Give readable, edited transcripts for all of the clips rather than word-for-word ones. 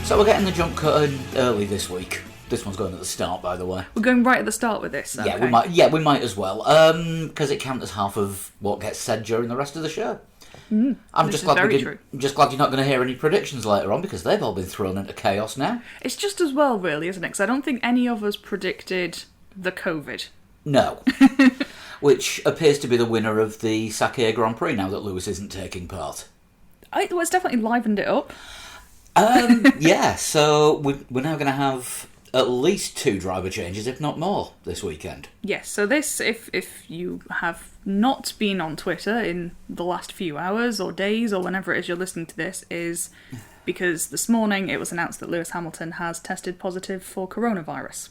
So we're getting the jump curtain early this week. This one's going at the start, by the way. We're going right at the start with this. Yeah, Okay. we might as well, because it counts as half of what gets said during the rest of the show. I'm just glad you're not going to hear any predictions later on, because they've all been thrown into chaos now. It's just as well, really, isn't it? Because I don't think any of us predicted the COVID. No. Which appears to be the winner of the Sakhir Grand Prix now that Lewis isn't taking part. Well, it's definitely livened it up. Yeah, so we're now going to have at least 2 driver changes, if not more, this weekend. Yes, so this, if you have not been on Twitter in the last few hours or days or whenever it is you're listening to this, is because this morning it was announced that Lewis Hamilton has tested positive for coronavirus.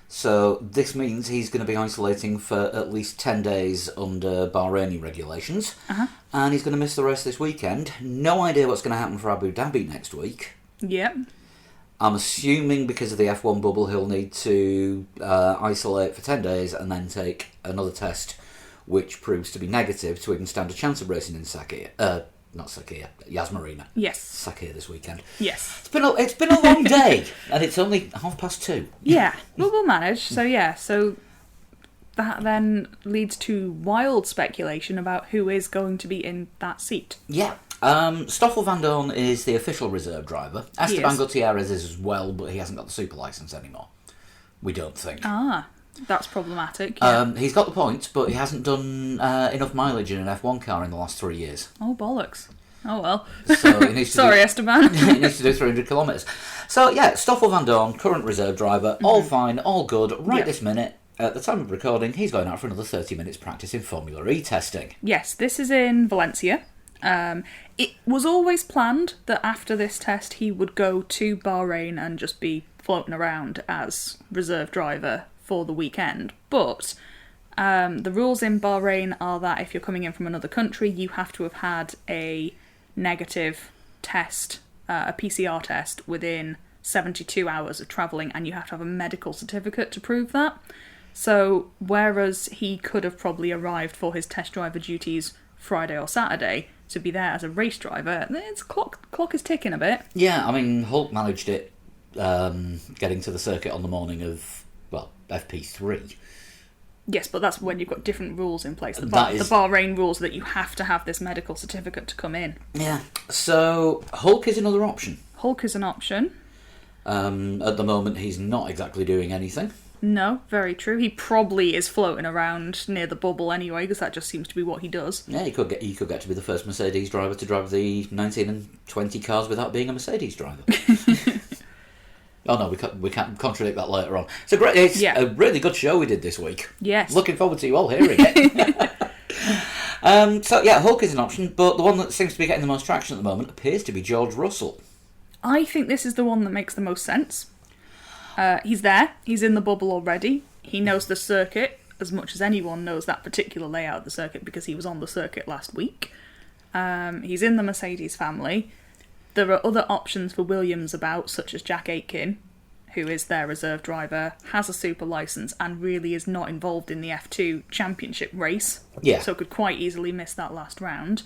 So this means he's going to be isolating for at least 10 days under Bahraini regulations, and he's going to miss the race this weekend. No idea what's going to happen for Abu Dhabi next week. Yep. I'm assuming because of the F1 bubble he'll need to isolate for 10 days and then take another test which proves to be negative to even stand a chance of racing in Sakhir. Not Sakhir, Yas Marina. Yes. Sakhir this weekend. Yes. It's been a long day, and it's only 2:30. Yeah, but we'll manage. So that then leads to wild speculation about who is going to be in that seat. Yeah. Stoffel Van Dorn is the official reserve driver. Esteban Gutierrez is as well, but he hasn't got the super licence anymore. We don't think. Ah, that's problematic. Yeah. He's got the points, but he hasn't done enough mileage in an F1 car in the last 3 years. Oh, bollocks. Oh, well. So he needs to Sorry, Esteban. he needs to do 300 kilometres. So, yeah, Stoffel Van Dorn, current reserve driver, all fine, all good. This minute, at the time of recording, he's going out for another 30 minutes practice in Formula E testing. Yes, this is in Valencia. It was always planned that after this test he would go to Bahrain and just be floating around as reserve driver for the weekend. But the rules in Bahrain are that if you're coming in from another country, you have to have had a negative test, a PCR test, within 72 hours of travelling, and you have to have a medical certificate to prove that. So, whereas he could have probably arrived for his test driver duties Friday or Saturday to be there as a race driver, its clock is ticking a bit. Yeah, I mean, Hulk managed it getting to the circuit on the morning of, FP3. Yes, but that's when you've got different rules in place. The Bahrain rules that you have to have this medical certificate to come in. Yeah, so Hulk is another option. Hulk is an option. At the moment, he's not exactly doing anything. No, very true. He probably is floating around near the bubble anyway, because that just seems to be what he does. Yeah, he could get to be the first Mercedes driver to drive the 19 and 20 cars without being a Mercedes driver. Oh no, we can't contradict that later on. It's a really good show we did this week. Yes. Looking forward to you all hearing it. So yeah, Hulk is an option, but the one that seems to be getting the most traction at the moment appears to be George Russell. I think this is the one that makes the most sense. He's there. He's in the bubble already. He knows the circuit as much as anyone knows that particular layout of the circuit because he was on the circuit last week. He's in the Mercedes family. There are other options for Williams about, such as Jack Aitken, who is their reserve driver, has a super licence, and really is not involved in the F2 championship race. Yeah. So could quite easily miss that last round.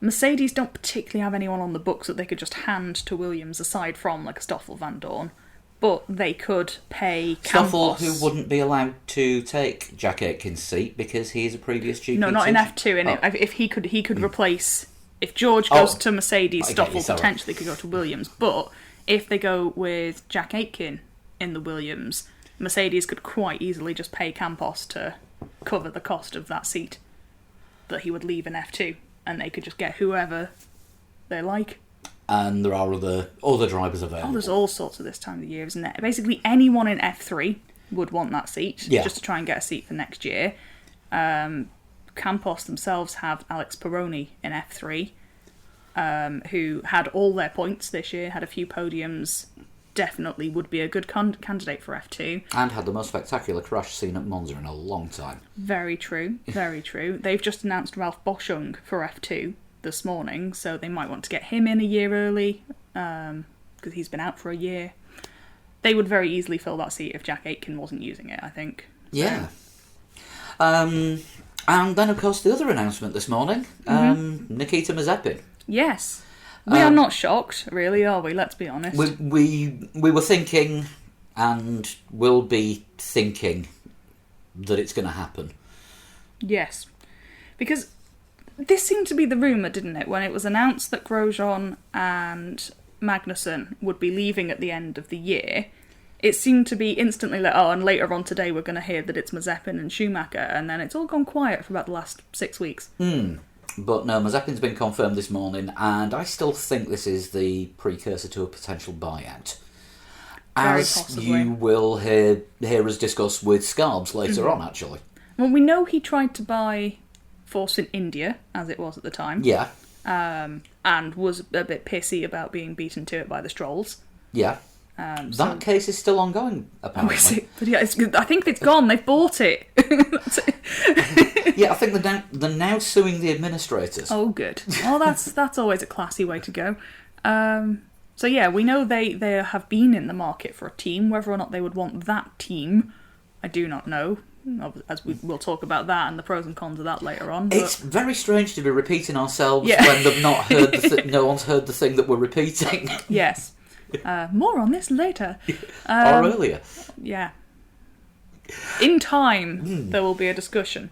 Mercedes don't particularly have anyone on the books that they could just hand to Williams aside from like a Stoffel Van Dorn, but they could pay Stoffel, Campos. who wouldn't be allowed to take Jack Aitken's seat because he's a previous GP. No, not in F2. If he could replace, if George goes to Mercedes, Stoffel potentially could go to Williams. But if they go with Jack Aitken in the Williams, Mercedes could quite easily just pay Campos to cover the cost of that seat that he would leave in F2. And they could just get whoever they like. And there are other drivers available. Oh, there's all sorts of this time of the year, isn't there? Basically, anyone in F3 would want that seat, just to try and get a seat for next year. Campos themselves have Alex Peroni in F3, who had all their points this year, had a few podiums, definitely would be a good candidate for F2. And had the most spectacular crash seen at Monza in a long time. Very true, very true. They've just announced Ralph Boschung for F2 this morning, so they might want to get him in a year early, because he's been out for a year. They would very easily fill that seat if Jack Aitken wasn't using it, I think. So. Yeah. And then, of course, the other announcement this morning, Nikita Mazepin. Yes. We are not shocked, really, are we? Let's be honest. We were thinking, and will be thinking, that it's going to happen. Yes. Because this seemed to be the rumour, didn't it? When it was announced that Grosjean and Magnussen would be leaving at the end of the year, it seemed to be instantly like, oh, and later on today we're going to hear that it's Mazepin and Schumacher, and then it's all gone quiet for about the last 6 weeks. But no, Mazepin's been confirmed this morning, and I still think this is the precursor to a potential buyout. Very As possibly. you will hear us discuss with Scarbs later on, actually. Well, we know he tried to buy Force in India, as it was at the time, Yeah, and was a bit pissy about being beaten to it by the Strolls. yeah. That case is still ongoing, apparently. But yeah, I think it's gone. They've bought it. That's it. Yeah, I think they're now suing the administrators. Oh, good. Well, that's always a classy way to go. So yeah, we know they have been in the market for a team. Whether or not they would want that team, I do not know. As we'll talk about that and the pros and cons of that later on. But It's very strange to be repeating ourselves Yeah. when they've not heard no one's heard the thing that we're repeating. yes, more on this later. Or earlier. Yeah, in time there will be a discussion.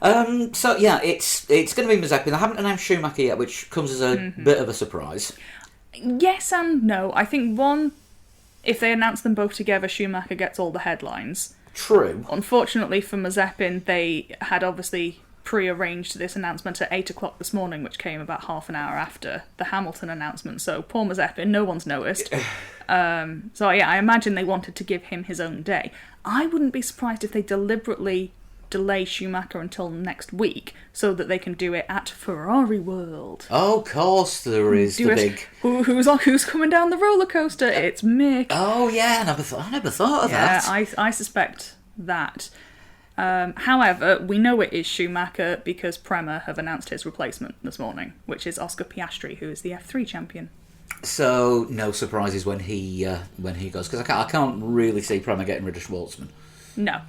So yeah, it's going to be Mazepin. They haven't announced Schumacher yet, which comes as a bit of a surprise. Yes and no. I think one, if they announce them both together, Schumacher gets all the headlines. True. Unfortunately for Mazepin, they had obviously pre-arranged this announcement at 8 o'clock this morning, which came about half an hour after the Hamilton announcement. So poor Mazepin, no one's noticed. So yeah, I imagine they wanted to give him his own day. I wouldn't be surprised if they deliberately delay Schumacher until next week so that they can do it at Ferrari World. Oh, of course there is Do the it. big... Who's coming down the roller coaster? It's Mick. Oh yeah, I never thought of Yeah, that. I suspect that. However, we know it is Schumacher because Prema have announced his replacement this morning, which is Oscar Piastri, who is the F3 champion. So no surprises when he goes, because I can't really see Prema getting rid of Schwartzman No.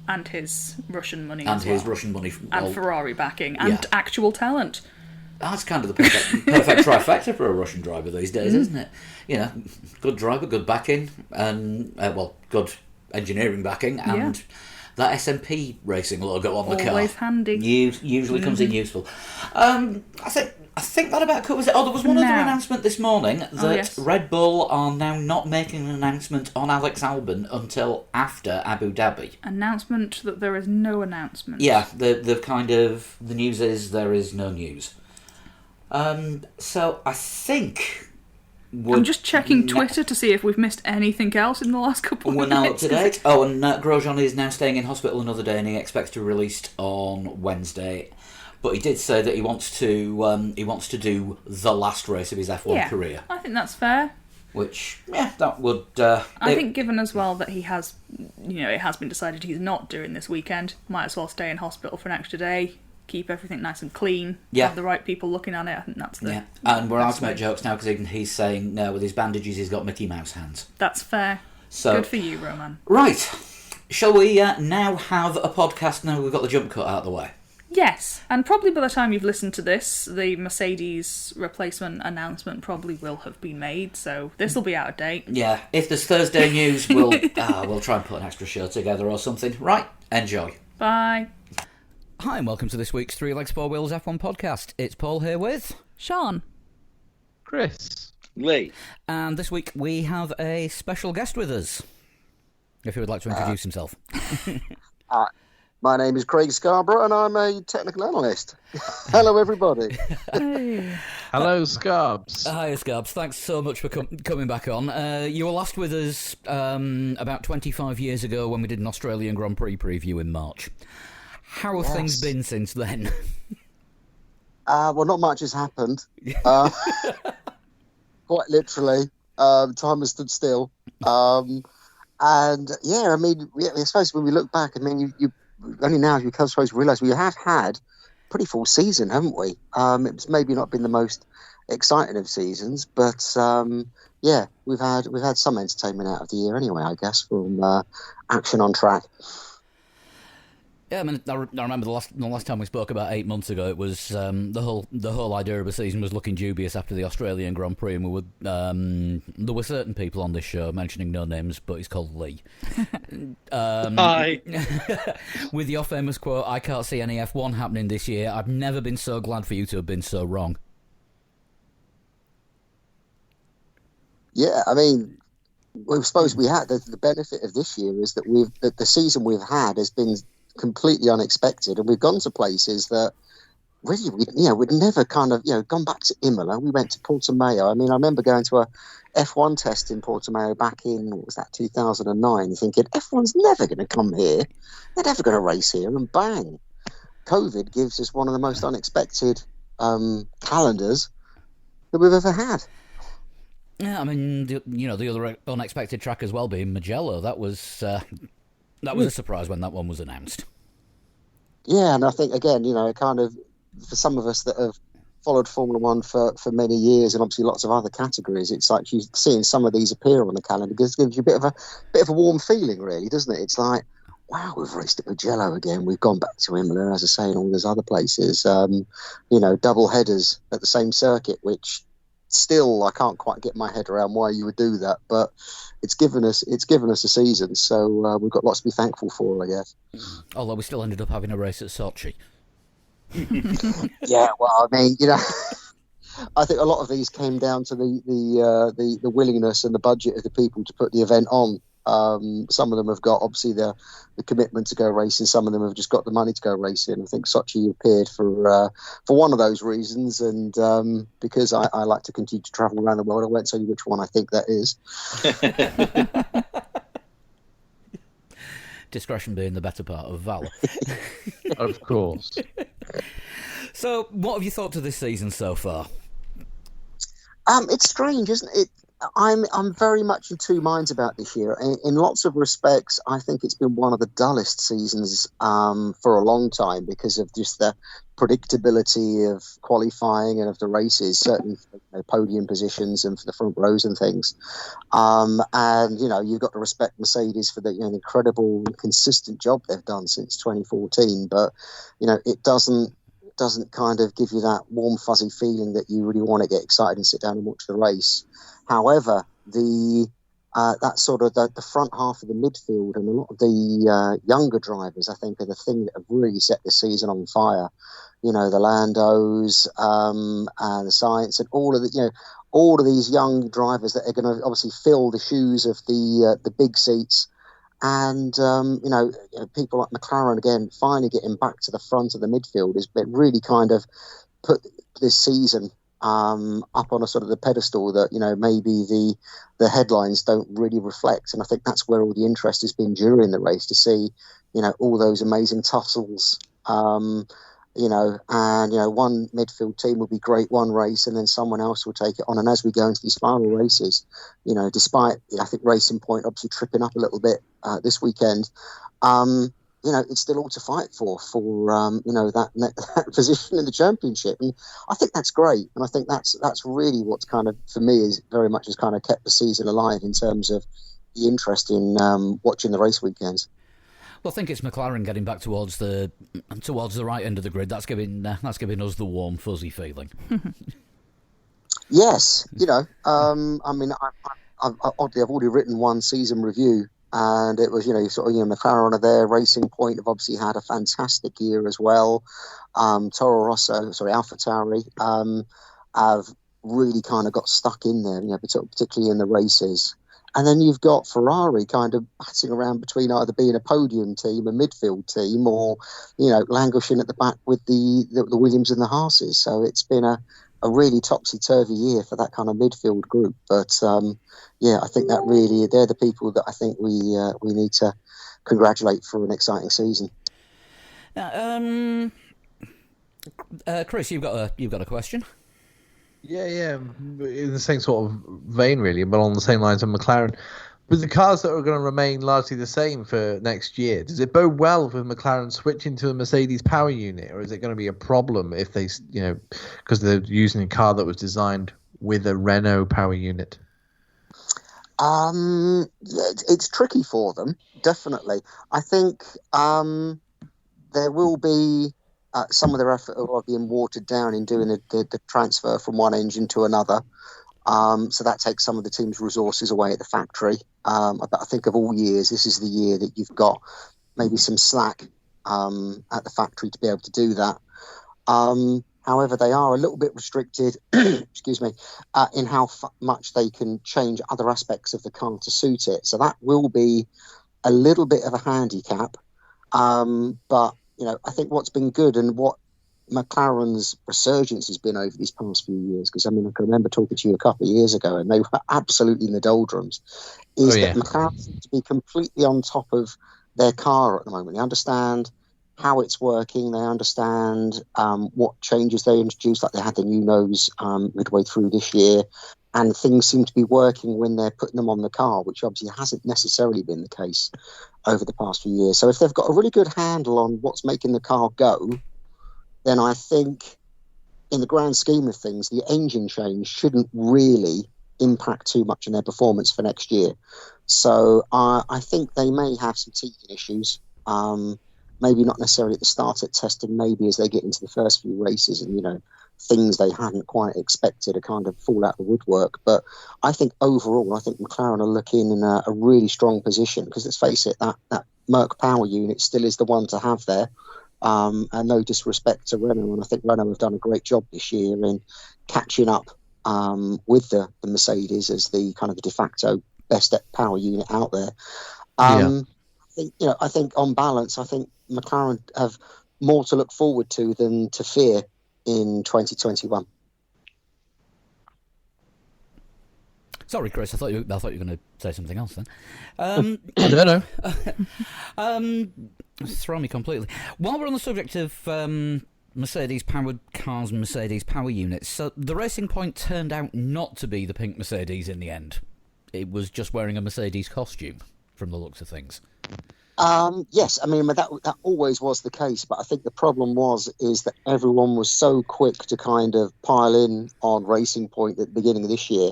And his Russian money and as well. his Russian money. And Ferrari backing. And Yeah. actual talent. That's kind of the perfect trifecta for a Russian driver these days, isn't it? You know, good driver, good backing, and good engineering backing, and that SMP racing logo on the car. Always handy. Usually comes in useful. I think that about covers it. Oh, there was one other announcement this morning that yes. Red Bull are now not making an announcement on Alex Albon until after Abu Dhabi. Announcement that there is no announcement. Yeah, the news is there is no news. So I think I'm just checking Twitter to see if we've missed anything else in the last couple of we're minutes. now up to date. Oh, and Grosjean is now staying in hospital another day, and he expects to be released on Wednesday. But he did say that he wants to do the last race of his F1 career. I think that's fair. Which, that would... I think given as well that he has, it has been decided he's not doing this weekend, might as well stay in hospital for an extra day, keep everything nice and clean, have the right people looking at it. I think that's the... Yeah, and we're allowed to make jokes now because he's saying, no, with his bandages he's got Mickey Mouse hands. That's fair. So, good for you, Roman. Right. Shall we now have a podcast now we've got the jump cut out of the way? Yes, and probably by the time you've listened to this, the Mercedes replacement announcement probably will have been made, so this will be out of date. Yeah, if there's Thursday news, we'll try and put an extra show together or something. Right, enjoy. Bye. Hi, and welcome to this week's Three Legs, Four Wheels F1 podcast. It's Paul here with... Sean. Chris. Lee. And this week we have a special guest with us. If he would like to introduce himself. My name is Craig Scarborough and I'm a technical analyst. Hello, everybody. Hey. Hello, Scarbs. Hi, Scarbs. Thanks so much for coming back on. You were last with us about 25 years ago when we did an Australian Grand Prix preview in March. How have things been since then? Well, not much has happened. Quite literally. Time has stood still. And, yeah, I mean, I suppose when we look back, I mean, you only now you come supposed to realise we have had a pretty full season, haven't we? It's maybe not been the most exciting of seasons, but yeah, we've had some entertainment out of the year anyway, I guess, from action on track. Yeah, I mean, I remember the last time we spoke about 8 months ago. It was the whole idea of a season was looking dubious after the Australian Grand Prix, and there were certain people on this show mentioning no names, but he's called Lee. Hi. With your famous quote, "I can't see any F1 happening this year. I've never been so glad for you to have been so wrong." Yeah, I mean, we suppose we had the benefit of this year is that the season we've had has been completely unexpected, and we've gone to places that really we'd never kind of gone back to Imola. We went to Portimao. I mean, I remember going to a F1 test in Portimao back in 2009, thinking F1's never going to come here, they're never going to race here, and bang, COVID gives us one of the most unexpected calendars that we've ever had. Yeah, I mean, the other unexpected track as well being Mugello. That was a surprise when that one was announced. Yeah, and I think, again, kind of, for some of us that have followed Formula One for many years, and obviously lots of other categories, it's like you seeing some of these appear on the calendar gives you a bit of a warm feeling, really, doesn't it? It's like, wow, we've raced at Mugello again. We've gone back to Imola, as I say, and all those other places. Double headers at the same circuit, which still I can't quite get my head around why you would do that, but it's given us a season, so we've got lots to be thankful for, I guess. Although we still ended up having a race at Sochi. Yeah, well, I mean, I think a lot of these came down to the willingness and the budget of the people to put the event on. Some of them have got obviously the commitment to go racing. Some of them have just got the money to go racing. I think Sochi appeared for one of those reasons, and because I like to continue to travel around the world, I won't tell you which one I think that is. Discretion being the better part of valour. Of course. So, what have you thought of this season so far? It's strange, isn't it? I'm very much in two minds about this year. In lots of respects, I think it's been one of the dullest seasons for a long time because of just the predictability of qualifying and of the races, certainly podium positions and for the front rows and things. And you've got to respect Mercedes for the incredible consistent job they've done since 2014. But it doesn't kind of give you that warm fuzzy feeling that you really want to get excited and sit down and watch the race. However, that sort of the front half of the midfield and a lot of the younger drivers, I think, are the thing that have really set the season on fire. The Landos and the Sainz and all of these young drivers that are going to obviously fill the shoes of the big seats. And people like McLaren again finally getting back to the front of the midfield has been really kind of put this season up on a sort of the pedestal that maybe the headlines don't really reflect. And I think that's where all the interest has been during the race, to see all those amazing tussles. One midfield team will be great one race and then someone else will take it on. And as we go into these final races, despite I think Racing Point obviously tripping up a little bit this weekend, it's still all to fight for that position in the championship. And I think that's great. And I think that's really what's kind of, for me, is very much has kind of kept the season alive in terms of the interest in watching the race weekends. Well, I think it's McLaren getting back towards the right end of the grid. That's giving us the warm, fuzzy feeling. Yes, I mean, I've already written one season review, and it was McLaren are there. Racing Point have obviously had a fantastic year as well. AlphaTauri have really kind of got stuck in there, particularly in the races. And then you've got Ferrari kind of batting around between either being a podium team, a midfield team, or, languishing at the back with the Williams and the Haas's. So it's been a really topsy-turvy year for that kind of midfield group. But, I think that really, they're the people that I think we need to congratulate for an exciting season. Chris, you've got a question? Yeah, in the same sort of vein, really, but on the same lines of McLaren. With the cars that are going to remain largely the same for next year, does it bode well with McLaren switching to a Mercedes power unit, or is it going to be a problem if they, because they're using a car that was designed with a Renault power unit? It's tricky for them, definitely. I think there will be some of their effort are being watered down in doing the transfer from one engine to another. So that takes some of the team's resources away at the factory. I think of all years, this is the year that you've got maybe some slack at the factory to be able to do that. However, they are a little bit restricted, excuse me, in how much they can change other aspects of the car to suit it. So that will be a little bit of a handicap. But, I think what's been good and what McLaren's resurgence has been over these past few years, because I can remember talking to you a couple of years ago and they were absolutely in the doldrums, is that McLaren seem to be completely on top of their car at the moment. They understand how it's working, they understand what changes they introduced, like they had the new nose midway through this year, and things seem to be working when they're putting them on the car, which obviously hasn't necessarily been the case over the past few years. So if they've got a really good handle on what's making the car go, then I think in the grand scheme of things, the engine change shouldn't really impact too much on their performance for next year. So I think they may have some teething issues, maybe not necessarily at the start at testing, maybe as they get into the first few races and, things they hadn't quite expected to kind of fall out of the woodwork. But I think overall, I think McLaren are looking in a really strong position, because let's face it, that Merc power unit still is the one to have there. And no disrespect to Renault, and I think Renault have done a great job this year in catching up with the Mercedes as the kind of the de facto best power unit out there. I think on balance, I think McLaren have more to look forward to than to fear in 2021. Sorry, Chris. I thought you were going to say something else then. I don't know. Throw me completely. While we're on the subject of Mercedes-powered cars and Mercedes power units, so the Racing Point turned out not to be the pink Mercedes in the end. It was just wearing a Mercedes costume, from the looks of things. Yes, that always was the case, but I think the problem is that everyone was so quick to kind of pile in on Racing Point at the beginning of this year.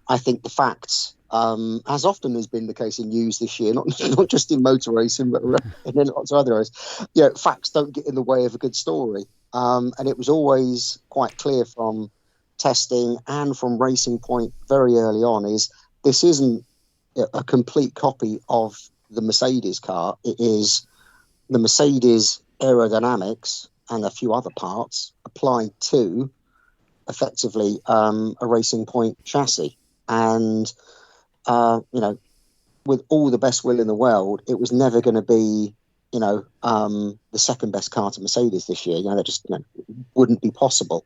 I think the facts, as often has been the case in news this year, not just in motor racing, but in lots of other areas, facts don't get in the way of a good story. And it was always quite clear from testing and from Racing Point very early on is this isn't a complete copy of the Mercedes car. It is the Mercedes aerodynamics and a few other parts applied to effectively a Racing Point chassis. And with all the best will in the world, it was never going to be the second best car to Mercedes this year. That just wouldn't be possible.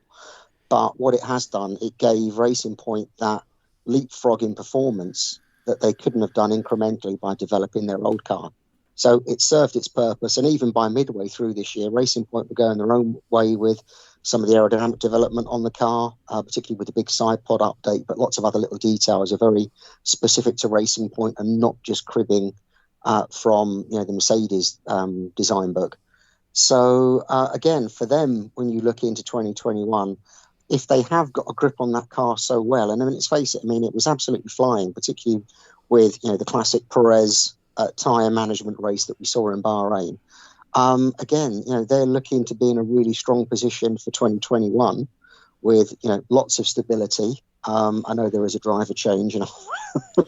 But what it has done, it gave Racing Point that leapfrog in performance that they couldn't have done incrementally by developing their old car. So it served its purpose, and even by midway through this year, Racing Point were going their own way with some of the aerodynamic development on the car, particularly with the big side pod update, but lots of other little details are very specific to Racing Point and not just cribbing from the Mercedes design book. So again, for them, when you look into 2021, if they have got a grip on that car so well, and let's face it, it was absolutely flying, particularly with the classic Perez tyre management race that we saw in Bahrain. Again, they're looking to be in a really strong position for 2021 with lots of stability. I know there is a driver change, and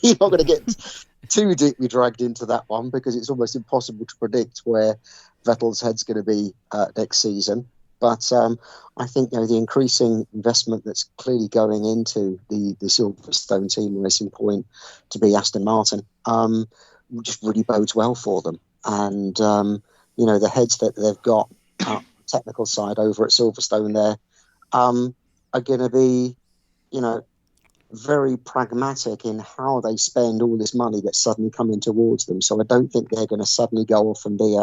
you're not going to get too deeply dragged into that one because it's almost impossible to predict where Vettel's head's going to be next season. But I think the increasing investment that's clearly going into the Silverstone team, Racing Point, to be Aston Martin, just really bodes well for them. And the heads that they've got technical side over at Silverstone there are going to be very pragmatic in how they spend all this money that's suddenly coming towards them. So I don't think they're going to suddenly go off and be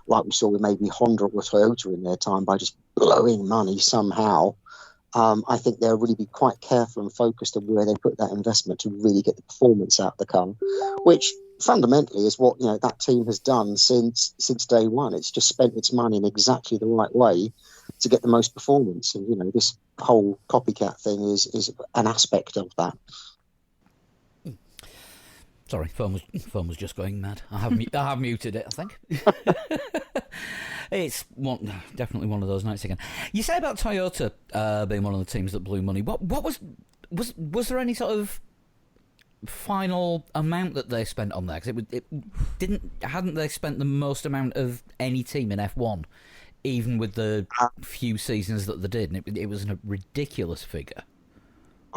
like we saw with maybe Honda or Toyota in their time by just blowing money somehow. I think they'll really be quite careful and focused on where they put that investment to really get the performance out of the car, which fundamentally is what that team has done since day one. It's just spent its money in exactly the right way to get the most performance, and this whole copycat thing is an aspect of that. Sorry, phone was just going mad. I have muted it, I think. It's definitely one of those nights again. You say about Toyota being one of the teams that blew money. What was there any sort of final amount that they spent on there? Because hadn't they spent the most amount of any team in F1, even with the few seasons that they did? And it was a ridiculous figure.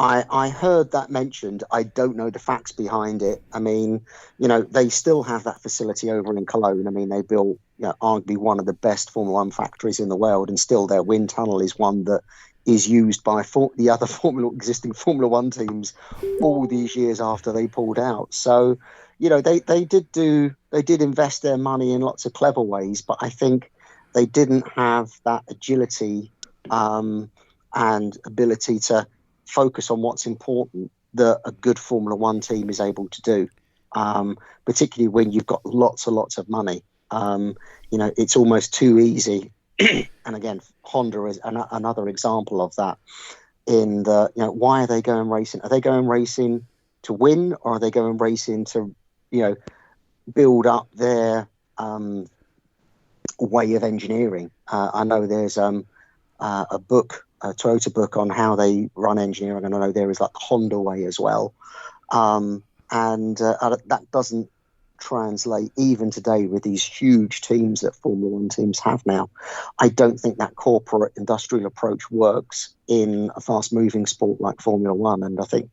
I heard that mentioned. I don't know the facts behind it. I mean, they still have that facility over in Cologne. I mean, they built arguably one of the best Formula One factories in the world, and still their wind tunnel is one that is used by the other existing Formula One teams all these years after they pulled out. So, they did invest their money in lots of clever ways, but I think they didn't have that agility and ability to focus on what's important that a good Formula One team is able to do, particularly when you've got lots and lots of money. It's almost too easy. And again, Honda is another example of that. In the, why are they going racing? Are they going racing to win, or are they going racing to, build up their way of engineering? I know there's a Toyota book on how they run engineering, and I know there is like the Honda way as well, and that doesn't translate even today with these huge teams that Formula One teams have now. I don't think that corporate industrial approach works in a fast moving sport like Formula One, and I think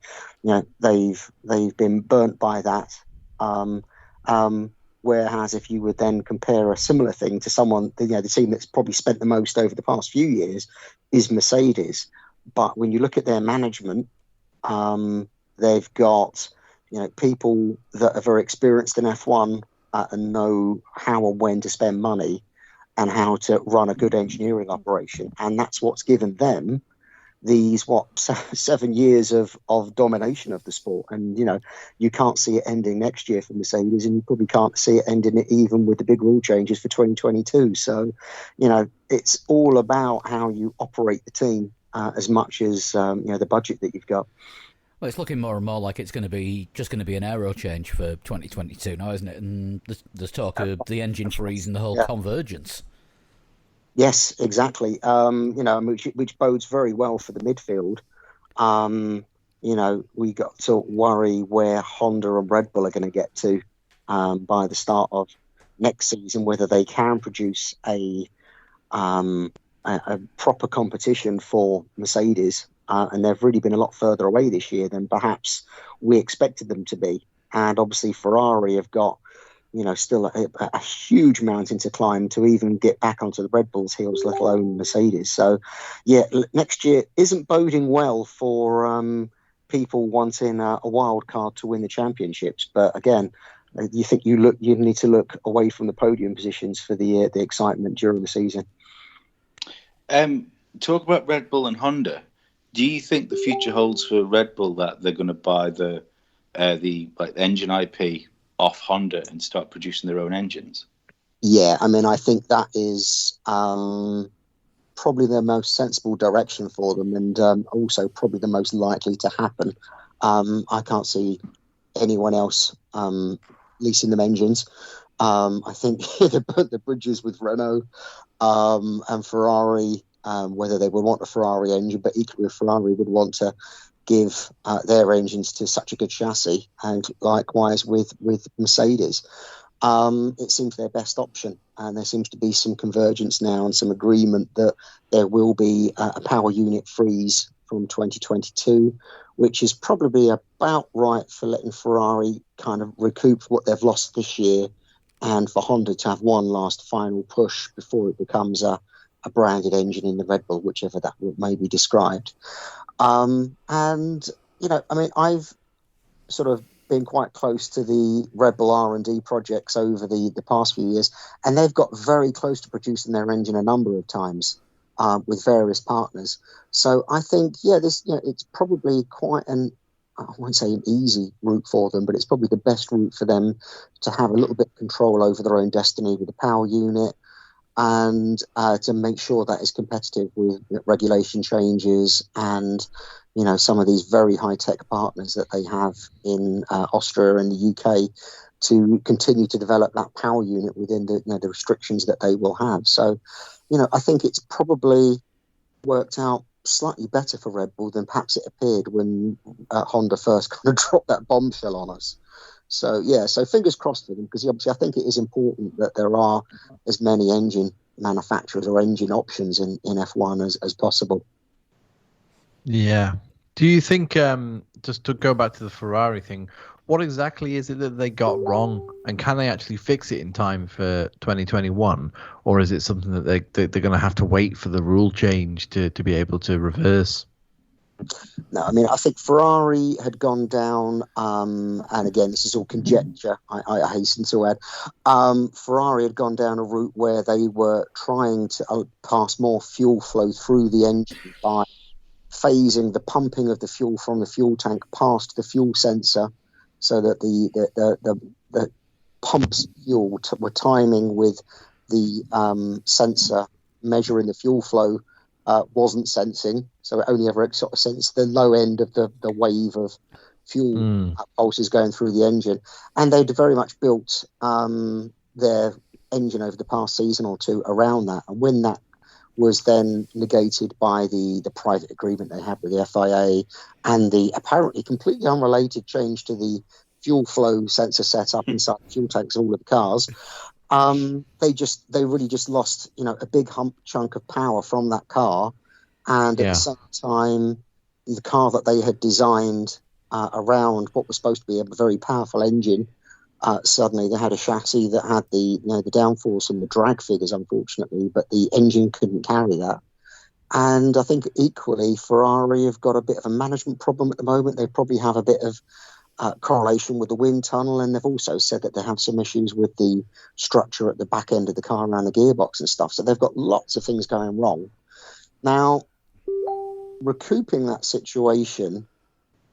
they've been burnt by that. Whereas if you would then compare a similar thing to someone, the team that's probably spent the most over the past few years is Mercedes. But when you look at their management, they've got people that are very experienced in F1 and know how and when to spend money and how to run a good engineering operation. And that's what's given them these 7 years of domination of the sport. And you can't see it ending next year for Mercedes, and you probably can't see it ending it even with the big rule changes for 2022. So it's all about how you operate the team as much as the budget that you've got. Well, it's looking more and more like it's going to be an aero change for 2022 now, isn't it? And there's talk of the engine freeze and the whole convergence. Yes, exactly. Which bodes very well for the midfield. We got to worry where Honda and Red Bull are going to get to by the start of next season, whether they can produce a proper competition for Mercedes. And they've really been a lot further away this year than perhaps we expected them to be. And obviously Ferrari have got, still a huge mountain to climb to even get back onto the Red Bull's heels, let alone Mercedes. So, next year isn't boding well for people wanting a wild card to win the championships. But again, you think you need to look away from the podium positions for the excitement during the season. Talk about Red Bull and Honda. Do you think the future holds for Red Bull that they're going to buy the engine IP off Honda and start producing their own engines? Yeah, I mean, I think that is probably the most sensible direction for them, and also probably the most likely to happen. I can't see anyone else leasing them engines. I think the bridges with Renault and Ferrari. Whether they would want a Ferrari engine, but equally Ferrari would want to give their engines to such a good chassis, and likewise with Mercedes. It seems their best option, and there seems to be some convergence now and some agreement that there will be a power unit freeze from 2022, which is probably about right for letting Ferrari kind of recoup what they've lost this year, and for Honda to have one last final push before it becomes a branded engine in the Red Bull, whichever that may be described. I've sort of been quite close to the Red Bull R&D projects over the past few years, and they've got very close to producing their engine a number of times with various partners. So I think, it's probably quite I won't say an easy route for them, but it's probably the best route for them to have a little bit of control over their own destiny with the power unit, and to make sure that is competitive with regulation changes and, some of these very high-tech partners that they have in Austria and the UK to continue to develop that power unit within the restrictions that they will have. So, I think it's probably worked out slightly better for Red Bull than perhaps it appeared when Honda first kind of dropped that bombshell on us. So, so fingers crossed for them, because obviously I think it is important that there are as many engine manufacturers or engine options in F1 as possible. Yeah. Do you think, just to go back to the Ferrari thing, what exactly is it that they got wrong, and can they actually fix it in time for 2021, or is it something that they're going to have to wait for the rule change to be able to reverse? No, I mean, I think Ferrari had gone down, and again, this is all conjecture, I hasten to add. Ferrari had gone down a route where they were trying to pass more fuel flow through the engine by phasing the pumping of the fuel from the fuel tank past the fuel sensor, so that the pumps fuel were timing with the sensor measuring the fuel flow. Wasn't sensing, so it only ever sort of sensed the low end of the wave of fuel pulses going through the engine. And they'd very much built their engine over the past season or two around that. And when that was then negated by the private agreement they had with the FIA and the apparently completely unrelated change to the fuel flow sensor setup inside the fuel tanks of all of the cars, they really just lost, a big chunk of power from that car. And at the same time, the car that they had designed around what was supposed to be a very powerful engine, suddenly they had a chassis that had the downforce and the drag figures, unfortunately, but the engine couldn't carry that. And I think equally, Ferrari have got a bit of a management problem at the moment. They probably have a bit of correlation with the wind tunnel, and they've also said that they have some issues with the structure at the back end of the car around the gearbox and stuff. So they've got lots of things going wrong. Now, recouping that situation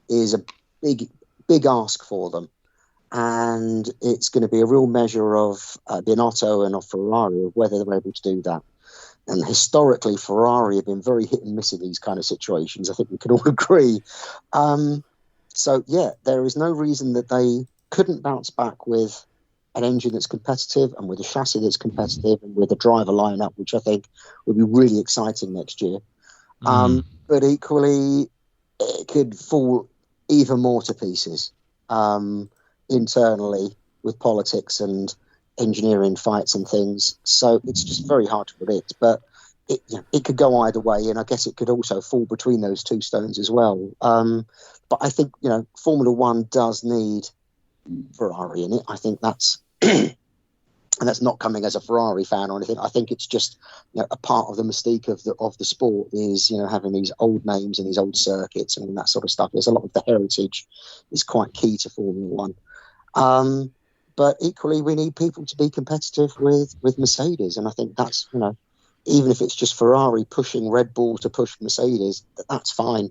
is a big ask for them, and it's going to be a real measure of Binotto and of Ferrari of whether they're able to do that. And historically, Ferrari have been very hit and miss in these kind of situations. I think we can all agree. So, there is no reason that they couldn't bounce back with an engine that's competitive and with a chassis that's competitive and with a driver lineup, which I think would be really exciting next year. But equally, it could fall even more to pieces internally with politics and engineering fights and things. So it's just very hard to predict. But it could go either way, and I guess it could also fall between those two stones as well. But I think, Formula One does need Ferrari in it. I think that's, and that's not coming as a Ferrari fan or anything. I think it's just, a part of the mystique of the sport is, having these old names and these old circuits and that sort of stuff. There's a lot of the heritage is quite key to Formula One. But equally, we need people to be competitive with Mercedes, and I think that's, even if it's just Ferrari pushing Red Bull to push Mercedes, that's fine.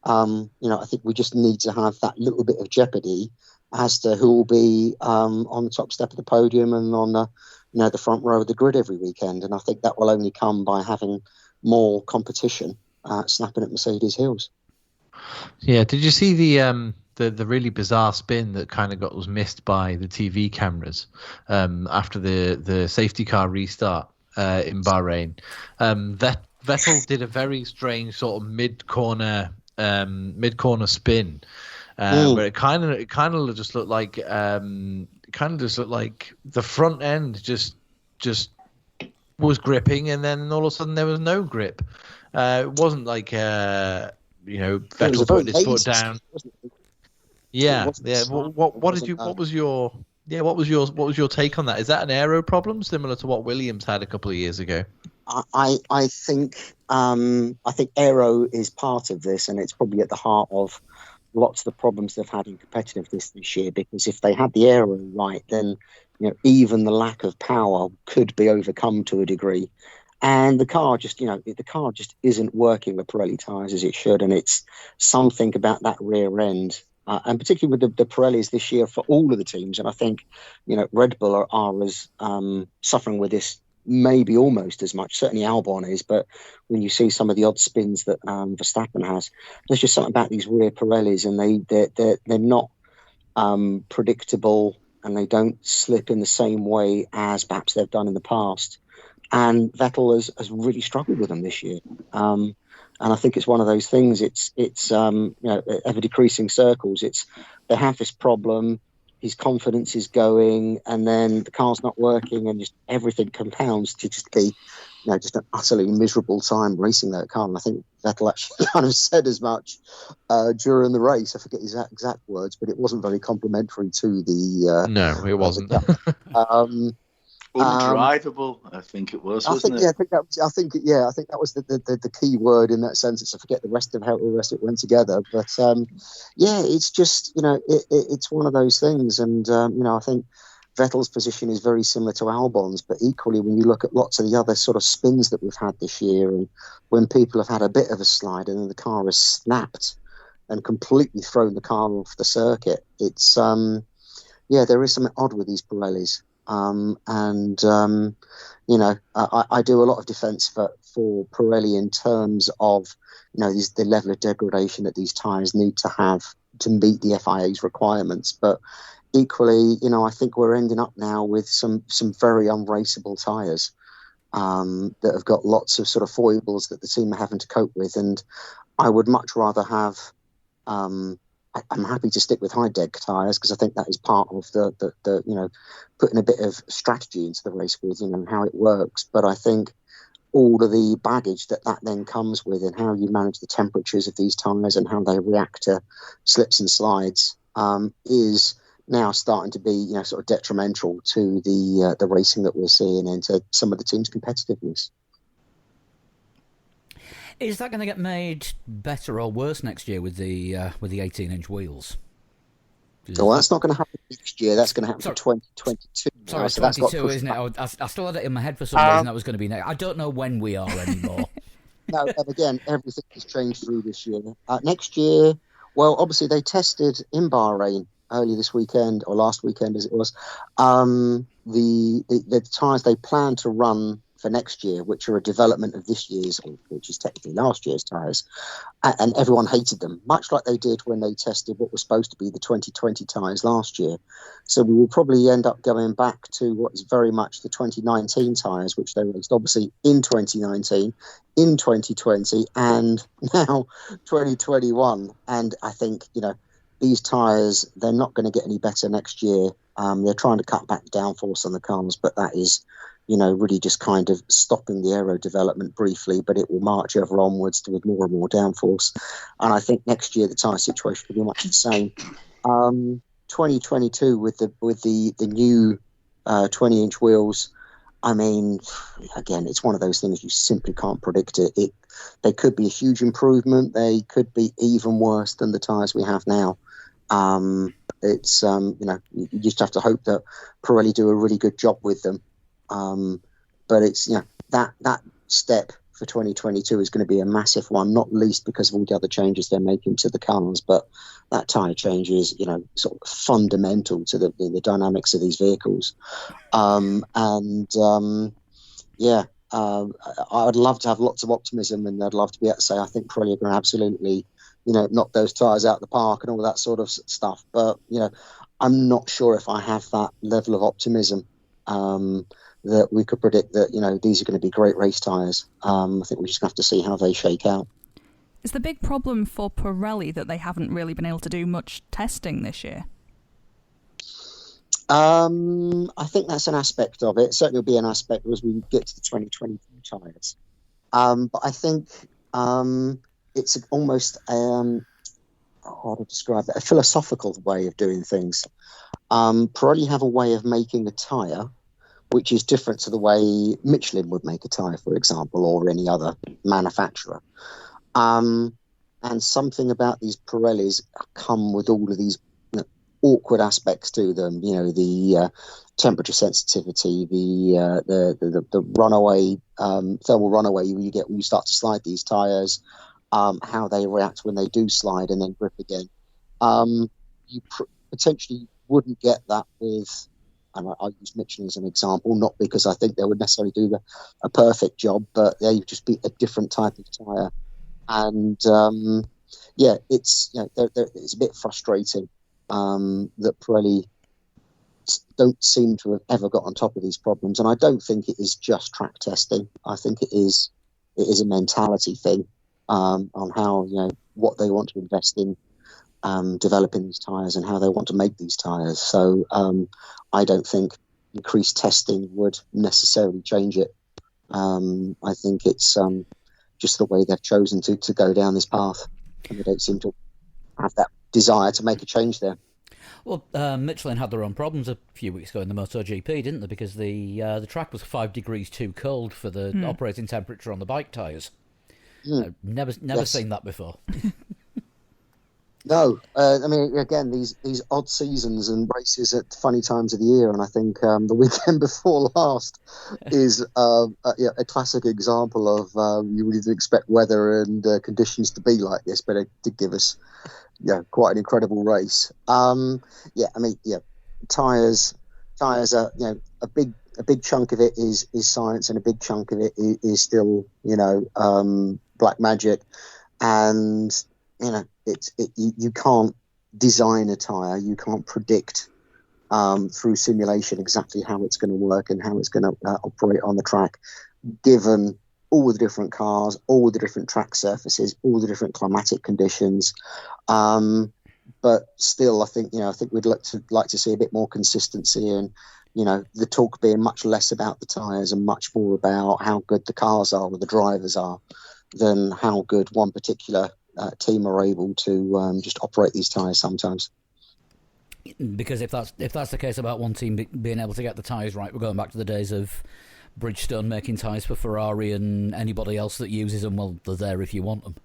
I think we just need to have that little bit of jeopardy as to who will be on the top step of the podium and on the front row of the grid every weekend. And I think that will only come by having more competition snapping at Mercedes' heels. Yeah, did you see the really bizarre spin that kind of was missed by the TV cameras after the safety car restart in Bahrain? Vettel did a very strange sort of mid-corner spin where it kind of just looked like the front end just was gripping, and then all of a sudden there was no grip. It wasn't like Vettel putting his foot down. What was your take on that? Is that an aero problem similar to what Williams had a couple of years ago? I think aero is part of this, and it's probably at the heart of lots of the problems they've had in competitiveness this year. Because if they had the aero right, then even the lack of power could be overcome to a degree. And the car just isn't working with Pirelli tyres as it should, and it's something about that rear end. And particularly with the Pirellis this year for all of the teams. And I think, Red Bull are as suffering with this maybe almost as much. Certainly Albon is, but when you see some of the odd spins that Verstappen has, there's just something about these rear Pirellis, and they're not predictable, and they don't slip in the same way as perhaps they've done in the past. And Vettel has really struggled with them this year. And I think it's one of those things. It's ever decreasing circles. They have this problem. His confidence is going, and then the car's not working, and just everything compounds to just be, just an utterly miserable time racing that car. And I think Vettel actually kind of said as much during the race. I forget his exact words, but it wasn't very complimentary to the. No, it wasn't. Undrivable, I think it was. Wasn't it? Yeah, I think that was the key word in that sentence. I forget the rest of how the rest of it went together, but it's just it's one of those things, and I think Vettel's position is very similar to Albon's, but equally when you look at lots of the other sort of spins that we've had this year, and when people have had a bit of a slide and then the car has snapped and completely thrown the car off the circuit, it's there is something odd with these Pirellis. I do a lot of defence for Pirelli in terms of the level of degradation that these tyres need to have to meet the FIA's requirements. But equally, I think we're ending up now with some very unraceable tyres that have got lots of sort of foibles that the team are having to cope with. And I would much rather have. I'm happy to stick with high deg tyres because I think that is part of the putting a bit of strategy into the race with and how it works. But I think all of the baggage that then comes with and how you manage the temperatures of these tyres and how they react to slips and slides is now starting to be sort of detrimental to the racing that we're seeing and to some of the team's competitiveness. Is that going to get made better or worse next year with the 18-inch wheels? Well, that's not going to happen next year. That's going to happen for 2022. Sorry, so 22, isn't it? I still had it in my head for some reason that was going to be next. I don't know when we are anymore. No, and again, everything has changed through this year. Next year, well, obviously they tested in Bahrain early this weekend, or last weekend as it was, the tyres they plan to run for next year, which are a development of this year's, which is technically last year's tyres, and everyone hated them, much like they did when they tested what was supposed to be the 2020 tyres last year. So we will probably end up going back to what is very much the 2019 tyres, which they raced obviously in 2019, in 2020, and now 2021. And I think, these tyres, they're not going to get any better next year. They're trying to cut back the downforce on the cars, but that is really just kind of stopping the aero development briefly, but it will march ever onwards with more and more downforce. And I think next year the tyre situation will be much the same. 2022 with the new 20-inch wheels, I mean, again, it's one of those things you simply can't predict it. They could be a huge improvement. They could be even worse than the tyres we have now. It's you just have to hope that Pirelli do a really good job with them. But it's that step for 2022 is going to be a massive one, not least because of all the other changes they're making to the cars. But that tyre change is sort of fundamental to the dynamics of these vehicles. I'd love to have lots of optimism, and I'd love to be able to say I think Pirelli are going to absolutely knock those tyres out of the park and all that sort of stuff. But I'm not sure if I have that level of optimism. That we could predict that these are going to be great race tyres. I think we just have to see how they shake out. Is the big problem for Pirelli that they haven't really been able to do much testing this year? I think that's an aspect of it. Certainly will be an aspect as we get to the 2022 tyres. But I think it's almost how to describe it, a philosophical way of doing things. Pirelli have a way of making a tyre which is different to the way Michelin would make a tyre, for example, or any other manufacturer. And something about these Pirellis come with all of these awkward aspects to them. The temperature sensitivity, the runaway, thermal runaway you get when you start to slide these tyres, how they react when they do slide and then grip again. You potentially wouldn't get that with, and I use Michelin as an example, not because I think they would necessarily do a perfect job, but they would just be a different type of tyre. And it's it's a bit frustrating that Pirelli don't seem to have ever got on top of these problems. And I don't think it is just track testing. I think it is a mentality thing on how, what they want to invest in developing these tyres and how they want to make these tyres. So I don't think increased testing would necessarily change it. I think it's just the way they've chosen to go down this path, and they don't seem to have that desire to make a change there. Well, Michelin had their own problems a few weeks ago in the MotoGP, didn't they? Because the track was 5 degrees too cold for the operating temperature on the bike tyres. I've never seen that before. No, I mean, again, these odd seasons and races at funny times of the year, and I think the weekend before last is a classic example of you really didn't expect weather and conditions to be like this, but it did give us quite an incredible race. Tyres are, a big chunk of it is science, and a big chunk of it is still black magic, and you can't design a tyre, you can't predict through simulation exactly how it's going to work and how it's going to operate on the track, given all the different cars, all the different track surfaces, all the different climatic conditions. But still, I think we'd like to see a bit more consistency, and the talk being much less about the tyres and much more about how good the cars are or the drivers are than how good one particular team are able to just operate these tyres sometimes. Because if that's the case about one team being able to get the tyres right, we're going back to the days of Bridgestone making tyres for Ferrari, and anybody else that uses them, well, they're there if you want them.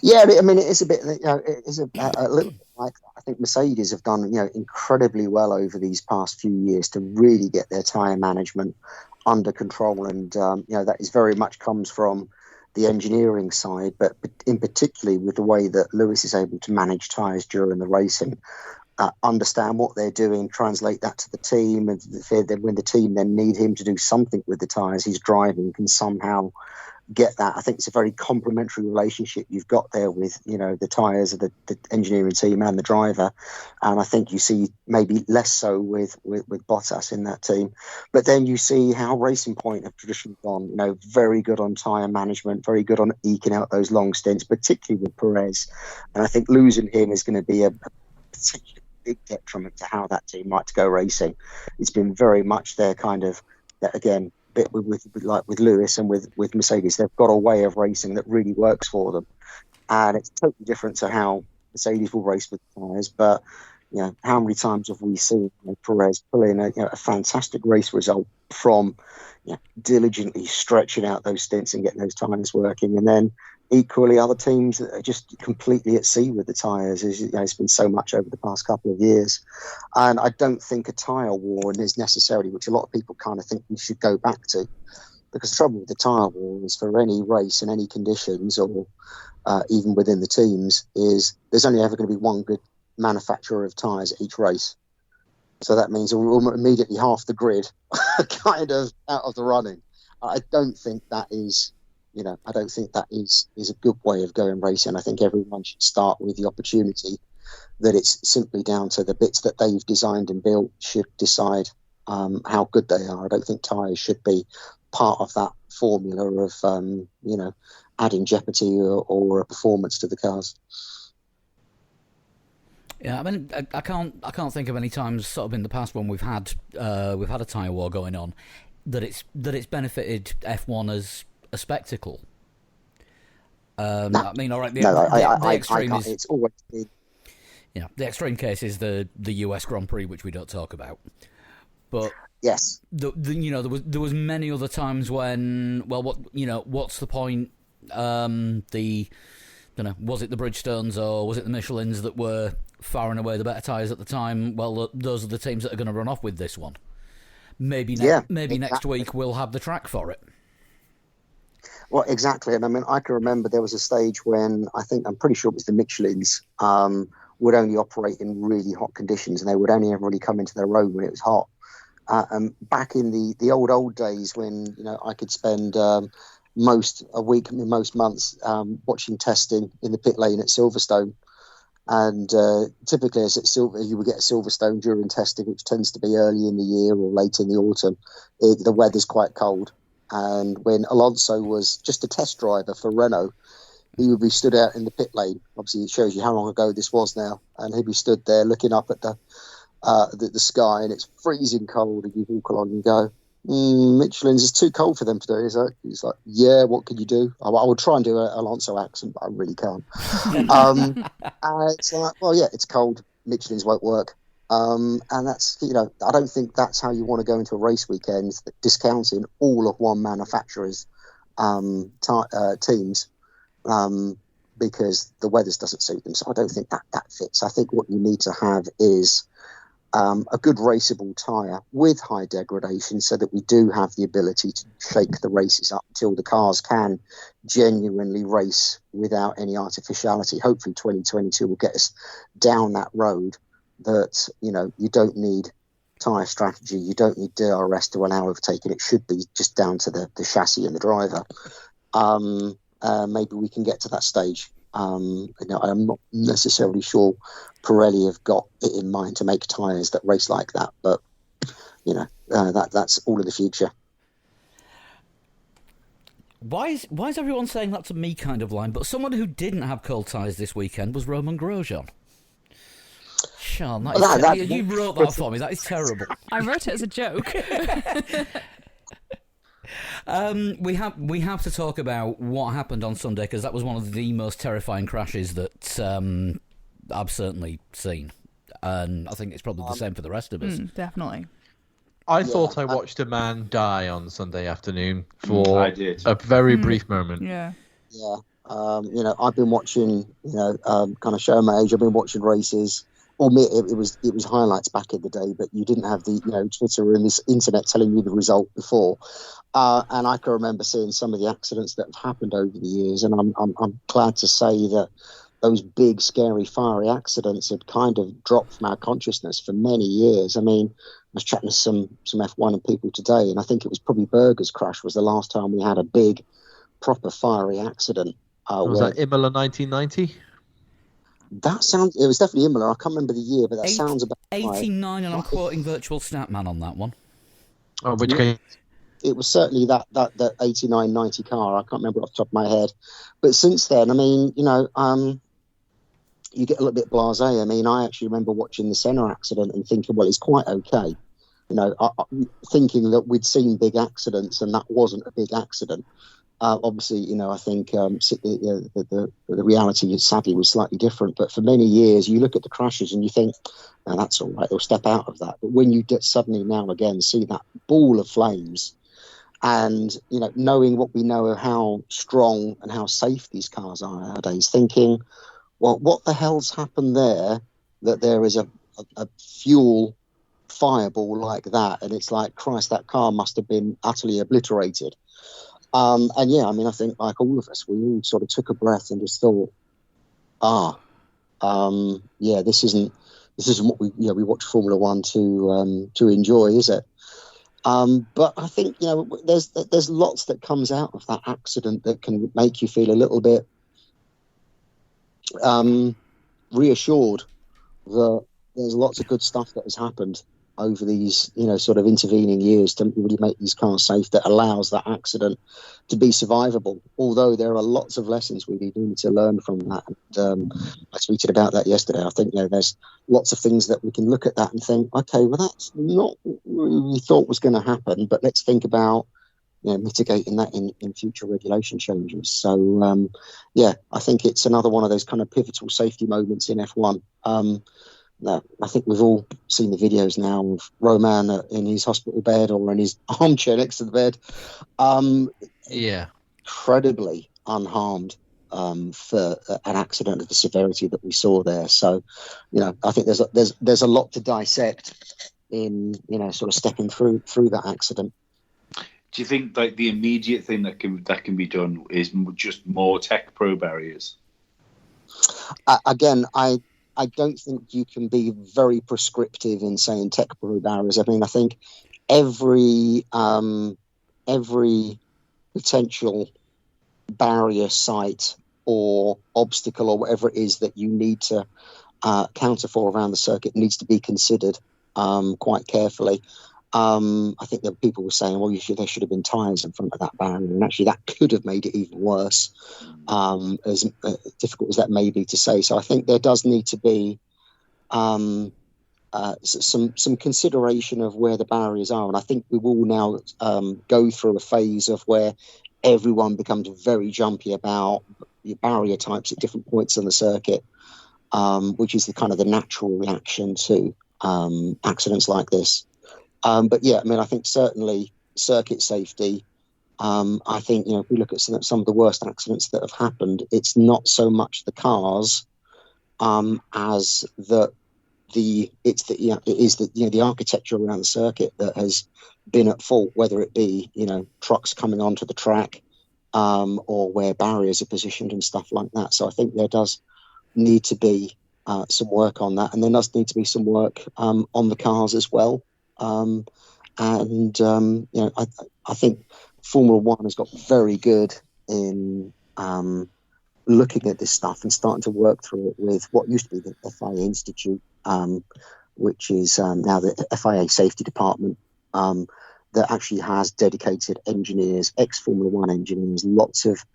Yeah, I mean, it is a bit. It is a little bit like I think Mercedes have done incredibly well over these past few years to really get their tyre management under control, and that is very much comes from the engineering side, but in particularly with the way that Lewis is able to manage tyres during the racing, understand what they're doing, translate that to the team, and when the team then need him to do something with the tyres he's driving, can somehow get that. I think it's a very complementary relationship you've got there with the tyres of the engineering team and the driver, and I think you see maybe less so with Bottas in that team. But then you see how Racing Point have traditionally gone, very good on tyre management, very good on eking out those long stints, particularly with Perez, and I think losing him is going to be a particularly big detriment to how that team might go racing. It's been very much their kind of, again, bit with Lewis and with Mercedes, they've got a way of racing that really works for them, and it's totally different to how Mercedes will race with tyres. But how many times have we seen Perez pull in a fantastic race result from diligently stretching out those stints and getting those tyres working, and then equally other teams that are just completely at sea with the tyres. It's been so much over the past couple of years, and I don't think a tyre war is necessarily, which a lot of people kind of think we should go back to, because the trouble with the tyre war is for any race in any conditions, or even within the teams, is there's only ever going to be one good manufacturer of tyres at each race. So that means immediately half the grid kind of out of the running. I don't think that is a good way of going racing. I think everyone should start with the opportunity that it's simply down to the bits that they've designed and built should decide how good they are. I don't think tyres should be part of that formula of adding jeopardy or a performance to the cars. Yeah, I mean, I can't think of any times sort of in the past when we've had a tyre war going on that it's benefited F1 as a spectacle. I mean, all right. The extreme is it's always been. The extreme case is the US Grand Prix, which we don't talk about. But yes, there was many other times when, well, what's the point? Was it the Bridgestones or was it the Michelins that were far and away the better tyres at the time? Well, those are the teams that are going to run off with this one. Maybe next week we'll have the track for it. Well, exactly. And I mean, I can remember there was a stage when I'm pretty sure it was the Michelins would only operate in really hot conditions, and they would only ever really come into their own when it was hot. Back in the old days when I could spend most months watching testing in the pit lane at Silverstone, And typically, as it's silver, you would get a Silverstone during testing, which tends to be early in the year or late in the autumn. The weather's quite cold. And when Alonso was just a test driver for Renault, he would be stood out in the pit lane. Obviously, it shows you how long ago this was now. And he'd be stood there looking up at the sky, and it's freezing cold. And you walk along and go, Michelin's is too cold for them to do. He's like, yeah, what can you do? I would try and do an Alonso accent, but I really can't. And it's like, well, yeah, it's cold. Michelin's won't work. And that's, I don't think that's how you want to go into a race weekend, discounting all of one manufacturer's teams, because the weather doesn't suit them. So I don't think that fits. I think what you need to have is a good raceable tyre with high degradation, so that we do have the ability to shake the races up until the cars can genuinely race without any artificiality. Hopefully 2022 will get us down that road that, you don't need tyre strategy, you don't need DRS to allow overtaking. It should be just down to the chassis and the driver. Maybe we can get to that stage. I'm not necessarily sure Pirelli have got it in mind to make tyres that race like that, but that's all in the future. Why is everyone saying that's a me kind of line? But someone who didn't have cold tyres this weekend was Roman Grosjean. Sean, you wrote that for me. That is terrible. I wrote it as a joke. We have to talk about what happened on Sunday, because that was one of the most terrifying crashes that I've certainly seen, and I think it's probably the same for the rest of us. Definitely. I thought I watched a man die on Sunday afternoon for I did. a very brief moment. Yeah. Yeah. I've been watching, kind of show my age. I've been watching races. It was highlights back in the day, but you didn't have the Twitter and this internet telling you the result before. And I can remember seeing some of the accidents that have happened over the years, and I'm glad to say that those big, scary, fiery accidents had kind of dropped from our consciousness for many years. I mean, I was chatting to some F1 and people today, and I think it was probably Berger's crash was the last time we had a big, proper fiery accident. Was that Imola 1990? It was definitely Imola. I can't remember the year, but that sounds about 89, and I'm quoting Virtual Statman on that one. Oh, which game? It was certainly that 89, 90 car. I can't remember off the top of my head. But since then, I mean, you get a little bit blasé. I mean, I actually remember watching the Senna accident and thinking, well, it's quite okay. Thinking that we'd seen big accidents and that wasn't a big accident. Obviously, I think the reality, sadly, was slightly different. But for many years, you look at the crashes and you think, "No, that's all right. They'll step out of that." But when you suddenly now and again see that ball of flames, and knowing what we know of how strong and how safe these cars are nowadays, thinking, "Well, what the hell's happened there? That there is a fuel fireball like that, and it's like, Christ, that car must have been utterly obliterated." And yeah, I mean, I think like all of us, we all sort of took a breath and just thought, this isn't what we watch Formula One to enjoy, is it? But I think there's lots that comes out of that accident that can make you feel a little bit reassured that there's lots of good stuff that has happened over these, sort of intervening years to really make these cars safe, that allows that accident to be survivable. Although there are lots of lessons we need to learn from that. And I tweeted about that yesterday. I think there's lots of things that we can look at that and think, okay, well, that's not what we thought was going to happen, but let's think about mitigating that in future regulation changes. So I think it's another one of those kind of pivotal safety moments in F1. No, I think we've all seen the videos now of Roman in his hospital bed or in his armchair next to the bed. Incredibly unharmed for an accident of the severity that we saw there. So, I think there's a lot to dissect in sort of stepping through that accident. Do you think like the immediate thing that can be done is just more tech pro barriers? Again, I don't think you can be very prescriptive in saying tech pro barriers. I mean, I think every potential barrier site or obstacle or whatever it is that you need to counterfoil around the circuit needs to be considered quite carefully. I think that people were saying, well, there should have been tyres in front of that barrier, and actually that could have made it even worse, as difficult as that may be to say. So I think there does need to be some consideration of where the barriers are, and I think we will now go through a phase of where everyone becomes very jumpy about your barrier types at different points on the circuit, which is the kind of the natural reaction to accidents like this. But yeah, I mean, I think certainly circuit safety. I think, you know, if we look at some of the worst accidents that have happened, it's not so much the cars as it is the architecture around the circuit that has been at fault, whether it be, you know, trucks coming onto the track or where barriers are positioned and stuff like that. So I think there does need to be some work on that, and there does need to be some work on the cars as well. You know, I think Formula One has got very good in looking at this stuff and starting to work through it with what used to be the FIA Institute, which is now the FIA Safety Department, that actually has dedicated engineers, ex-Formula One engineers, lots of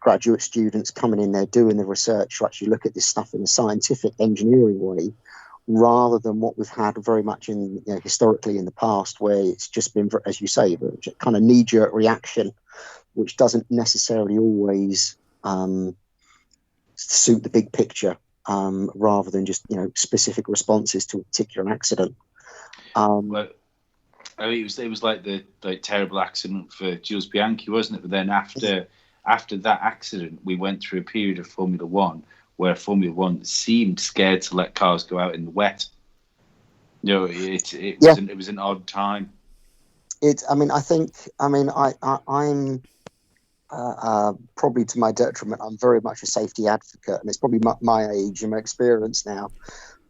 graduate students coming in there doing the research to actually look at this stuff in a scientific engineering way, rather than what we've had very much in, you know, historically in the past, where it's just been, as you say, a kind of knee-jerk reaction, which doesn't necessarily always suit the big picture, rather than just, you know, specific responses to a particular accident. Well, I mean, it was like the terrible accident for Jules Bianchi, wasn't it? But then after that accident, we went through a period of Formula One where Formula One seemed scared to let cars go out in the wet. You know, it was an odd time. I'm probably to my detriment. I'm very much a safety advocate, and it's probably my age and my experience now.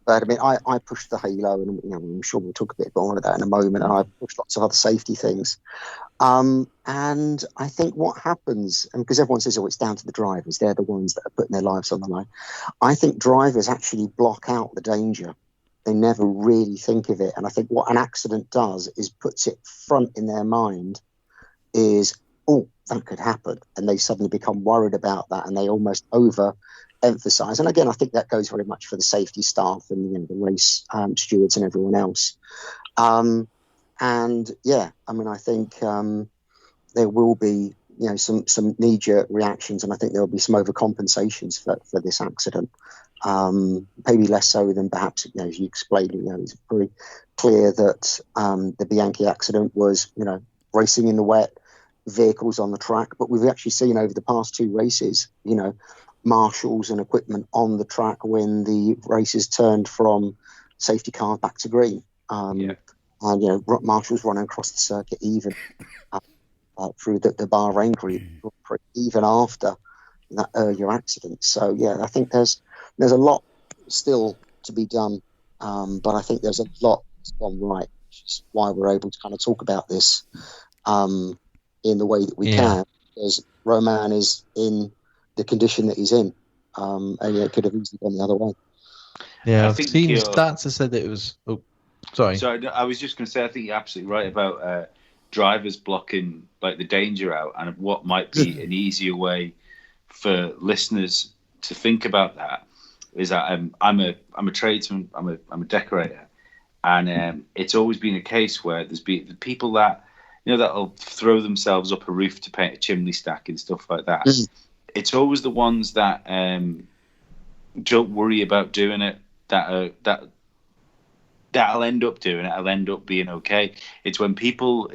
But I mean, I pushed the halo, and, you know, I'm sure we'll talk a bit more about that in a moment. And I pushed lots of other safety things. And I think what happens, and because everyone says, oh, it's down to the drivers, they're the ones that are putting their lives on the line. I think drivers actually block out the danger. They never really think of it. And I think what an accident does is puts it front in their mind is, oh, that could happen. And they suddenly become worried about that, and they almost overemphasize. And again, I think that goes very much for the safety staff and, you know, the race stewards and everyone else. And yeah, I mean, I think there will be, you know, some knee-jerk reactions, and I think there will be some overcompensations for this accident. Maybe less so than perhaps, you know, as you explained. You know, it's pretty clear that the Bianchi accident was, you know, racing in the wet, vehicles on the track. But we've actually seen over the past two races, you know, marshals and equipment on the track when the races turned from safety car back to green. And, you know, marshals running across the circuit even through the Bahrain Grand Prix, even after that earlier accident. So, yeah, I think there's a lot still to be done, but I think there's a lot that's gone right, which is why we're able to kind of talk about this in the way that we can, because Romain is in the condition that he's in, and it could have easily gone the other way. Yeah, I've seen stats that said that it was... Oh, sorry. So I was just going to say, I think you're absolutely right about drivers blocking like the danger out, and what might be an easier way for listeners to think about that is that I'm a tradesman, I'm a decorator, and it's always been a case where there's been the people that, you know, that'll throw themselves up a roof to paint a chimney stack and stuff like that. It's always the ones that don't worry about doing it that'll end up doing it. I'll end up being okay. It's when people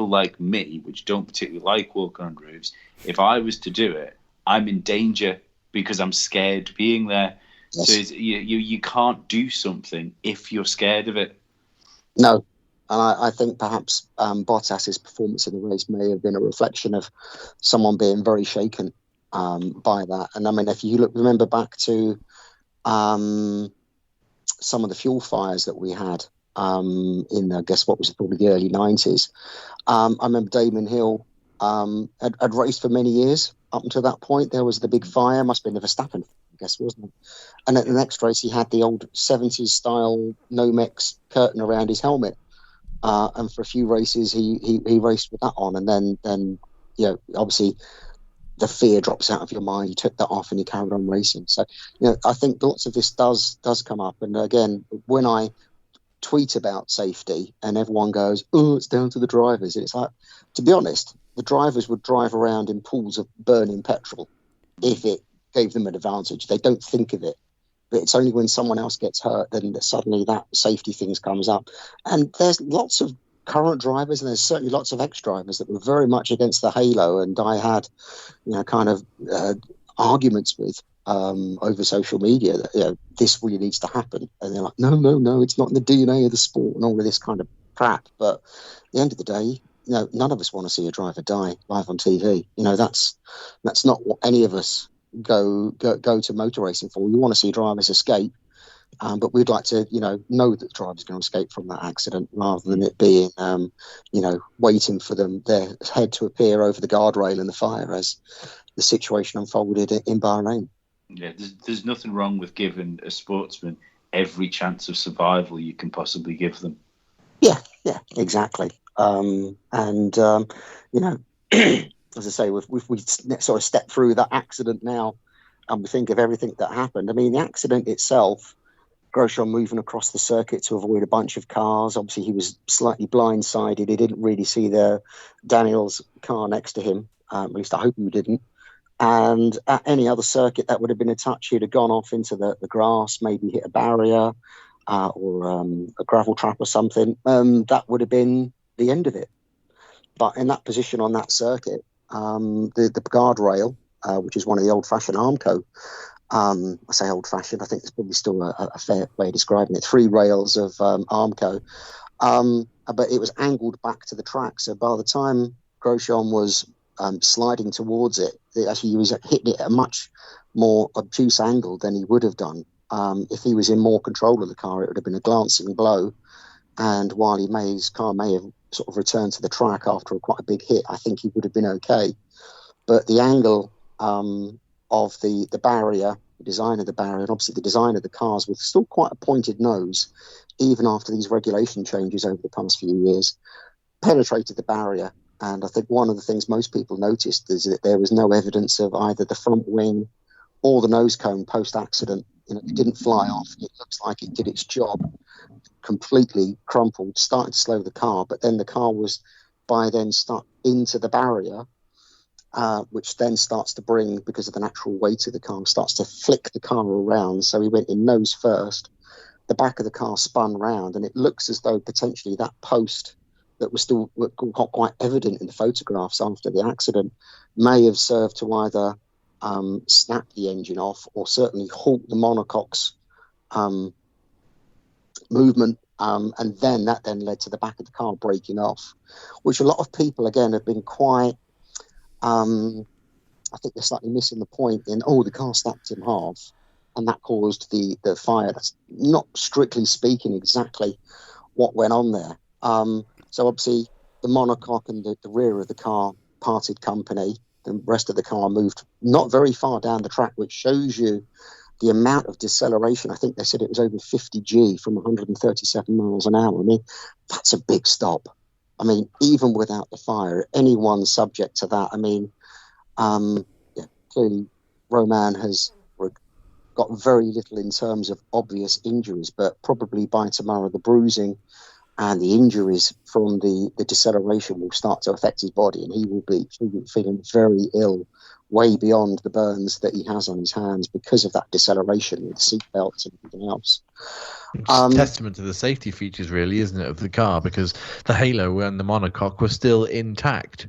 like me, which don't particularly like walking on roofs, if I was to do it, I'm in danger because I'm scared being there. Yes. So you can't do something if you're scared of it. No. And I think perhaps Bottas's performance in the race may have been a reflection of someone being very shaken by that. And I mean, if you remember back to some of the fuel fires that we had in, I guess, what was probably the early 90s. I remember Damon Hill had raced for many years. Up until that point, there was the big fire. Must have been the Verstappen guess, wasn't it? And at the next race, he had the old 70s style Nomex curtain around his helmet. And for a few races, he raced with that on. And then obviously the fear drops out of your mind. You took that off and you carried on racing. So, I think lots of this does come up. And again, when I tweet about safety and everyone goes, oh, it's down to the drivers. It's like, to be honest, the drivers would drive around in pools of burning petrol if it gave them an advantage. They don't think of it. But it's only when someone else gets hurt then suddenly that safety things comes up. And there's lots of current drivers and there's certainly lots of ex-drivers that were very much against the halo, and I had arguments with over social media that this really needs to happen, and they're like, no, it's not in the DNA of the sport and all of this kind of crap. But at the end of the day, none of us want to see a driver die live on TV. That's not what any of us go to motor racing for. We want to see drivers escape, but we'd like to know that the driver's going to escape from that accident rather than it being waiting for their head to appear over the guardrail in the fire as the situation unfolded in Bahrain. Yeah, there's nothing wrong with giving a sportsman every chance of survival you can possibly give them. Yeah, exactly. As I say, we sort of step through that accident now, and we think of everything that happened. I mean, the accident itself, Grosjean moving across the circuit to avoid a bunch of cars. Obviously, he was slightly blindsided. He didn't really see Daniel's car next to him. At least I hope he didn't. And at any other circuit, that would have been a touch. He'd have gone off into the grass, maybe hit a barrier or a gravel trap or something. That would have been the end of it. But in that position on that circuit, the guardrail, which is one of the old-fashioned Armco, I say old-fashioned, I think it's probably still a fair way of describing it, 3 rails of Armco, but it was angled back to the track. So by the time Grosjean was sliding towards it, he was hitting it at a much more obtuse angle than he would have done. If he was in more control of the car, it would have been a glancing blow. And while his car may have sort of returned to the track after quite a big hit, I think he would have been okay. But the angle of the barrier, the design of the barrier, and obviously the design of the cars with still quite a pointed nose, even after these regulation changes over the past few years, penetrated the barrier. And I think one of the things most people noticed is that there was no evidence of either the front wing or the nose cone post-accident. It didn't fly off. It looks like it did its job, completely crumpled, started to slow the car, but then the car was by then stuck into the barrier, which then starts to bring, because of the natural weight of the car, starts to flick the car around. So he went in nose first, the back of the car spun round, and it looks as though potentially that post that was still quite evident in the photographs after the accident may have served to either snap the engine off or certainly halt the monocoque's movement, and then that led to the back of the car breaking off, which a lot of people again have been quite I think they're slightly missing the point in the car snapped in half and that caused the fire. That's not strictly speaking exactly what went on there. So obviously the monocoque and the rear of the car parted company. The rest of the car moved not very far down the track, which shows you the amount of deceleration. I think they said it was over 50 G from 137 miles an hour. I mean, that's a big stop. I mean, even without the fire, anyone subject to that, I mean, clearly Romain has got very little in terms of obvious injuries, but probably by tomorrow the bruising and the injuries from the deceleration will start to affect his body, and he will be feeling very ill, way beyond the burns that he has on his hands because of that deceleration with the seatbelts and everything else. It's testament to the safety features, really, isn't it, of the car, because the halo and the monocoque were still intact.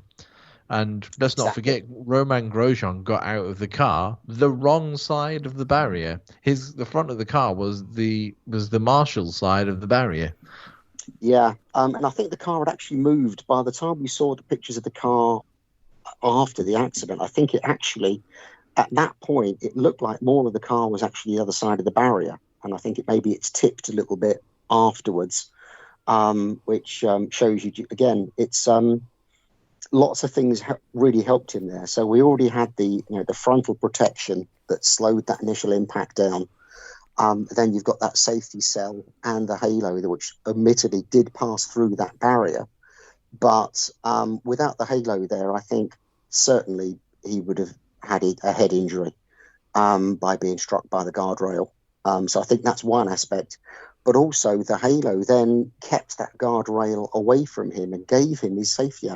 And let's not forget, Romain Grosjean got out of the car the wrong side of the barrier. The front of the car was the Marshall side of the barrier. Yeah, and I think the car had actually moved by the time we saw the pictures of the car after the accident. I think it actually, at that point, it looked like more of the car was actually the other side of the barrier. And I think it's tipped a little bit afterwards, which shows you, again, it's lots of things really helped him there. So we already had the frontal protection that slowed that initial impact down. Then you've got that safety cell and the halo, which admittedly did pass through that barrier. But without the halo there, I think certainly he would have had a head injury by being struck by the guardrail. So I think that's one aspect. But also the halo then kept that guardrail away from him and gave him his safety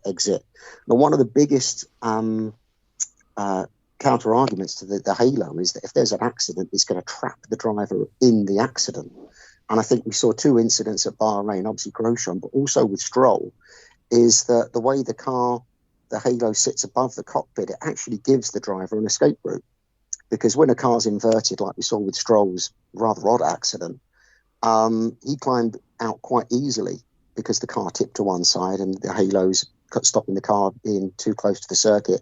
exit. Now, one of the biggest counter arguments to the halo is that if there's an accident, it's going to trap the driver in the accident. And I think we saw two incidents at Bahrain, obviously Grosjean, but also with Stroll, is that the way the halo sits above the cockpit, it actually gives the driver an escape route. Because when a car's inverted, like we saw with Stroll's rather odd accident, he climbed out quite easily because the car tipped to one side and the halo's stopping the car being too close to the circuit,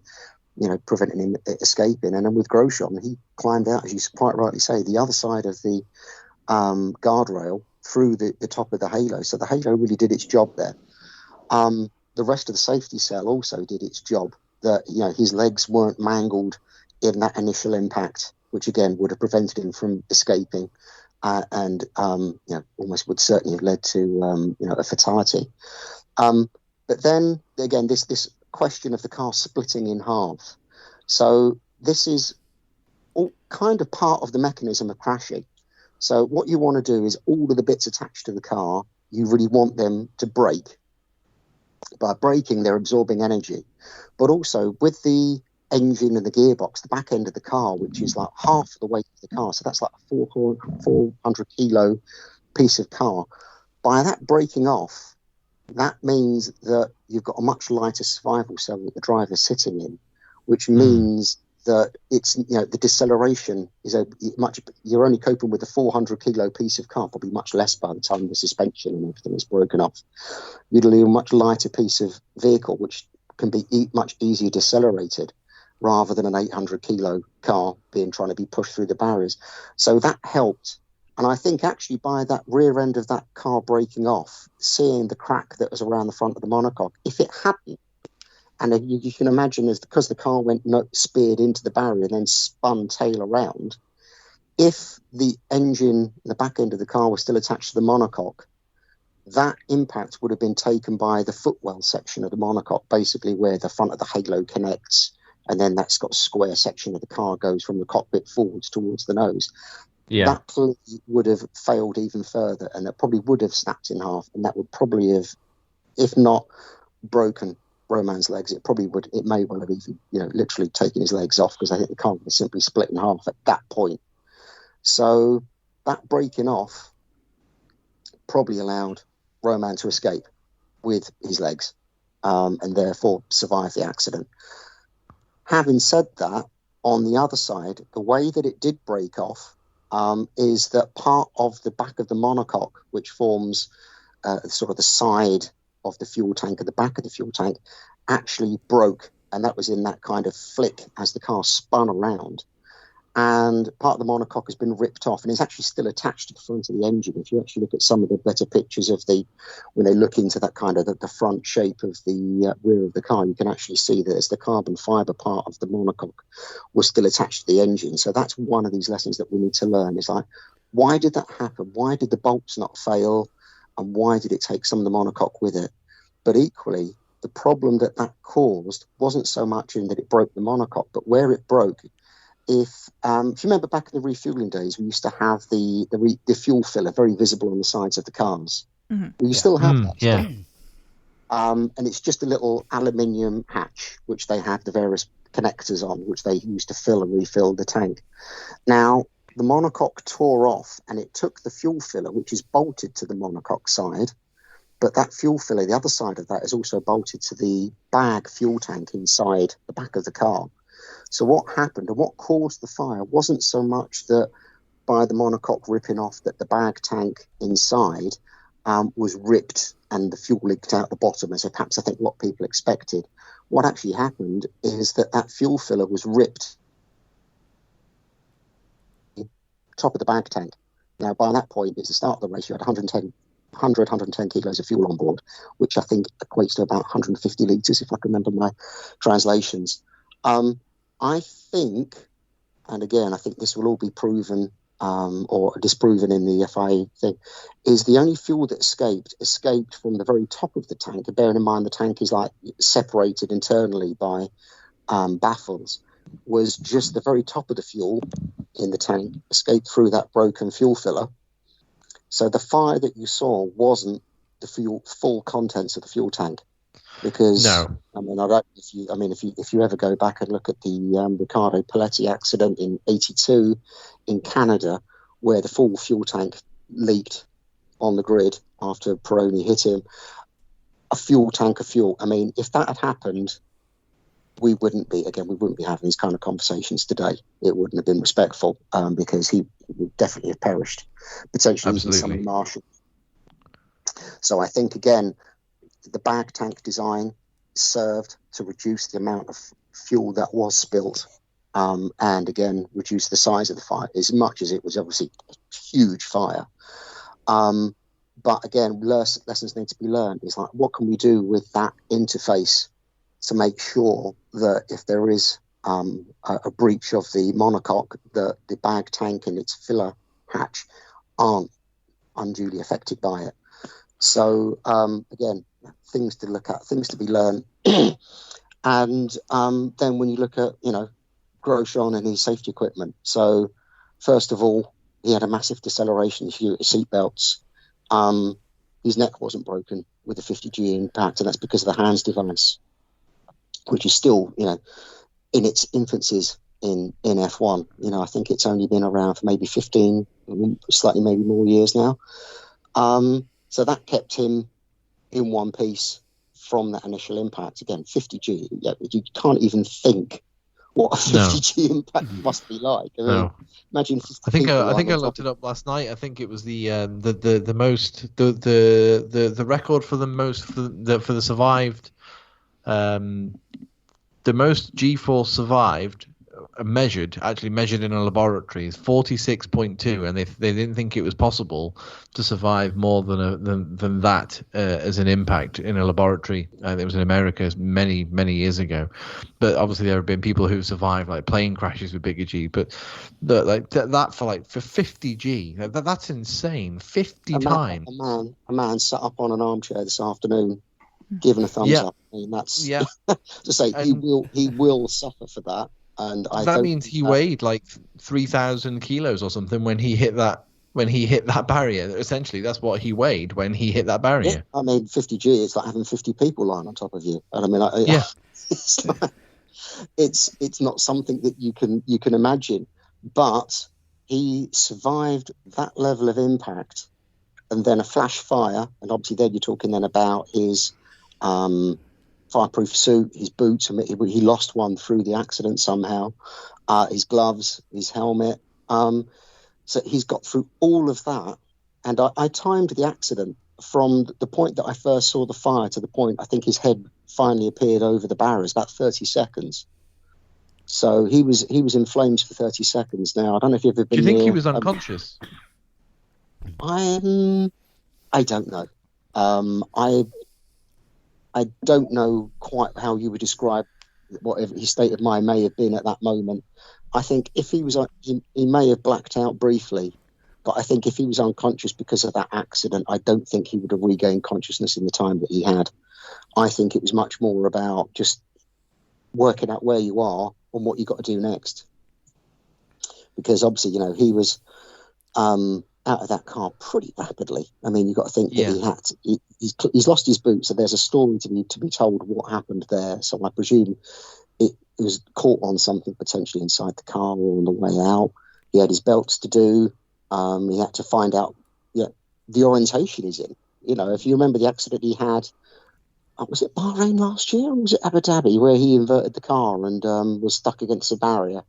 preventing him escaping. And then with Grosjean, he climbed out, as you quite rightly say, the other side of the guardrail through the top of the halo. So the halo really did its job there. The rest of the safety cell also did its job, that his legs weren't mangled in that initial impact, which again would have prevented him from escaping and almost would certainly have led to a fatality. But then again, this question of the car splitting in half. So this is all kind of part of the mechanism of crashing. So what you want to do is all of the bits attached to the car, you really want them to break. By braking, they're absorbing energy. But also with the engine and the gearbox, the back end of the car, which is like half the weight of the car, so that's like a 400 kilo piece of car. By that breaking off, that means that you've got a much lighter survival cell that the driver's sitting in, which means that it's the deceleration is you're only coping with a 400 kilo piece of car, probably much less by the time the suspension and everything is broken off. You'd leave a much lighter piece of vehicle, which can be much easier decelerated, rather than an 800 kilo car trying to be pushed through the barriers. So that helped. And I think actually by that rear end of that car breaking off, seeing the crack that was around the front of the monocoque, if it hadn't, and you can imagine because the car went speared into the barrier and then spun tail around, if the engine, the back end of the car was still attached to the monocoque, that impact would have been taken by the footwell section of the monocoque, basically where the front of the halo connects, and then that's got a square section of the car goes from the cockpit forwards towards the nose. Yeah. That probably would have failed even further, and it probably would have snapped in half, and that would probably have, if not broken Romain's legs, it may well have even, literally taken his legs off, because I think the car was simply split in half at that point. So that breaking off probably allowed Romain to escape with his legs, and therefore survive the accident. Having said that, on the other side, the way that it did break off is that part of the back of the monocoque, which forms sort of the side of the fuel tank at the back of the fuel tank, actually broke, and that was in that kind of flick as the car spun around. And part of the monocoque has been ripped off, and it's actually still attached to the front of the engine. If you actually look at some of the better pictures of when they look into that kind of the front shape of the rear of the car, you can actually see that the carbon fibre part of the monocoque was still attached to the engine. So that's one of these lessons that we need to learn. It's like, why did that happen? Why did the bolts not fail? And why did it take some of the monocoque with it? But equally, the problem that caused wasn't so much in that it broke the monocoque, but where it broke. If you remember back in the refueling days, we used to have the fuel filler very visible on the sides of the cars. Mm-hmm. You still have that. Yeah. And it's just a little aluminium hatch, which they have the various connectors on, which they use to fill and refill the tank. Now, the monocoque tore off, and it took the fuel filler, which is bolted to the monocoque side, but that fuel filler, the other side of that, is also bolted to the bag fuel tank inside the back of the car. So what happened and what caused the fire wasn't so much that by the monocoque ripping off that the bag tank inside was ripped and the fuel leaked out the bottom, as perhaps I think a lot of people expected. What actually happened is that fuel filler was ripped top of the bag tank. Now, by that point, it's the start of the race. You had 110 kilos of fuel on board, which I think equates to about 150 litres, if I can remember my translations. I think and again, I think this will all be proven or disproven in the FIA thing, is the only fuel that escaped from the very top of the tank. And bearing in mind the tank is like separated internally by baffles, was just the very top of the fuel in the tank, escaped through that broken fuel filler. So the fire that you saw wasn't the full contents of the fuel tank. Because I mean, if you ever go back and look at the Riccardo Paletti accident in '82 in Canada, where the full fuel tank leaked on the grid after Pironi hit him, a fuel tank of fuel. I mean, if that had happened, we wouldn't be having these kind of conversations today. It wouldn't have been respectful because he would definitely have perished, potentially even some marshal. So I think again, the bag tank design served to reduce the amount of fuel that was spilt, and again reduce the size of the fire, as much as it was obviously a huge fire. But again, lessons need to be learned. It's like, what can we do with that interface to make sure that if there is a breach of the monocoque, the bag tank and its filler hatch aren't unduly affected by it. So again, things to look at, things to be learned. And then when you look at, Grosjean and his safety equipment. So first of all, he had a massive deceleration issue at his seatbelts. His neck wasn't broken with the 50G impact, and that's because of the HANS device, which is still, in its infancies in F1. I think it's only been around for maybe 15, slightly maybe more years now. So that kept him in one piece from that initial impact. Again, 50G, you can't even think what a 50G impact must be like. I mean, imagine. I think I looked it up last night. I think it was the record for the most for the survived, the most G-force survived measured in a laboratory is 46.2, and they didn't think it was possible to survive more than that as an impact in a laboratory. It was in America many years ago, but obviously there have been people who've survived like plane crashes with bigger G. But that for 50G, that's insane. 50 times. A man sat up on an armchair this afternoon, giving a thumbs up. I mean, that's to say he will suffer for that. And that means he weighed like 3,000 kilos or something when he hit that barrier. Essentially, that's what he weighed when he hit that barrier. Yeah. I mean, 50G, it's like having 50 people lying on top of you. And I mean, it's not something that you can imagine. But he survived that level of impact, and then a flash fire, and obviously then you're talking then about his fireproof suit, his boots. I mean, he lost one through the accident somehow. His gloves, his helmet. So he's got through all of that. And I timed the accident from the point that I first saw the fire to the point I think his head finally appeared over the barriers, about 30 seconds. So he was in flames for 30 seconds. Now, I don't know if you've ever been. Do you think he was unconscious? I don't know. I don't know quite how you would describe whatever his state of mind may have been at that moment. I think if he was, he may have blacked out briefly, but I think if he was unconscious because of that accident, I don't think he would have regained consciousness in the time that he had. I think it was much more about just working out where you are and what you got to do next. Because obviously, he was out of that car pretty rapidly. I mean, you've got to think that he's lost his boots, so there's a story to be told what happened there. So I presume it was caught on something potentially inside the car or on the way out. He had his belts to do. He had to find out the orientation he's in. If you remember the accident he had, was it Bahrain last year or was it Abu Dhabi, where he inverted the car and was stuck against a barrier?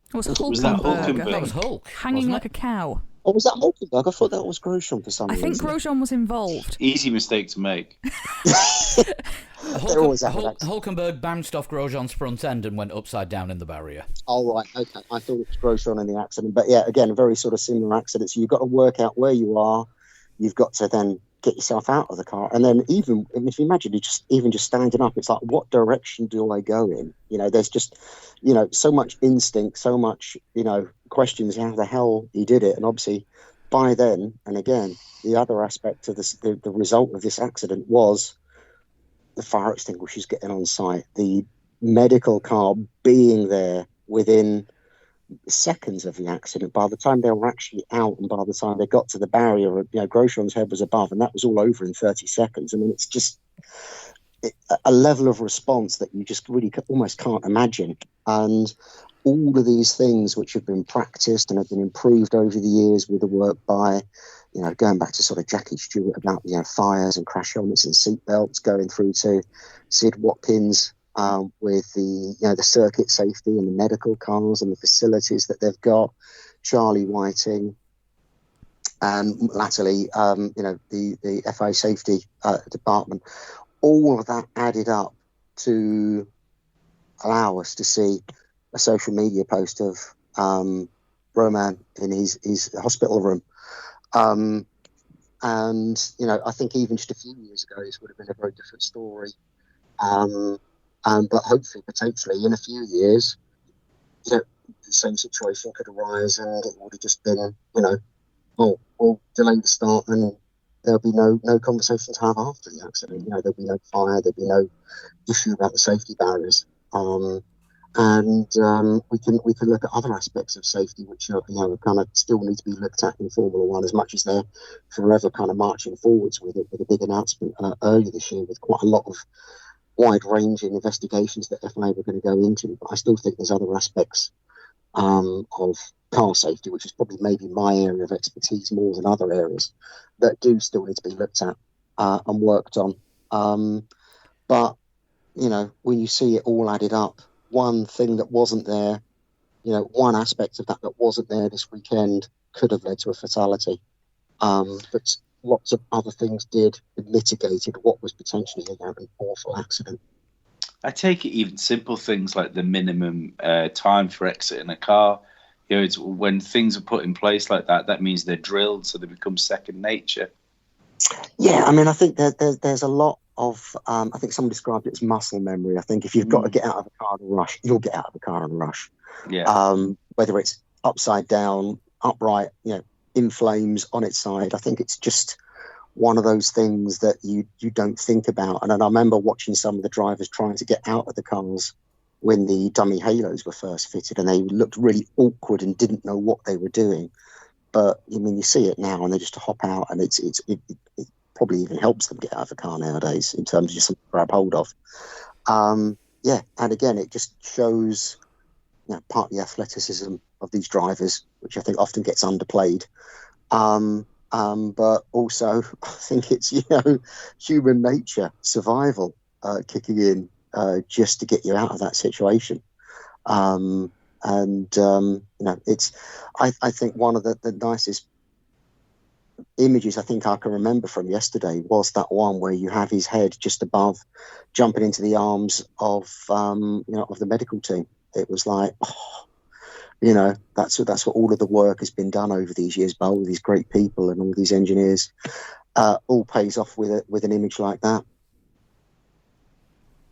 It was Hulkenberg. That was Hulk. Hanging like a cow. Oh, was that Hulkenberg? I thought that was Grosjean for some reason. I think Grosjean was involved. Easy mistake to make. Hulkenberg bounced off Grosjean's front end and went upside down in the barrier. Oh, right. Okay. I thought it was Grosjean in the accident. But yeah, again, a very sort of similar accident. So you've got to work out where you are. You've got to then get yourself out of the car. And then even if you imagine you just standing up, it's like, what direction do I go in? There's just, so much instinct, so much, questions how the hell he did it. And obviously by then, and again, the other aspect of this, the result of this accident was the fire extinguishers getting on site, the medical car being there within seconds of the accident. By the time they were actually out and by the time they got to the barrier, Grosjean's head was above, and that was all over in 30 seconds. I mean, it's just a level of response that you just really almost can't imagine. And all of these things which have been practiced and have been improved over the years with the work by, going back to sort of Jackie Stewart about, fires and crash helmets and seat belts, going through to Sid Watkins, with the circuit safety and the medical cars and the facilities that they've got, Charlie Whiting, and latterly, the FIA safety department. All of that added up to allow us to see a social media post of Romain in his hospital room. And, I think even just a few years ago, this would have been a very different story. But hopefully, potentially, in a few years, the same situation could arise, and it would have just been, we'll delay the start, and there'll be no conversation to have after the accident. There'll be no fire, there'll be no issue about the safety barriers, and we can look at other aspects of safety which kind of still need to be looked at in Formula One, as much as they're forever kind of marching forwards with it, with a big announcement earlier this year with quite a lot of wide-ranging investigations that FIA were going to go into. But I still think there's other aspects of car safety, which is probably maybe my area of expertise more than other areas, that do still need to be looked at and worked on. But, when you see it all added up, one thing that wasn't there, one aspect of that wasn't there this weekend could have led to a fatality. But lots of other things did and mitigated what was potentially an awful accident. I take it even simple things like the minimum time for exiting a car. It's when things are put in place like that, that means they're drilled, so they become second nature. Yeah, I mean, I think there's a lot of, I think someone described it as muscle memory. I think if you've got to get out of a car in a rush, you'll get out of a car in a rush. Yeah. Whether it's upside down, upright, in flames, on its side. I think it's just one of those things that you don't think about. And I remember watching some of the drivers trying to get out of the cars when the dummy halos were first fitted, and they looked really awkward and didn't know what they were doing. But I mean, you see it now, and they just hop out, and it probably even helps them get out of the car nowadays in terms of just something to grab hold of. Yeah, and again, it just shows part of the athleticism of these drivers, which I think often gets underplayed. But also, I think it's human nature, survival kicking in just to get you out of that situation. It's I think one of the nicest images I think I can remember from yesterday was that one where you have his head just above, jumping into the arms of of the medical team. It was like, that's what all of the work has been done over these years by all these great people and all these engineers. All pays off with an image like that.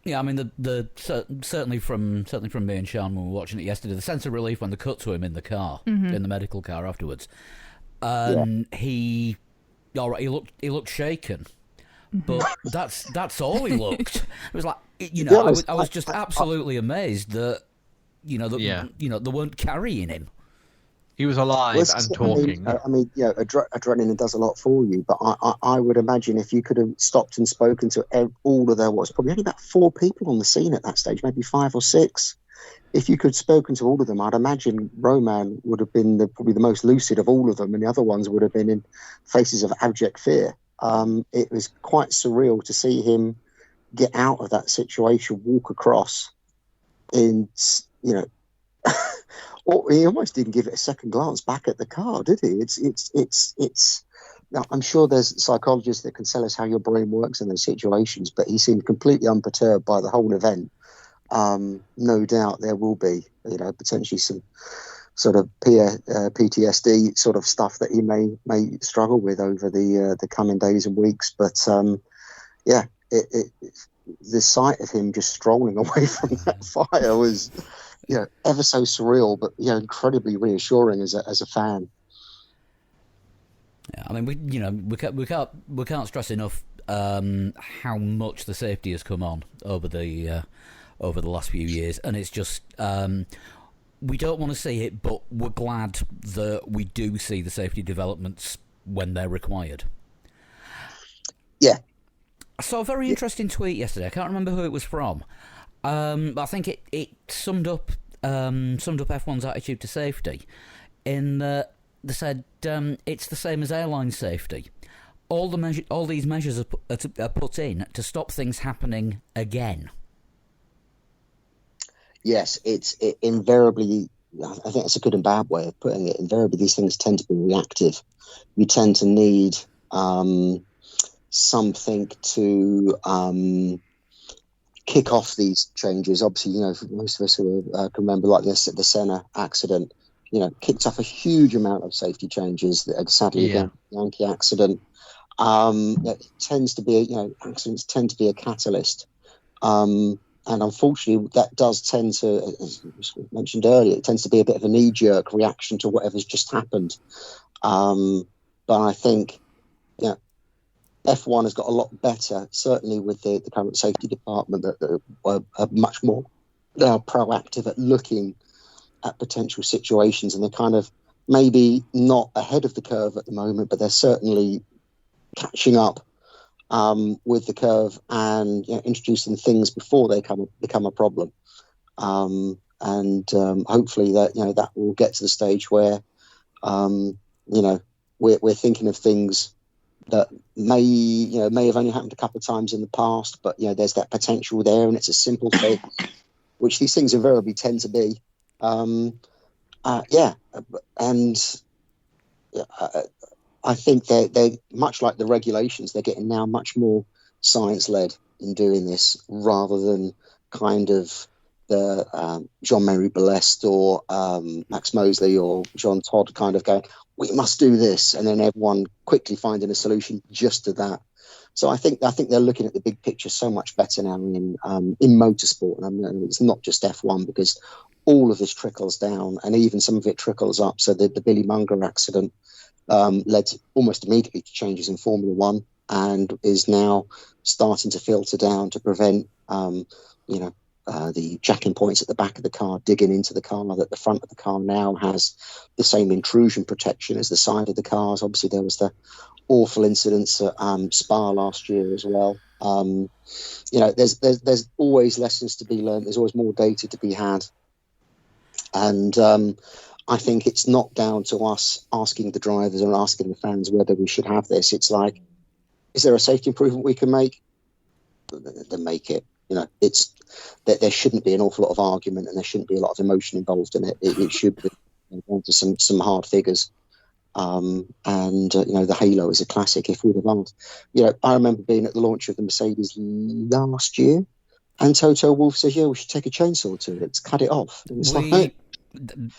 Yeah, I mean, certainly from me and Sean when we were watching it yesterday, the sense of relief when they cut to him in the car, in the medical car afterwards, and he looked shaken, but that's all he looked. It was like, I was just absolutely amazed that they weren't carrying him. He was alive and talking. Adrenaline does a lot for you, but I would imagine if you could have stopped and spoken to all of probably only about 4 people on the scene at that stage, maybe 5 or 6. If you could have spoken to all of them, I'd imagine Romain would have been probably the most lucid of all of them, and the other ones would have been in faces of abject fear. It was quite surreal to see him get out of that situation, walk across, in or he almost didn't give it a second glance back at the car, did he? It's. Now, I'm sure there's psychologists that can tell us how your brain works in those situations, but he seemed completely unperturbed by the whole event. No doubt there will be, potentially some sort of PTSD sort of stuff that he may struggle with over the coming days and weeks. But the sight of him just strolling away from that fire was, ever so surreal, but incredibly reassuring as a fan. Yeah, I mean, we can't stress enough how much the safety has come on over the last few years, and it's just we don't want to see it, but we're glad that we do see the safety developments when they're required. Yeah. I saw a very interesting tweet yesterday. I can't remember who it was from. But I think it summed up F1's attitude to safety. In that they said it's the same as airline safety. All these measures are put in to stop things happening again. Yes, it invariably. I think it's a good and bad way of putting it. Invariably, these things tend to be reactive. You tend to need something to kick off these changes. Obviously, most of us who can remember like this at the Senna accident, kicked off a huge amount of safety changes. Sadly, again, the Yankee accident. It tends to be, accidents tend to be a catalyst. And unfortunately, that does tend to, as mentioned earlier, it tends to be a bit of a knee-jerk reaction to whatever's just happened. But I think, F1 has got a lot better, certainly with the current safety department, that are much more proactive at looking at potential situations, and they're kind of maybe not ahead of the curve at the moment, but they're certainly catching up with the curve and introducing things before they become a problem. And hopefully that will get to the stage where we're thinking of things that may have only happened a couple of times in the past, but there's that potential there, and it's a simple thing, which these things invariably tend to be. I think they're much like the regulations. They're getting now much more science-led in doing this, rather than kind of the Jean-Marie Balest or Max Mosley or John Todd kind of going, we must do this, and then everyone quickly finding a solution just to that. So I think they're looking at the big picture so much better now in motorsport. And it's not just F1, because all of this trickles down, and even some of it trickles up. So the Billy Munger accident led almost immediately to changes in Formula One, and is now starting to filter down to prevent the jacking points at the back of the car digging into the car, that the front of the car now has the same intrusion protection as the side of the cars. Obviously, there was the awful incidents at Spa last year as well. There's always lessons to be learned. There's always more data to be had. And I think it's not down to us asking the drivers or asking the fans whether we should have this. It's like, is there a safety improvement we can make? Then make it. It's that there shouldn't be an awful lot of argument, and there shouldn't be a lot of emotion involved in it. It should be down to some hard figures. The Halo is a classic. If we'd have asked, I remember being at the launch of the Mercedes last year, and Toto Wolff says, we should take a chainsaw to it. Let's cut it off. And it's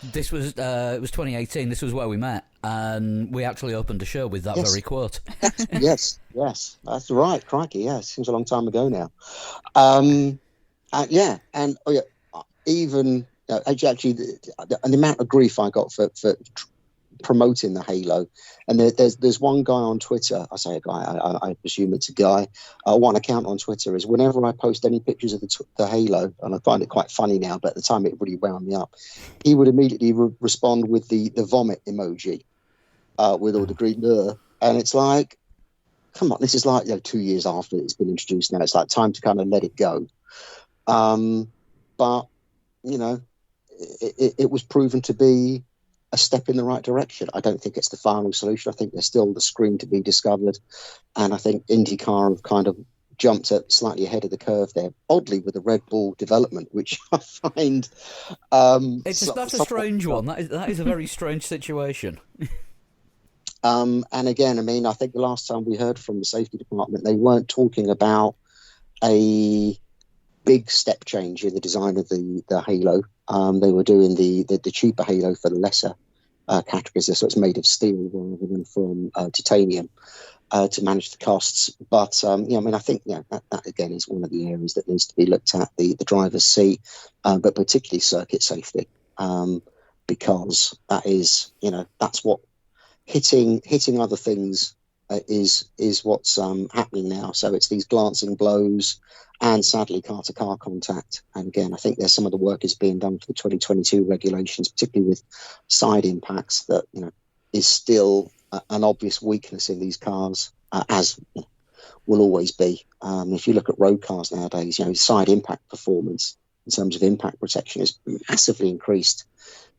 this was it was 2018. This was where we met, and we actually opened a show with that very quote. yes, that's right. Crikey, seems a long time ago now. Even actually, the amount of grief I got for promoting the Halo, and there's one guy on Twitter. I say a guy, I presume it's a guy. One account on Twitter is, whenever I post any pictures of the Halo, and I find it quite funny now, but at the time it really wound me up, he would immediately respond with the vomit emoji with all the green and it's like, come on, this is like 2 years after it's been introduced now. It's like time to kind of let it go. But it was proven to be a step in the right direction. I don't think it's the final solution. I think there's still the screen to be discovered, and I think IndyCar have kind of jumped up slightly ahead of the curve there, oddly, with the Red Bull development, which I find that's a strange one. That is a very strange situation. And again, I think the last time we heard from the safety department, they weren't talking about a big step change in the design of the Halo. They were doing the cheaper Halo for the lesser categories, so it's made of steel rather than from titanium to manage the costs. But I think that again is one of the areas that needs to be looked at, the driver's seat, but particularly circuit safety, because that is that's what hitting other things is what's happening now. So it's these glancing blows and sadly car-to-car contact. And again, I think there's some of the work is being done for the 2022 regulations, particularly with side impacts, that is still an obvious weakness in these cars, as will always be. If you look at road cars nowadays, side impact performance in terms of impact protection is massively increased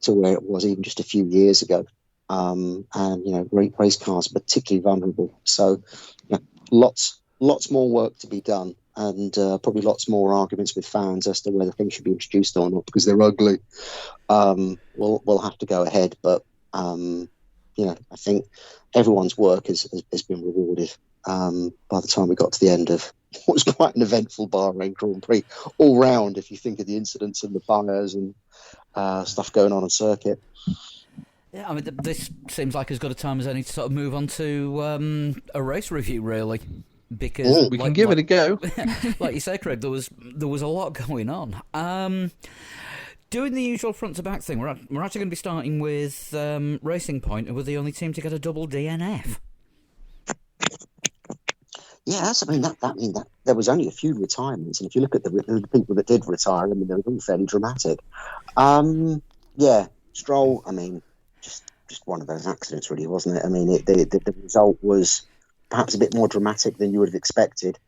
to where it was even just a few years ago. And race cars are particularly vulnerable. So lots more work to be done, and probably lots more arguments with fans as to whether things should be introduced or not because they're ugly. We'll have to go ahead, but I think everyone's work has been rewarded by the time we got to the end of what was quite an eventful Bahrain Grand Prix all round, if you think of the incidents and the bangers and stuff going on circuit. Yeah, I mean, this seems like as good a time as any to sort of move on to a race review, really, because we can give it a go. Like you say, Craig, there was a lot going on. Doing the usual front to back thing, we're actually going to be starting with Racing Point, who were the only team to get a double DNF. Yeah, that there was only a few retirements, and if you look at the people that did retire, they were all fairly dramatic. Stroll, just one of those accidents, really, wasn't it? The result was perhaps a bit more dramatic than you would have expected.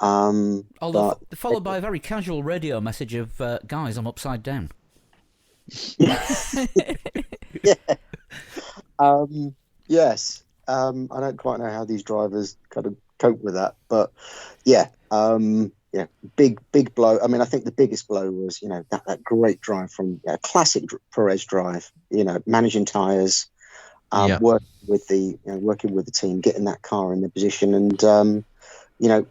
Although followed by a very casual radio message of guys, I'm upside down. Yeah. Yes. I don't quite know how these drivers kind of cope with that, but big blow. I think the biggest blow was that great drive from classic Perez drive. Managing tyres, working with the team, getting that car in the position, and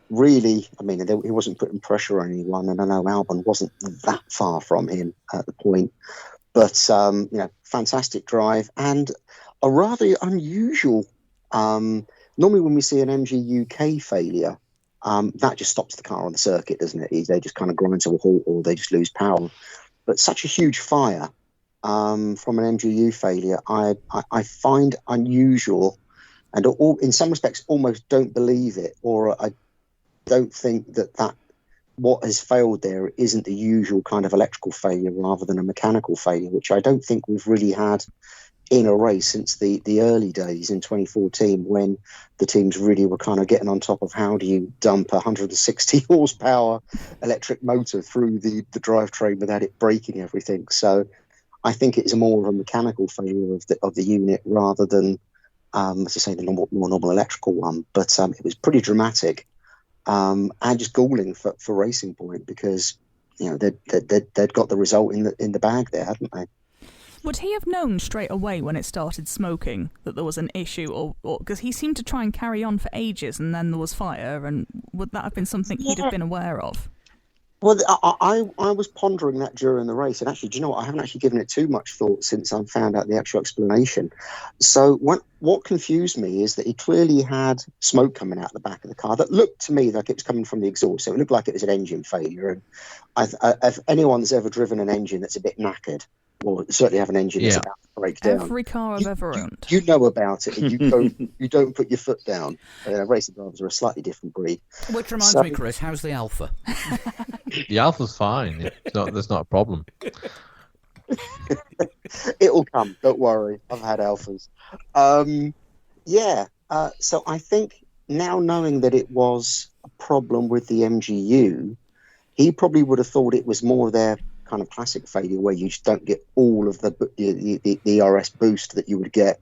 really, he wasn't putting pressure on anyone, and I know Albon wasn't that far from him at the point, but fantastic drive and a rather unusual. Normally, when we see an MG UK failure, that just stops the car on the circuit, doesn't it? They just kind of grind to a halt, or they just lose power. But such a huge fire from an MGU failure, I find unusual, and in some respects almost don't believe it, or I don't think that what has failed there isn't the usual kind of electrical failure rather than a mechanical failure, which I don't think we've really had in a race since the early days in 2014, when the teams really were kind of getting on top of how do you dump a 160 horsepower electric motor through the drivetrain without it breaking everything. So I think it's more of a mechanical failure of the unit rather than, as I say, the more normal electrical one. But it was pretty dramatic and just galling for Racing Point, because they'd got the result in the bag there, hadn't they? Would he have known straight away when it started smoking that there was an issue, or because he seemed to try and carry on for ages, and then there was fire, and would that have been something he'd have been aware of? Well, I was pondering that during the race, and actually, do you know what? I haven't actually given it too much thought since I found out the actual explanation. So what confused me is that he clearly had smoke coming out the back of the car that looked to me like it was coming from the exhaust, so it looked like it was an engine failure. And if anyone's ever driven an engine that's a bit knackered, or certainly have an engine that's about to break down. Every car I've ever owned. You know about it, and you don't put your foot down. Racing drivers are a slightly different breed. Which reminds me, Chris, how's the Alpha? The Alpha's fine. There's not a problem. It'll come. Don't worry. I've had Alphas. So I think now, knowing that it was a problem with the MGU, he probably would have thought it was more their kind of classic failure, where you just don't get all of the ERS boost that you would get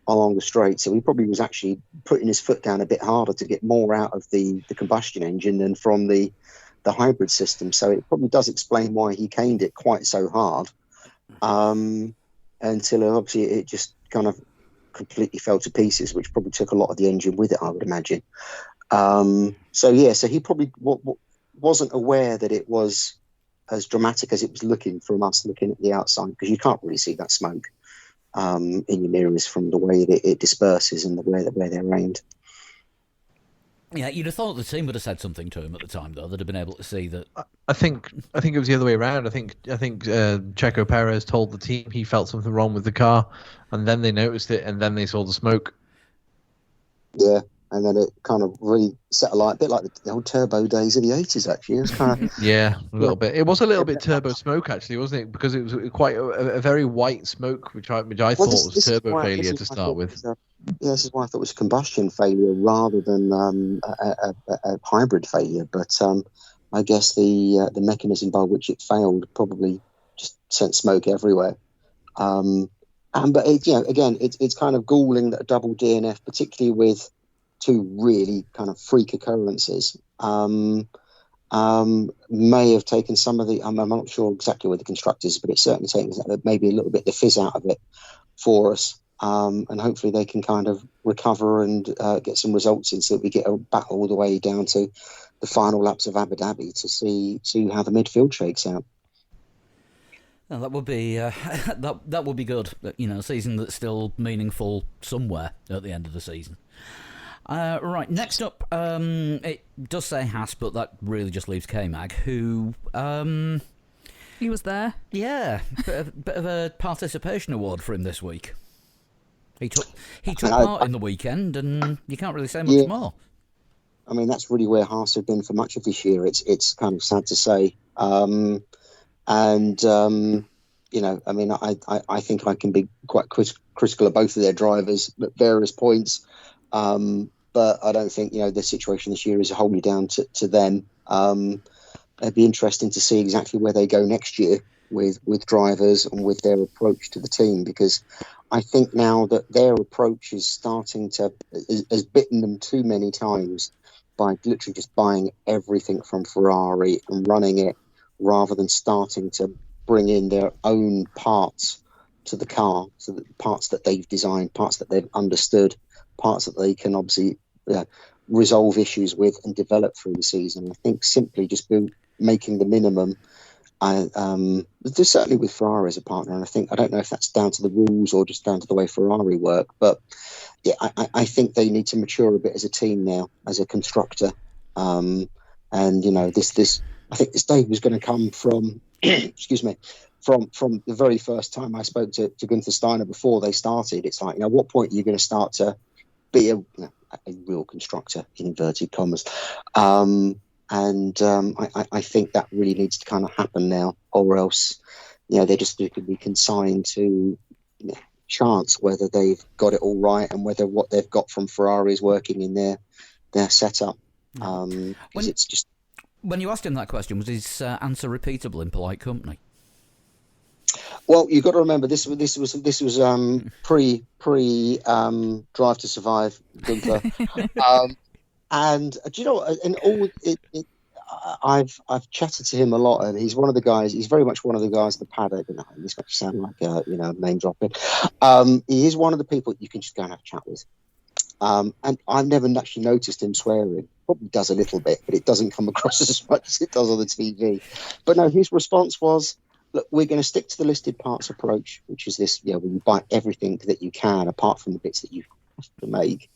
along the straight. So he probably was actually putting his foot down a bit harder to get more out of the combustion engine than from the hybrid system. So it probably does explain why he caned it quite so hard, until obviously it just kind of completely fell to pieces, which probably took a lot of the engine with it, I would imagine. So he probably wasn't aware that it was as dramatic as it was looking from us looking at the outside, because you can't really see that smoke in your mirrors from the way that it disperses and the way that where they're aimed. Yeah, you'd have thought the team would have said something to him at the time, though. They'd have been able to see that. I think it was the other way around. I think Checo Perez told the team he felt something wrong with the car, and then they noticed it, and then they saw the smoke. Yeah, and then it kind of really set a light, a bit like the old turbo days of the 80s, actually. It was kind of... Yeah, a little bit. It was a little bit turbo smoke, actually, wasn't it? Because it was quite a very white smoke, which I thought was turbo failure to start with. This is why I thought it was a combustion failure rather than a hybrid failure. But I guess the mechanism by which it failed probably just sent smoke everywhere. But it's kind of galling that a double DNF, particularly with two really kind of freak occurrences, may have taken some of the. I'm not sure exactly with the constructors, but it's certainly taken maybe a little bit the fizz out of it for us. And hopefully they can kind of recover and get some results in, so that we get back all the way down to the final laps of Abu Dhabi to see how the midfield shakes out. Well, that would be that would be good. A season that's still meaningful somewhere at the end of the season. Right, next up, it does say Haas, but that really just leaves K-Mag, who... he was there. Yeah, bit of a participation award for him this week. He took part in the weekend, and you can't really say much more. I mean, that's really where Haas have been for much of this year. It's kind of sad to say. I think I can be quite critical of both of their drivers at various points. But I don't think, the situation this year is wholly down to them. It'd be interesting to see exactly where they go next year with drivers and with their approach to the team, because I think now that their approach is starting to has bitten them too many times by literally just buying everything from Ferrari and running it, rather than starting to bring in their own parts to the car, so that parts that they've designed, parts that they've understood, parts that they can obviously resolve issues with and develop through the season. I think simply just making the minimum. There's certainly with Ferrari as a partner, and I don't know if that's down to the rules or just down to the way Ferrari work, but yeah, I think they need to mature a bit as a team now, as a constructor. And this I think this day was going to come from excuse me, from the very first time I spoke to Gunther Steiner before they started. It's like, what point are you going to start to be a real constructor, in inverted commas? I think that really needs to kind of happen now, or else, they're just going to be consigned to chance whether they've got it all right and whether what they've got from Ferrari is working in their setup. It's just. When you asked him that question, was his answer repeatable in polite company? Well, you've got to remember this was pre Drive to Survive, Gunther. And do you know what? And all I've chatted to him a lot, and he's one of the guys. He's very much one of the guys in the paddock. This might sound like name dropping. He is one of the people you can just go and have a chat with. And I've never actually noticed him swearing. Probably does a little bit, but it doesn't come across as much as it does on the TV. But no, his response was, look, we're going to stick to the listed parts approach, which is this, when you buy everything that you can, apart from the bits that you have to make.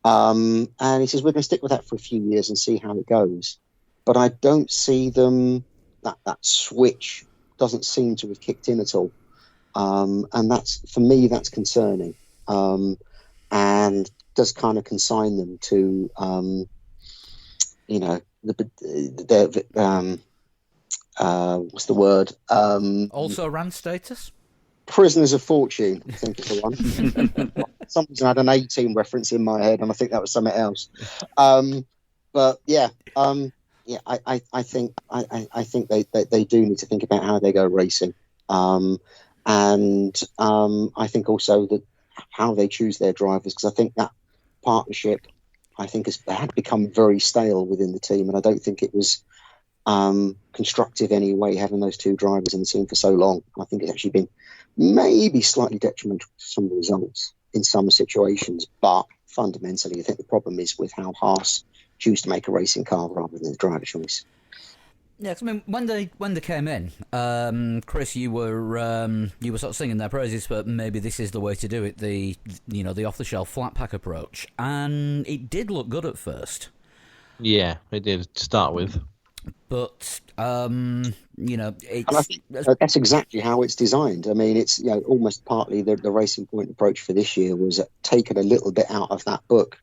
And he says, we're going to stick with that for a few years and see how it goes. But I don't see them, that switch doesn't seem to have kicked in at all. And that's, for me, that's concerning. And does kind of consign them to, what's the word? Also ran status? Prisoners of Fortune, I think is the one. Some reason I had an A-Team reference in my head, and I think that was something else. But yeah, I think they do need to think about how they go racing, and I think also that how they choose their drivers, because I think that partnership, had become very stale within the team, and I don't think it was constructive anyway, having those two drivers in the team for so long. I think it's actually been maybe slightly detrimental to some of the results in some situations, but fundamentally I think the problem is with how Haas choose to make a racing car rather than the driver choice. Yeah, 'cause I mean, when they came in, Chris, you were sort of singing their praises, but maybe this is the way to do it, the off the shelf flat pack approach, and it did look good at first. Yeah, it did to start with. But it's, and I think that's exactly how it's designed. I mean, it's almost partly the Racing Point approach for this year was taken a little bit out of that book.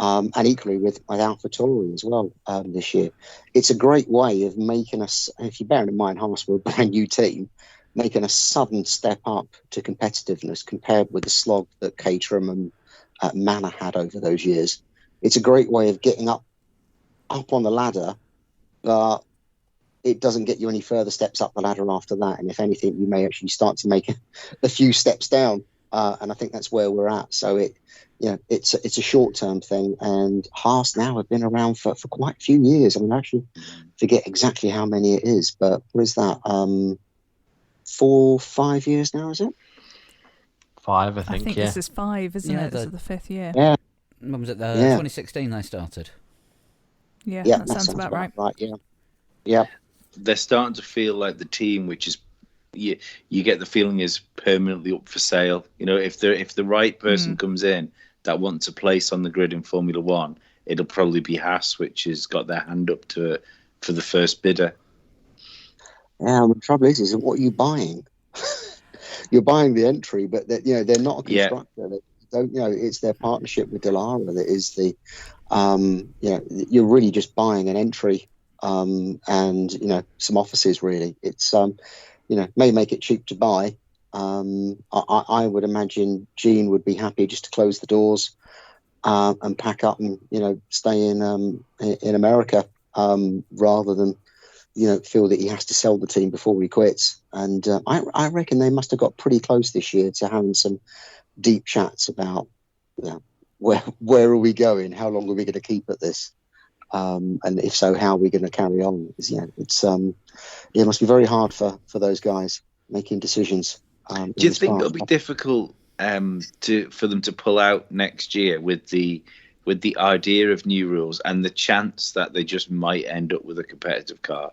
And equally with AlphaTauri as well this year. It's a great way of making us, if you bear in mind Haas were a brand new team, making a sudden step up to competitiveness compared with the slog that Caterham and Manor had over those years. It's a great way of getting up on the ladder, but it doesn't get you any further steps up the ladder after that. And if anything, you may actually start to make a few steps down. And I think that's where we're at. So it's a short-term thing, and Haas now have been around for quite a few years. I mean, I actually forget exactly how many it is, but what is that? 4-5 years now, is it? 5, I think. I think this is 5, isn't it? This is the 5th year. Yeah. When was it? 2016 they started. Yeah, that sounds about right. Yeah. They're starting to feel like the team, which is you get the feeling is permanently up for sale. If the right person comes in that wants a place on the grid in Formula One, it'll probably be Haas, which has got their hand up to it for the first bidder. Yeah, the trouble is what are you buying? You're buying the entry, but they're not a constructor. They don't, it's their partnership with Dallara that is the, you're really just buying an entry, and some offices really. It's may make it cheap to buy. I would imagine Gene would be happy just to close the doors and pack up and stay in America rather than feel that he has to sell the team before he quits. And I reckon they must have got pretty close this year to having some deep chats about where are we going, how long are we going to keep at this, and if so, how are we going to carry on? It must be very hard for those guys making decisions. Do you think it'll be difficult for them to pull out next year with the idea of new rules and the chance that they just might end up with a competitive car?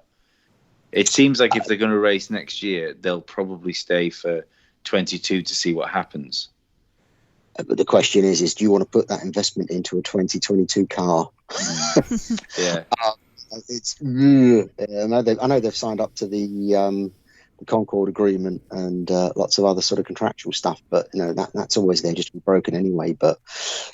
It seems like if they're going to race next year, they'll probably stay for 22 to see what happens. But the question is do you want to put that investment into a 2022 car? Yeah. I know they've signed up to the Concord Agreement and lots of other sort of contractual stuff, but that's always there just to be broken anyway. But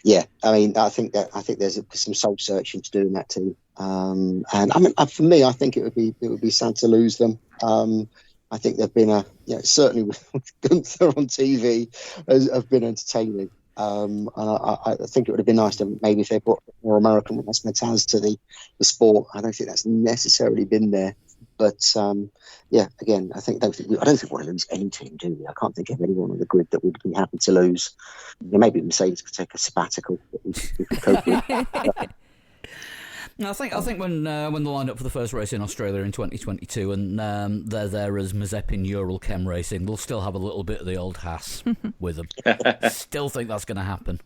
yeah, I mean, I think there's some soul searching to do in that team. And I mean, for me, I think it would be sad to lose them. I think they've been certainly with Gunther on TV have been entertaining. And I think it would have been nice to maybe if they brought more American razzmatazz to the sport. I don't think that's necessarily been there. But again, I don't think we want to lose any team, do we? I can't think of anyone on the grid that we'd be happy to lose. Maybe Mercedes could take a sabbatical that we could cope with. No, I think when they lined up for the first race in Australia in 2022 and they're there as Mazepin Ural Chem Racing, they'll still have a little bit of the old Haas with them. Still think that's going to happen.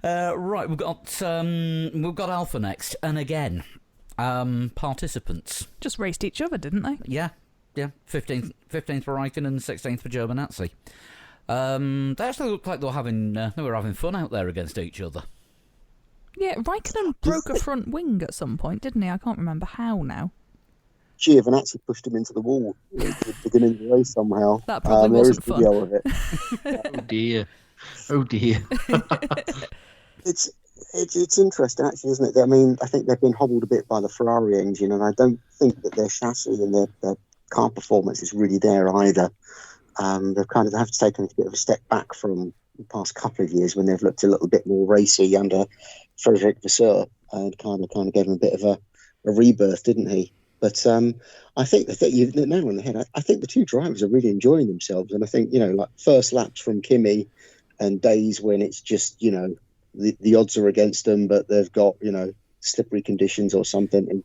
Right, we've got Alpha next, and again, participants just raced each other, didn't they? Yeah. 15th for Raikkonen and 16th for Giovinazzi. They actually looked like they were having fun out there against each other. Yeah, Raikkonen broke a front wing at some point, didn't he? I can't remember how now. Giovinazzi pushed him into the wall at the beginning of the race somehow. That probably wasn't fun. Video of it. Oh dear. It's interesting, actually, isn't it? I mean, I think they've been hobbled a bit by the Ferrari engine, and I don't think that their chassis and their car performance is really there either. They've kind of have to take a bit of a step back from the past couple of years when they've looked a little bit more racy under Frederick Vasseur and kind of gave him a bit of a rebirth, didn't he? But I think that you've hit the nail on the head. I think the two drivers are really enjoying themselves, and I think like first laps from Kimi and days when it's just the odds are against them, but they've got slippery conditions or something, and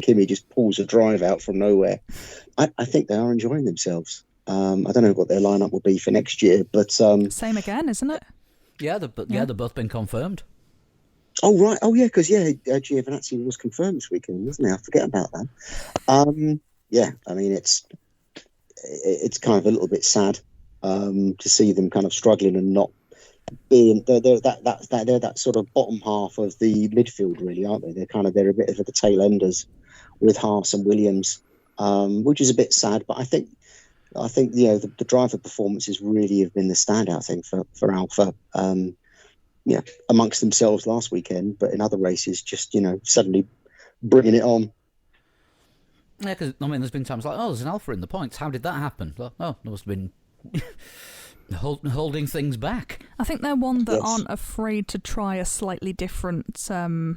Kimi just pulls a drive out from nowhere. I think they are enjoying themselves. I don't know what their lineup will be for next year, but same again, isn't it? Yeah, they've both been confirmed. Oh right. Oh yeah, because Giovinazzi was confirmed this weekend, wasn't he? I forget about that. Yeah, I mean it's kind of a little bit sad to see them kind of struggling and not being they're that sort of bottom half of the midfield, really, aren't they? They're a bit of the tail enders with Haas and Williams, which is a bit sad. But I think the driver performances really have been the standout thing for Alfa. Amongst themselves last weekend, but in other races, just suddenly bringing it on. Yeah, because there's been times like, there's an Alfa in the points. How did that happen? Well, there must have been holding things back. I think they're one that aren't afraid to try a slightly different, strategy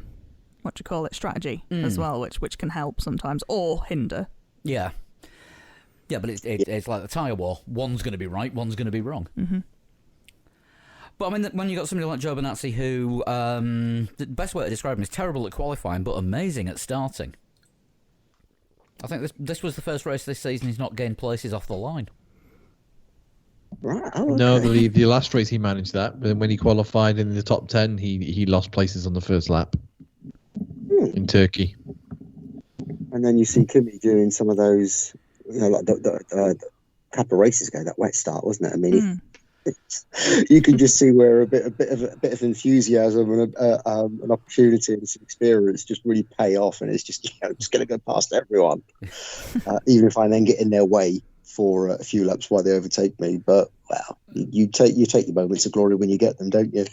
as well, which can help sometimes or hinder. Yeah. Yeah, but it's like the tyre war. One's going to be right, one's going to be wrong. Mm-hmm. But when you got somebody like Giovinazzi who, the best way to describe him is terrible at qualifying, but amazing at starting. I think this was the first race this season he's not gained places off the line. Right. Oh, okay. No, I believe the last race he managed that, but when he qualified in the top 10, he lost places on the first lap in Turkey. And then you see Kimi doing some of those, like the couple of races ago, that wet start, wasn't it? I mean, you can just see where a bit of enthusiasm and an opportunity and some experience just really pay off, and it's just just going to go past everyone, even if I then get in their way for a few laps while they overtake me. But well, you take your moments of glory when you get them, don't you?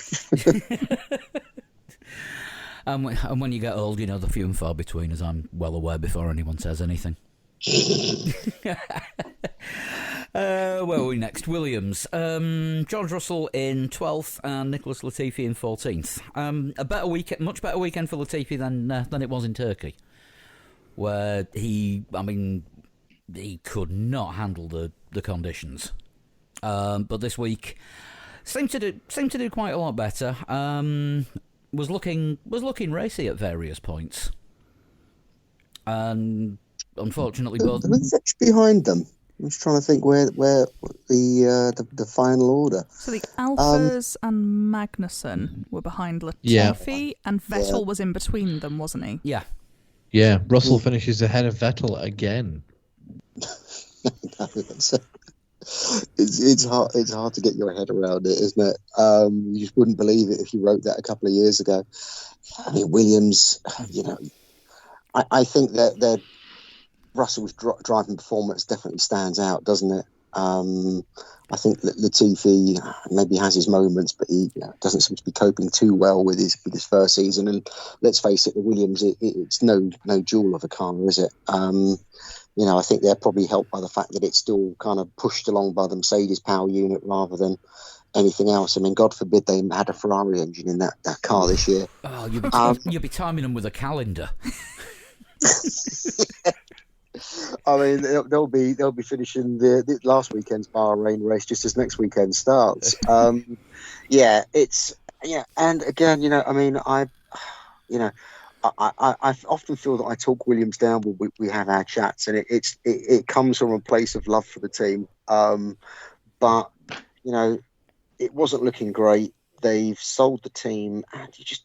And when you get old, the few and far between, as I'm well aware before anyone says anything. Where are we next? Williams. George Russell in 12th and Nicholas Latifi in 14th. Much better weekend for Latifi than it was in Turkey, where he could not handle the conditions. But this week seemed to do quite a lot better. Was looking racy at various points, and unfortunately both. Who's actually behind them? I'm just trying to think where the final order. So the Alphas and Magnussen were behind Latifi, and Vettel was in between them, wasn't he? Yeah. Yeah, Russell finishes ahead of Vettel again. It's hard to get your head around it, isn't it? You just wouldn't believe it if you wrote that a couple of years ago. I mean, Williams, I think that their Russell's driving performance definitely stands out, doesn't it? I think that Latifi maybe has his moments, but he doesn't seem to be coping too well with his first season. And let's face it, the Williams, it's no jewel of a car, is it? I think they're probably helped by the fact that it's still kind of pushed along by the Mercedes power unit rather than anything else. I mean, God forbid they had a Ferrari engine in that car this year. Oh, you'll be timing them with a calendar. I mean, they'll be finishing the last weekend's Bahrain race just as next weekend starts. And again, I often feel that I talk Williams down when we have our chats, and it comes from a place of love for the team. But it wasn't looking great. They've sold the team, and you just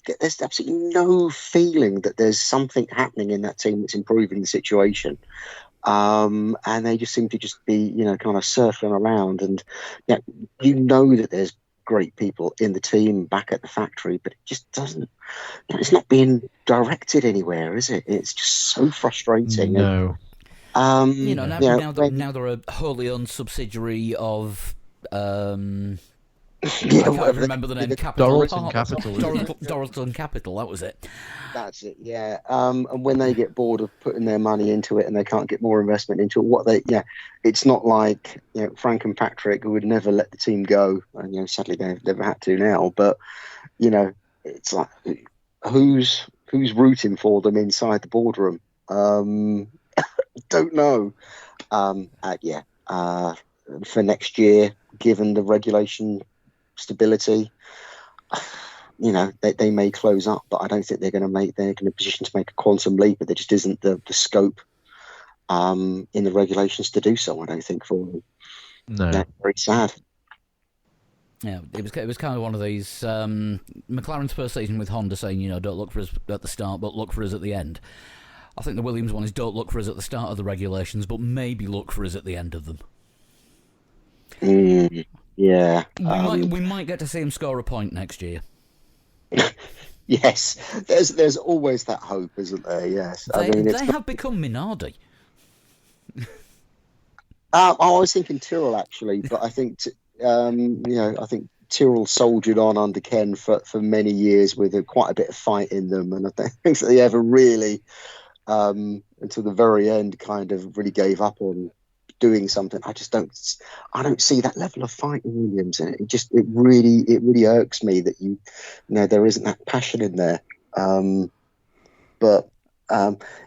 get, there's absolutely no feeling that there's something happening in that team that's improving the situation. And they just seem to just be, kind of circling around, and that there's great people in the team back at the factory, but it just doesn't, it's not being directed anywhere, is it? It's just so frustrating. No. Now they're a wholly owned subsidiary of I can't remember the name. Doralton Capital. Doralton Capital, that was it. That's it, yeah. And when they get bored of putting their money into it and they can't get more investment into it, it's not like Frank and Patrick, who would never let the team go, and sadly they've never had to now. But it's like who's rooting for them inside the boardroom? Don't know. For next year, given the regulation stability, they may close up, but I don't think they're in a position to make a quantum leap. But there just isn't the scope in the regulations to do so, I don't think, for them. No. That's very sad. Yeah, it was kind of one of these McLaren's first season with Honda saying, don't look for us at the start, but look for us at the end. I think the Williams one is don't look for us at the start of the regulations, but maybe look for us at the end of them. Yeah, we might get to see him score a point next year. Yes, there's always that hope, isn't there? Yes, they have become Minardi. I was thinking Tyrrell actually, but I think I think Tyrrell soldiered on under Ken for many years with quite a bit of fight in them, and I don't think that they ever really, until the very end, kind of really gave up on doing something. I don't see that level of fight in Williams, and it really irks me that there isn't that passion in there.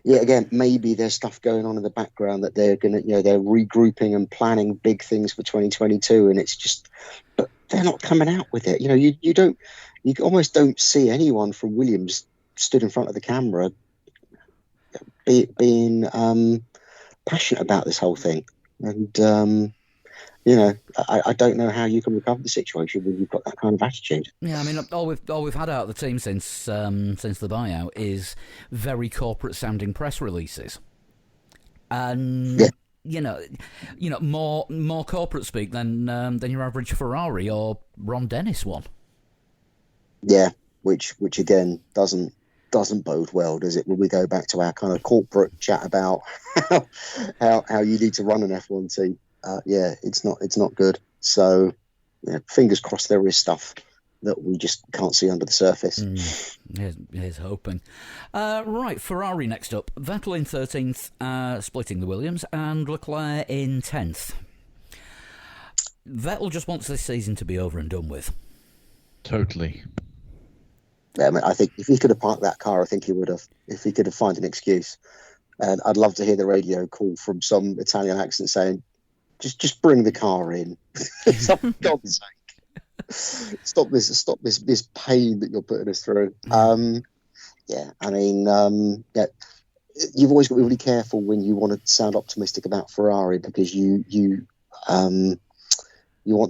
Again, maybe there's stuff going on in the background that they're they're regrouping and planning big things for 2022, and it's just, but they're not coming out with it. You almost don't see anyone from Williams stood in front of the camera being passionate about this whole thing. And I don't know how you can recover the situation when you've got that kind of attitude. Yeah, I mean, all we've had out of the team since the buyout is very corporate sounding press releases, and more corporate speak than your average Ferrari or Ron Dennis one. Yeah, which again doesn't bode well, does it? When we go back to our kind of corporate chat about how you need to run an F1 team. It's not good. So, fingers crossed there is stuff that we just can't see under the surface. Here's hoping. Right, Ferrari next up. Vettel in 13th, splitting the Williams, and Leclerc in 10th. Vettel just wants this season to be over and done with. Totally. Yeah, I think if he could have parked that car, I think he would have. If he could have found an excuse. And I'd love to hear the radio call from some Italian accent saying, Just bring the car in. For God's sake. Stop this pain that you're putting us through. You've always got to be really careful when you want to sound optimistic about Ferrari, because you want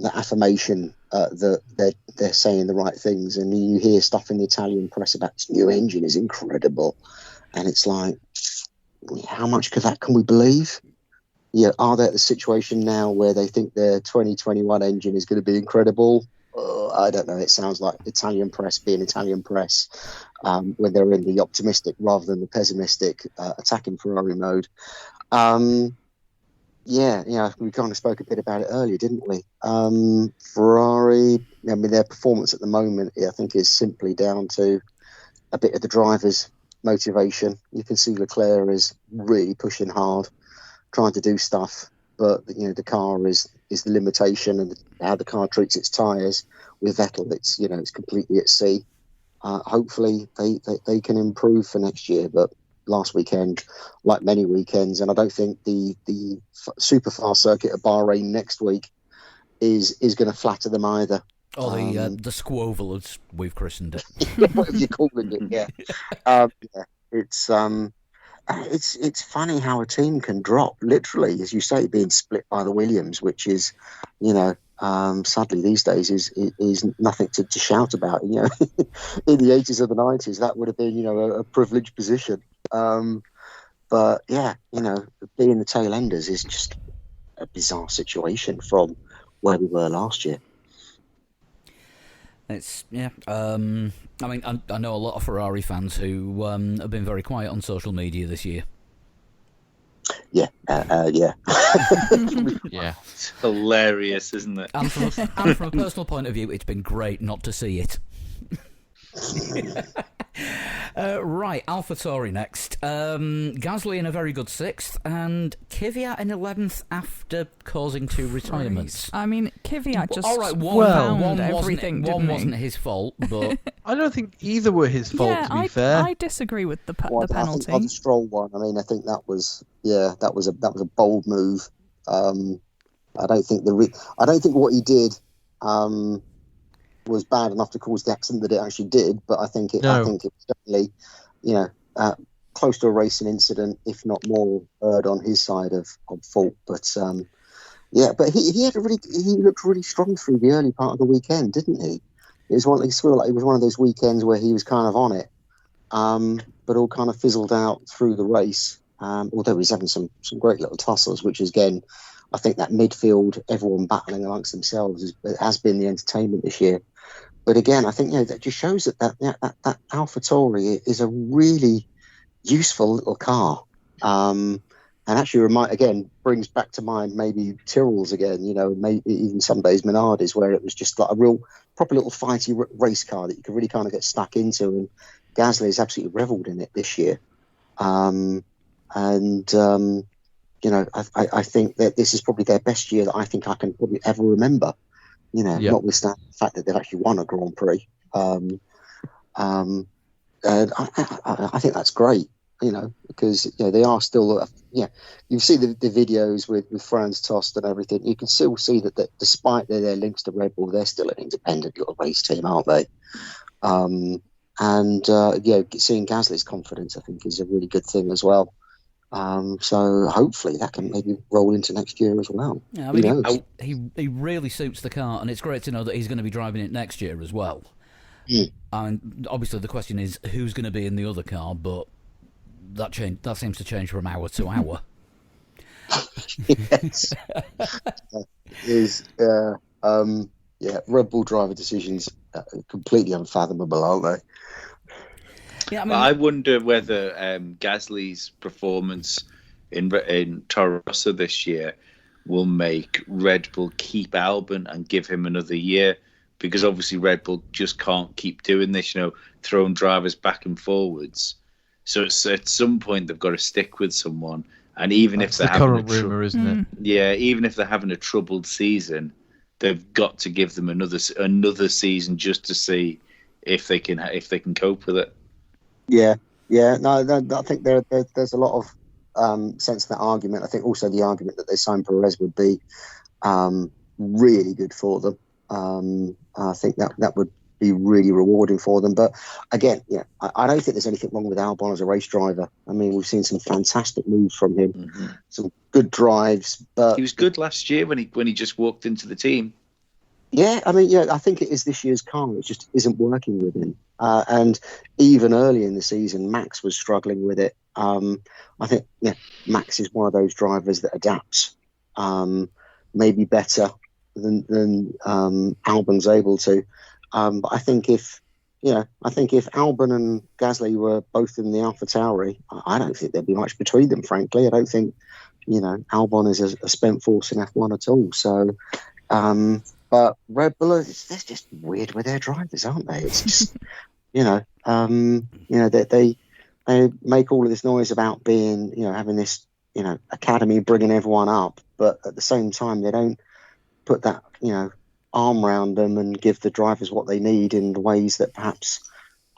that affirmation that they're saying the right things, and you hear stuff in the Italian press about this new engine is incredible, and it's like, how much of that can we believe? Yeah, are they at the situation now where they think their 2021 engine is going to be incredible? I don't know. It sounds like Italian press being Italian press when they're in the optimistic rather than the pessimistic attacking Ferrari mode. We kind of spoke a bit about it earlier, didn't we? Ferrari, their performance at the moment, I think, is simply down to a bit of the driver's motivation. You can see Leclerc is really pushing hard, trying to do stuff, but the car is the limitation, and how the car treats its tyres. With Vettel, it's completely at sea. Hopefully they can improve for next year, but last weekend, like many weekends, and I don't think the super fast circuit of Bahrain next week is going to flatter them either. Or the Squoval, as we've christened it. Whatever you're calling it, yeah. It's funny how a team can drop, literally, as you say, being split by the Williams, which is, sadly these days is nothing to shout about. In the 80s or the 90s, that would have been, a privileged position. But yeah, being the tail enders is just a bizarre situation from where we were last year. It's I know a lot of Ferrari fans who have been very quiet on social media this year. Yeah. Yeah. It's hilarious, isn't it? And from a personal point of view, it's been great not to see it. Right, AlphaTauri next. Gasly in a very good 6th, and Kvyat in 11th after causing 2 retirements. I mean, Kvyat just one everything, wasn't his fault, but I don't think either were his fault. To be fair, I disagree with the penalty. I think the Stroll one. I think that was a bold move. I don't think what he did was bad enough to cause the accident that it actually did, but I think it was definitely, close to a racing incident, if not more, erred on his side of fault. But Yeah, but he looked really strong through the early part of the weekend, didn't he? It was one of those weekends where he was kind of on it, but all kind of fizzled out through the race. Although he's having some great little tussles, which is, again, I think that midfield, everyone battling amongst themselves, has been the entertainment this year. But again, I think that just shows that AlphaTauri is a really useful little car. And actually brings back to mind maybe Tyrrell's again, maybe even some days Minardi's, where it was just like a real proper little fighty race car that you could really kind of get stuck into, and Gasly has absolutely revelled in it this year. I think that this is probably their best year that I think I can probably ever remember, notwithstanding the fact that they've actually won a Grand Prix. And I think that's great. Because they are still, you see the videos with Franz Tost and everything. You can still see that despite their links to Red Bull, they're still an independent little race team, aren't they? Seeing Gasly's confidence, I think, is a really good thing as well. So hopefully that can maybe roll into next year as well. Yeah, I mean, he really suits the car, and it's great to know that he's going to be driving it next year as well. Mm. And obviously the question is who's going to be in the other car, but that seems to change from hour to hour. Yes. Red Bull driver decisions are completely unfathomable, aren't they? Yeah, I wonder whether Gasly's performance in Toro Rosso this year will make Red Bull keep Albon and give him another year, because obviously Red Bull just can't keep doing this, throwing drivers back and forwards. So at some point they've got to stick with someone, and even if they're having current rumor, isn't it? Yeah, even if they're having a troubled season, they've got to give them another season just to see if they can cope with it. Yeah. No, I think there's a lot of sense in that argument. I think also the argument that they signed Perez would be really good for them. I think that would be really rewarding for them. But again, I don't think there's anything wrong with Albon as a race driver. I mean, we've seen some fantastic moves from him, some good drives. But he was good last year when he just walked into the team. Yeah, I mean, I think it is this year's car. It just isn't working with him. And even early in the season, Max was struggling with it. I think Max is one of those drivers that adapts maybe better than Albon's able to. But I think if Albon and Gasly were both in the AlphaTauri, I don't think there'd be much between them. Frankly, I don't think Albon is a spent force in F1 at all. So, but Red Bull, they're just weird with their drivers, aren't they? It's just they make all of this noise about being having this academy bringing everyone up, but at the same time they don't put that arm around them and give the drivers what they need in the ways that perhaps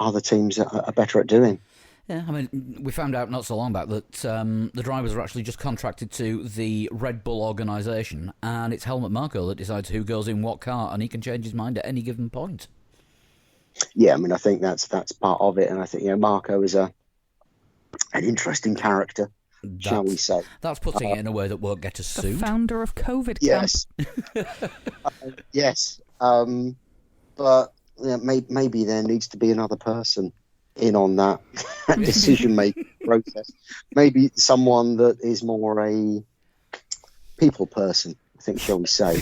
other teams are better at doing. Yeah, I mean, we found out not so long back that the drivers are actually just contracted to the Red Bull organisation, and it's Helmut Marko that decides who goes in what car, and he can change his mind at any given point. Yeah, I mean, I think that's part of it, and I think Marko is an interesting character, shall we say? That's putting it in a way that won't get us The sued. founder of COVID Yes, yes, but maybe there needs to be another person in on that decision-making process. Maybe someone that is more a people person, I think, shall we say?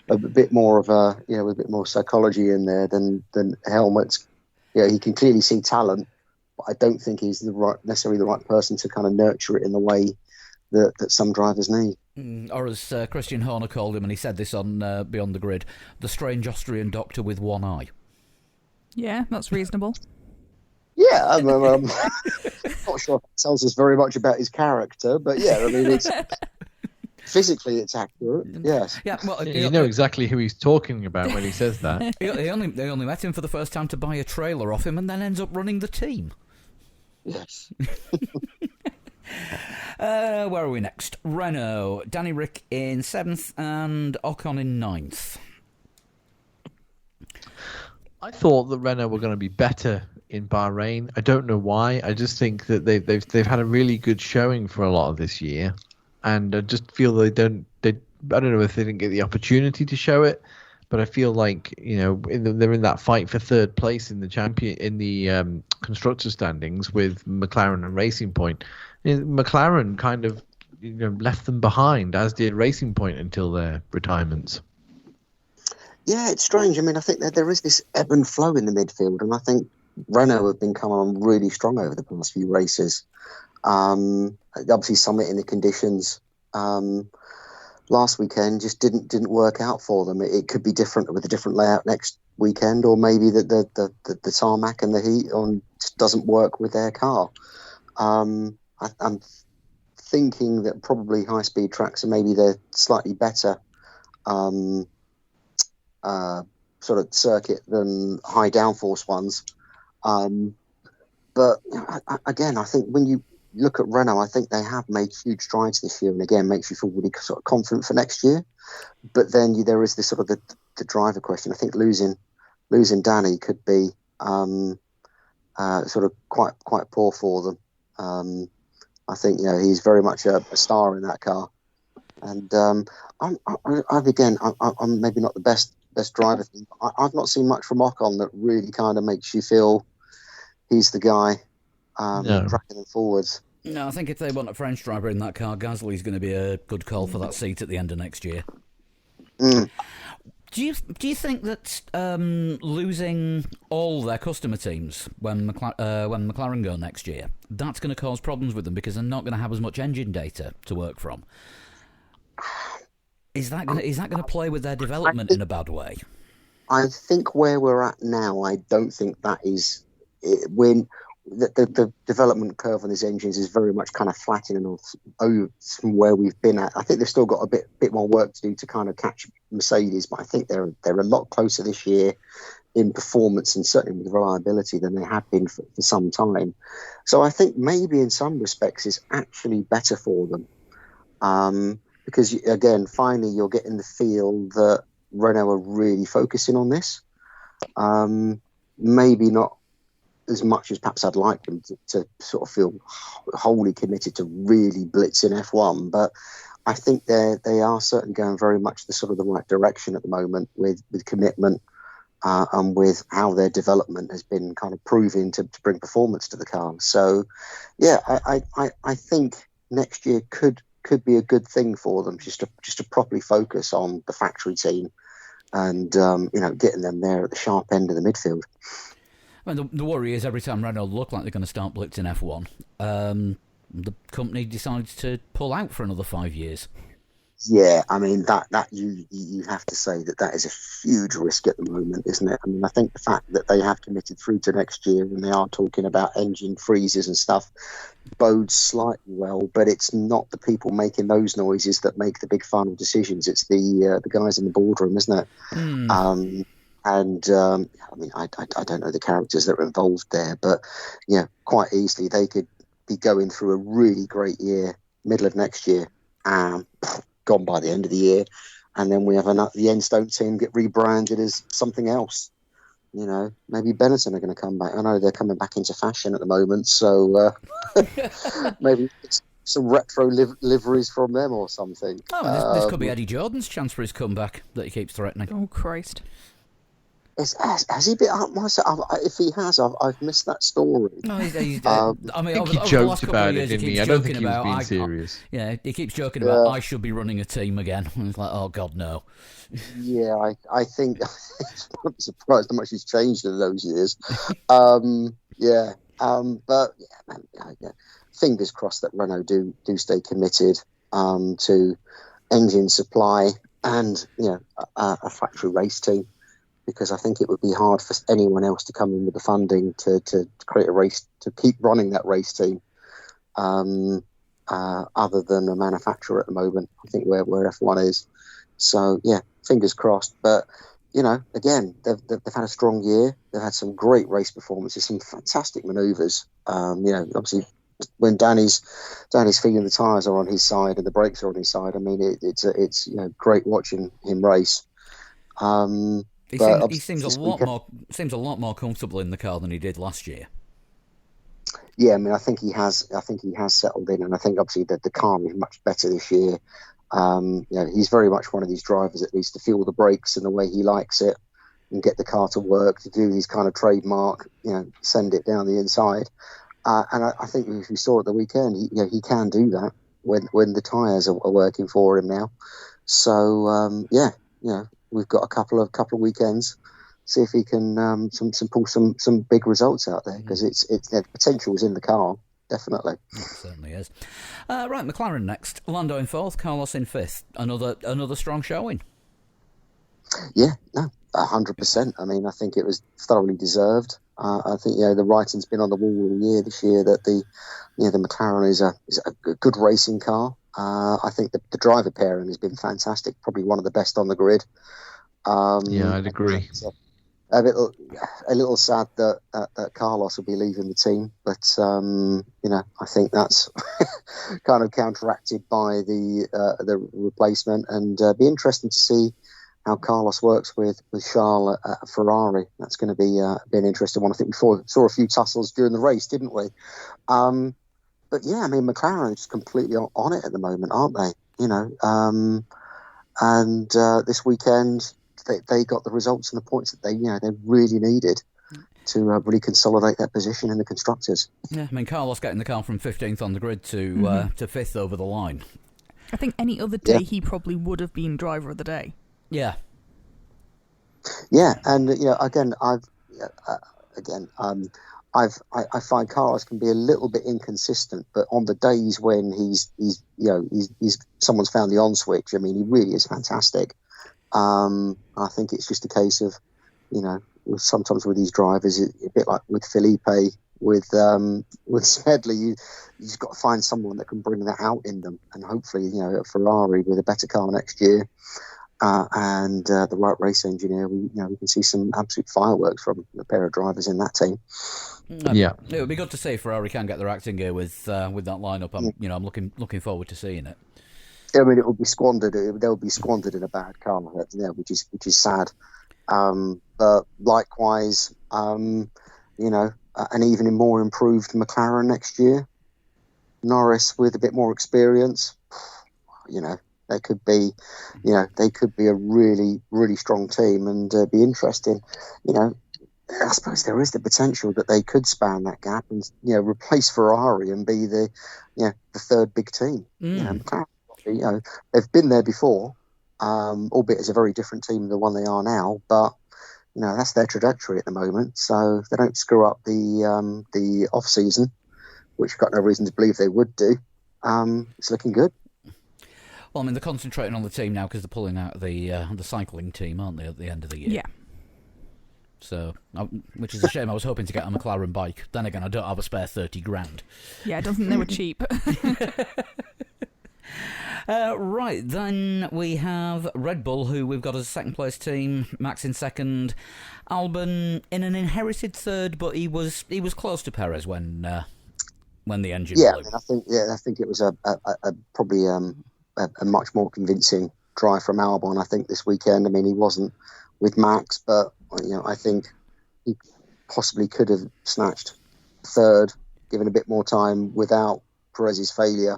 A bit more of with a bit more psychology in there than Helmut's. He can clearly see talent, but I don't think he's necessarily the right person to kind of nurture it in the way that some drivers need. Or as Christian Horner called him, and he said this on Beyond the Grid, the strange Austrian doctor with one eye. Yeah, that's reasonable. Yeah, I'm not sure if that tells us very much about his character, but I mean, it's physically it's accurate. Yes. Yeah, well, You know exactly who he's talking about when he says that. They only met him for the first time to buy a trailer off him, and then ends up running the team. Yes. Where are we next? Renault. Danny Rick in 7th and Ocon in 9th. I thought that Renault were going to be better in Bahrain. I don't know why. I just think that they've had a really good showing for a lot of this year. and I just feel I don't know if they didn't get the opportunity to show it, but I feel like they're in that fight for third place in the constructor standings with McLaren and Racing Point. McLaren kind of left them behind, as did Racing Point until their retirements. Yeah, it's strange. I mean, I think that there is this ebb and flow in the midfield, and I think Renault have been coming on really strong over the past few races. Obviously, Summit in the conditions last weekend just didn't work out for them. It could be different with a different layout next weekend, or maybe the tarmac and the heat just doesn't work with their car. I'm thinking that probably high-speed tracks are maybe the slightly better sort of circuit than high downforce ones. But again, I think when you look at Renault, I think they have made huge strides this year, and again, makes you feel really sort of confident for next year. But then there is this sort of the driver question. I think losing Danny could be sort of quite poor for them. I think he's very much a star in that car, and I'm maybe not the best driver. I've not seen much from Ocon that really kind of makes you feel he's the guy tracking them forwards. No, I think if they want a French driver in that car, Gasly's going to be a good call for that seat at the end of next year. Mm. Do you think that losing all their customer teams when McLaren go next year, that's going to cause problems with them because they're not going to have as much engine data to work from? Is that going to play with their development in a bad way? I think where we're at now, I don't think that is it. When the development curve on these engines is very much kind of flattening off from where we've been at. I think they've still got a bit more work to do to kind of catch Mercedes, but I think they're a lot closer this year in performance and certainly with reliability than they have been for some time. So I think maybe in some respects it's actually better for them. Because, again, finally you're getting the feel that Renault are really focusing on this. Maybe not as much as perhaps I'd like them to sort of feel wholly committed to really blitz in F1, but I think they are certainly going very much the right direction at the moment with commitment and with how their development has been kind of proving to bring performance to the car. So, yeah, I think next year could be a good thing for them just to properly focus on the factory team and getting them there at the sharp end of the midfield. I mean, the worry is every time Renault look like they're going to start blitzing F1, the company decides to pull out for another 5 years. Yeah, I mean that you have to say that is a huge risk at the moment, isn't it? I mean, I think the fact that they have committed through to next year and they are talking about engine freezes and stuff bodes slightly well, but it's not the people making those noises that make the big final decisions. It's the guys in the boardroom, isn't it? Mm. I mean, I don't know the characters that are involved there, but quite easily they could be going through a really great year, middle of next year, gone by the end of the year, and then we have the Enstone team get rebranded as something else. Maybe Benetton are going to come back. I know they're coming back into fashion at the moment, so maybe some retro liveries from them or something. Oh, this could be Eddie Jordan's chance for his comeback that he keeps threatening. Oh, Christ. Has he been up myself? If he has, I've missed that story. No, he's I think he joked about it, didn't he? I don't think he was being serious. Yeah, he keeps joking about I should be running a team again. And it's like, oh God, no. Yeah, I think I'm surprised how much he's changed in those years. Fingers crossed that Renault do stay committed to engine supply and a factory race team. Because I think it would be hard for anyone else to come in with the funding to create a race, to keep running that race team, other than a manufacturer at the moment. I think where F1 is. So, yeah, fingers crossed. But, again, they've had a strong year. They've had some great race performances, some fantastic manoeuvres. Obviously, when Danny's feeling the tyres are on his side and the brakes are on his side, I mean, it's great watching him race. He seems a lot more comfortable in the car than he did last year. Yeah, I mean, I think he has. I think he has settled in, and I think obviously that the car is much better this year. He's very much one of these drivers that needs to feel the brakes in the way he likes it, and get the car to work, to do his kind of trademark, send it down the inside. And I think if you saw at the weekend, he can do that when the tyres are working for him now. So we've got a couple of weekends. See if he can pull some big results out there, because it's the potential is in the car, definitely. It certainly is. Right, McLaren next. Lando in fourth, Carlos in fifth. Another strong showing. Yeah, no, 100%. I mean, I think it was thoroughly deserved. I think the writing's been on the wall all year this year that the McLaren is a good racing car. I think the driver pairing has been fantastic, probably one of the best on the grid. I'd agree. A little sad that Carlos will be leaving the team, but I think that's kind of counteracted by the replacement, and be interesting to see how Carlos works with Charles at Ferrari. That's going to be an interesting one. I think we saw a few tussles during the race, didn't we? But yeah, I mean, McLaren are just completely on it at the moment, aren't they? And this weekend they got the results and the points that they really needed to really consolidate their position in the constructors. Yeah, I mean, Carlos getting the car from 15th on the grid to 5th over the line. I think any other day he probably would have been driver of the day. Yeah. Yeah, and again, I find Carlos can be a little bit inconsistent, but on the days when he's someone's found the on switch, I mean, he really is fantastic. I think it's just a case of, sometimes with these drivers, a bit like with Felipe, with Smedley, you just got to find someone that can bring that out in them, and hopefully, at Ferrari with a better car next year, and the right race engineer, we can see some absolute fireworks from a pair of drivers in that team. Yeah, it would be good to see Ferrari can get their act in gear with that lineup. I'm looking forward to seeing it. I mean, it will be squandered. They'll be squandered in a bad car, which is sad. But likewise, an even more improved McLaren next year. Norris with a bit more experience. They could be a really, really strong team, and be interesting. I suppose there is the potential that they could span that gap and replace Ferrari and be the third big team. McLaren, they've been there before, albeit as a very different team than the one they are now. But that's their trajectory at the moment. So if they don't screw up the off season, which I've got no reason to believe they would do, it's looking good. Well, I mean, they're concentrating on the team now because they're pulling out the cycling team, aren't they, at the end of the year? Yeah. So, which is a shame. I was hoping to get a McLaren bike. Then again, I don't have a spare 30 grand. Yeah, I don't think they were cheap. Right, then we have Red Bull, who we've got as a second place team. Max in second. Albon in an inherited third, but he was close to Perez when the engine blew. I mean, I think it was probably a much more convincing drive from Albon. I think this weekend. I mean, he wasn't with Max, but I think he possibly could have snatched third, given a bit more time without Perez's failure.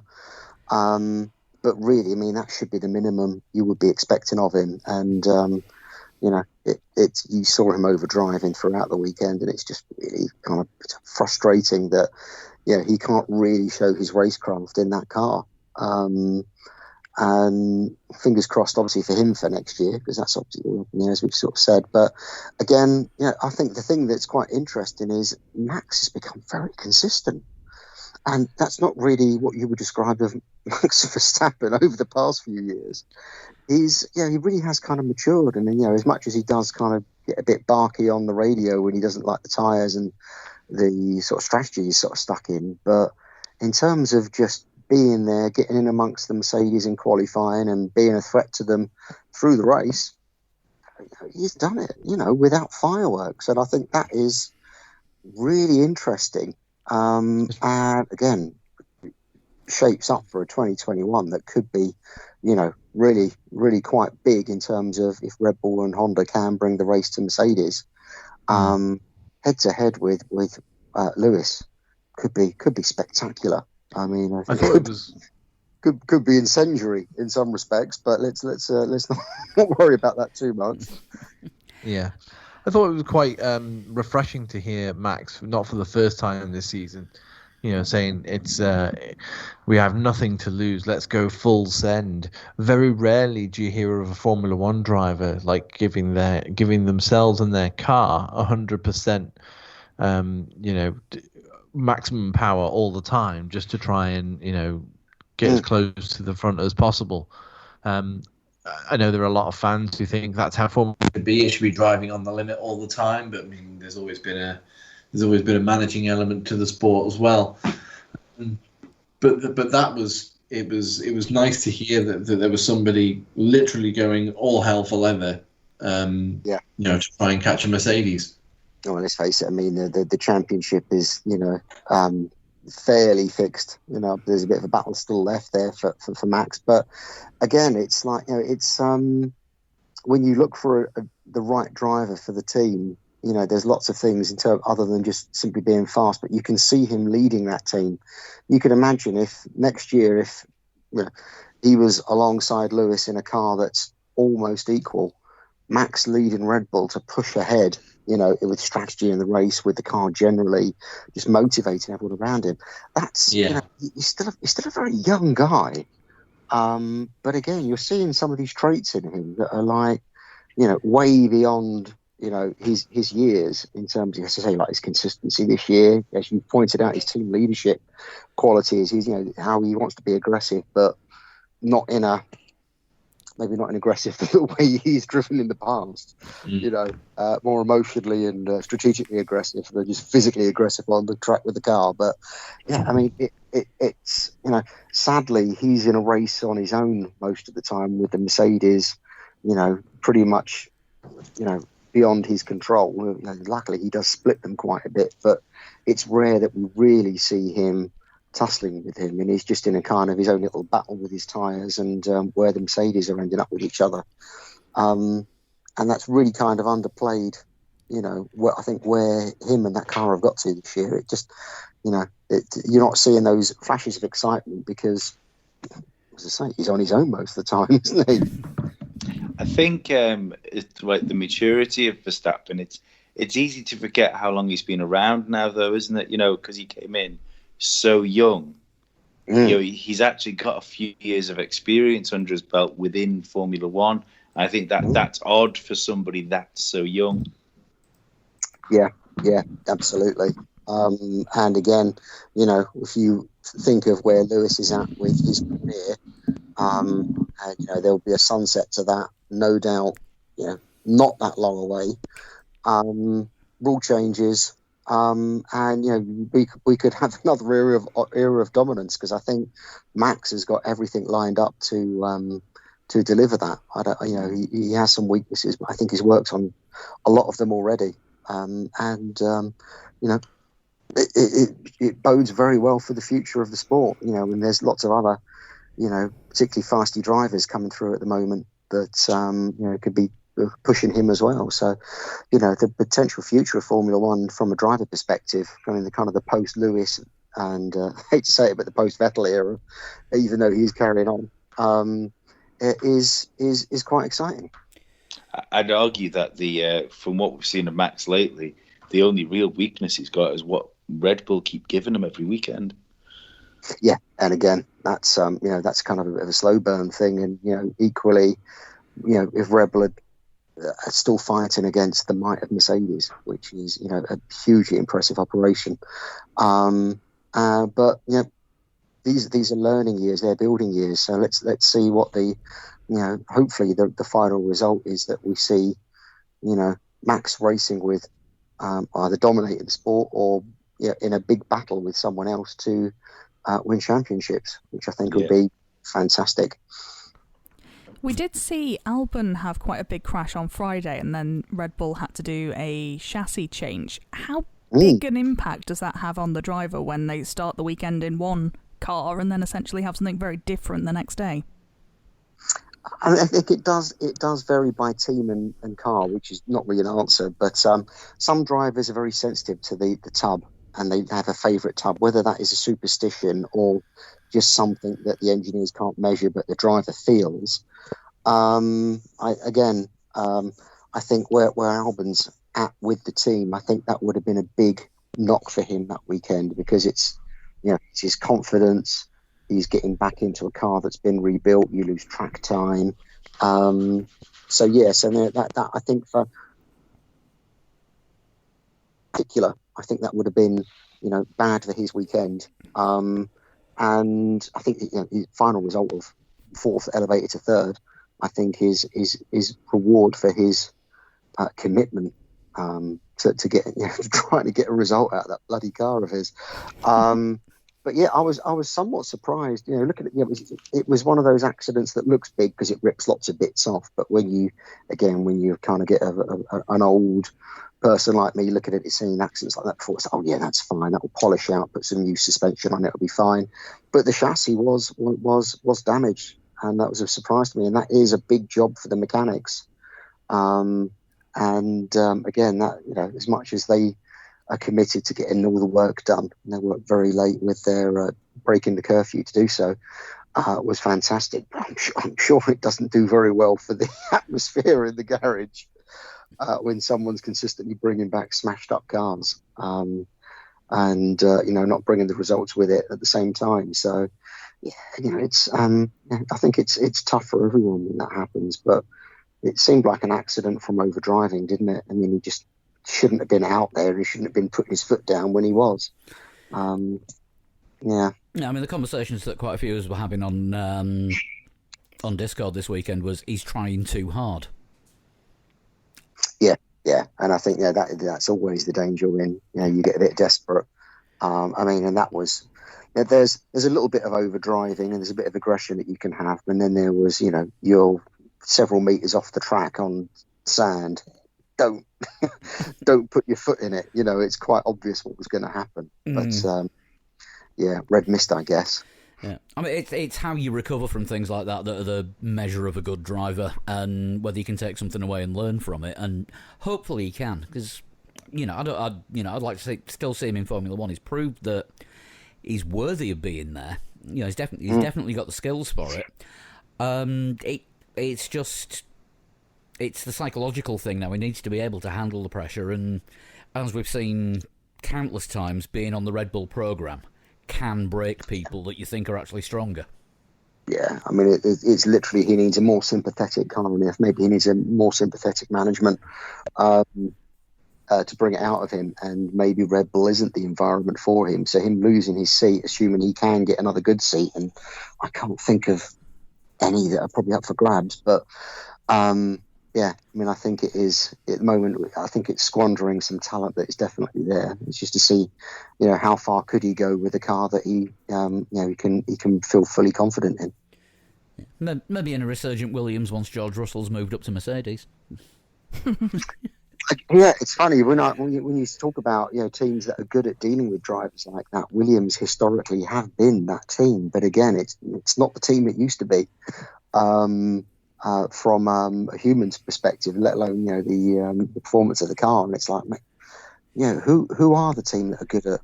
But really, I mean, that should be the minimum you would be expecting of him. And you saw him overdriving throughout the weekend, and it's just really kind of frustrating that he can't really show his racecraft in that car. And fingers crossed, obviously, for him for next year, because that's obviously, as we've sort of said. But again, I think the thing that's quite interesting is Max has become very consistent. And that's not really what you would describe of Max Verstappen over the past few years. He really has kind of matured. And, as much as he does kind of get a bit barky on the radio when he doesn't like the tyres and the sort of strategy he's sort of stuck in. But in terms of just being there, getting in amongst the Mercedes in qualifying and being a threat to them through the race, he's done it, without fireworks. And I think that is really interesting. And again, shapes up for a 2021 that could be, really, really quite big in terms of if Red Bull and Honda can bring the race to Mercedes, head to head with Lewis. could be spectacular. I mean, I I think thought it was. could be incendiary in some respects, but let's not worry about that too much. Yeah, I thought it was quite refreshing to hear Max, not for the first time this season, saying it's we have nothing to lose. Let's go full send. Very rarely do you hear of a Formula One driver like giving themselves and their car 100%, maximum power all the time, just to try and get as close to the front as possible. I know there are a lot of fans who think that's how Formula should be. It should be driving on the limit all the time. But I mean, there's always been a managing element to the sport as well. But it was nice to hear that there was somebody literally going all hell for leather. To try and catch a Mercedes. Oh, well, let's face it. I mean, the championship is fairly fixed. There's a bit of a battle still left there for Max, but again, it's like it's when you look for the right driver for the team, there's lots of things in terms other than just simply being fast, but you can see him leading that team. You can imagine if next year he was alongside Lewis in a car that's almost equal, Max leading Red Bull to push ahead, with strategy in the race, with the car generally, just motivating everyone around him. That's, he's still a very young guy. But again, you're seeing some of these traits in him that are like, way beyond, his years in terms of, as I say, like his consistency this year. As you pointed out, his team leadership qualities, he's, how he wants to be aggressive, but not in a, maybe not an aggressive the way he's driven in the past, more emotionally and strategically aggressive than just physically aggressive on the track with the car. But yeah, I mean, it's sadly, he's in a race on his own most of the time with the Mercedes, pretty much, beyond his control. Luckily, he does split them quite a bit, but it's rare that we really see him tussling with him, and he's just in a kind of his own little battle with his tyres and where the Mercedes are ending up with each other. And that's really kind of underplayed, I think where him and that car have got to this year. It just, you're not seeing those flashes of excitement because, as I say, he's on his own most of the time, isn't he? I think it's like the maturity of Verstappen. It's easy to forget how long he's been around now, though, isn't it? Because he came in so young. He's actually got a few years of experience under his belt within Formula One. I think that's odd for somebody that's so young. Yeah, absolutely. And again, if you think of where Lewis is at with his career, and there'll be a sunset to that, no doubt. Not that long away. Rule changes. And we could have another era of dominance, because I think Max has got everything lined up to deliver that. He has some weaknesses, but I think he's worked on a lot of them already. It bodes very well for the future of the sport. And there's lots of other, particularly fasty drivers coming through at the moment that could be pushing him as well. So, the potential future of Formula One from a driver perspective, the kind of the post-Lewis and I hate to say it, but the post-Vettel era, even though he's carrying on, is quite exciting. I'd argue that from what we've seen of Max lately, the only real weakness he's got is what Red Bull keep giving him every weekend. Yeah, and again, that's that's kind of a bit of a slow burn thing, and equally, if Red Bull are still fighting against the might of Mercedes, which is a hugely impressive operation. But these are learning years, they're building years. So let's see what the hopefully the final result is, that we see Max racing with either dominating the sport or in a big battle with someone else to win championships, which I think would be fantastic. We did see Albon have quite a big crash on Friday, and then Red Bull had to do a chassis change. How big an impact does that have on the driver when they start the weekend in one car and then essentially have something very different the next day? I think it does vary by team and car, which is not really an answer. But some drivers are very sensitive to the tub and they have a favourite tub, whether that is a superstition or just something that the engineers can't measure but the driver feels. I think where Albon's at with the team, I think that would have been a big knock for him that weekend, because it's his confidence. He's getting back into a car that's been rebuilt. You lose track time. That I think for particular, I think that would have been bad for his weekend. And I think his final result of fourth elevated to third, I think is reward for his commitment to get trying to get a result out of that bloody car of his. But yeah, I was somewhat surprised. Look at it. It was one of those accidents that looks big because it rips lots of bits off. But when you kind of get an old person like me look at it, seeing accidents like that before, it's that's fine. That will polish out, put some new suspension on it, it'll be fine. But the chassis was damaged, and that was a surprise to me. And that is a big job for the mechanics. Again, that as much as they are committed to getting all the work done, and they work very late with their breaking the curfew to do so, was fantastic. But I'm sure it doesn't do very well for the atmosphere in the garage when someone's consistently bringing back smashed up cars and not bringing the results with it at the same time. So it's I think it's tough for everyone when that happens, but it seemed like an accident from overdriving, didn't it? I mean, he just shouldn't have been out there. He shouldn't have been putting his foot down when he was. Yeah, I mean, the conversations that quite a few of us were having on Discord this weekend was he's trying too hard. Yeah, and I think that's always the danger when you get a bit desperate. And that was there's a little bit of overdriving and there's a bit of aggression that you can have, and then there was you're several meters off the track on sand. Don't put your foot in it. It's quite obvious what was going to happen. But red mist, I guess. Yeah, I mean, it's how you recover from things like that are the measure of a good driver, and whether you can take something away and learn from it, and hopefully you can, because I'd like to still see him in Formula One. He's proved that he's worthy of being there. He's definitely got the skills for it. It's the psychological thing now. He needs to be able to handle the pressure, and as we've seen countless times, being on the Red Bull program can break people that you think are actually stronger. Yeah, I mean, it's literally he needs a more sympathetic car. Maybe he needs a more sympathetic management to bring it out of him, and maybe Red Bull isn't the environment for him. So him losing his seat, assuming he can get another good seat, and I can't think of any that are probably up for grabs, but I mean, I think it is at the moment. I think it's squandering some talent that is definitely there. It's just to see, how far could he go with a car that he can feel fully confident in. Maybe in a resurgent Williams once George Russell's moved up to Mercedes. Yeah, it's funny when you talk about teams that are good at dealing with drivers like that. Williams historically have been that team, but again, it's not the team it used to be. From a human's perspective, let alone the performance of the car, and it's like, who are the team that are good at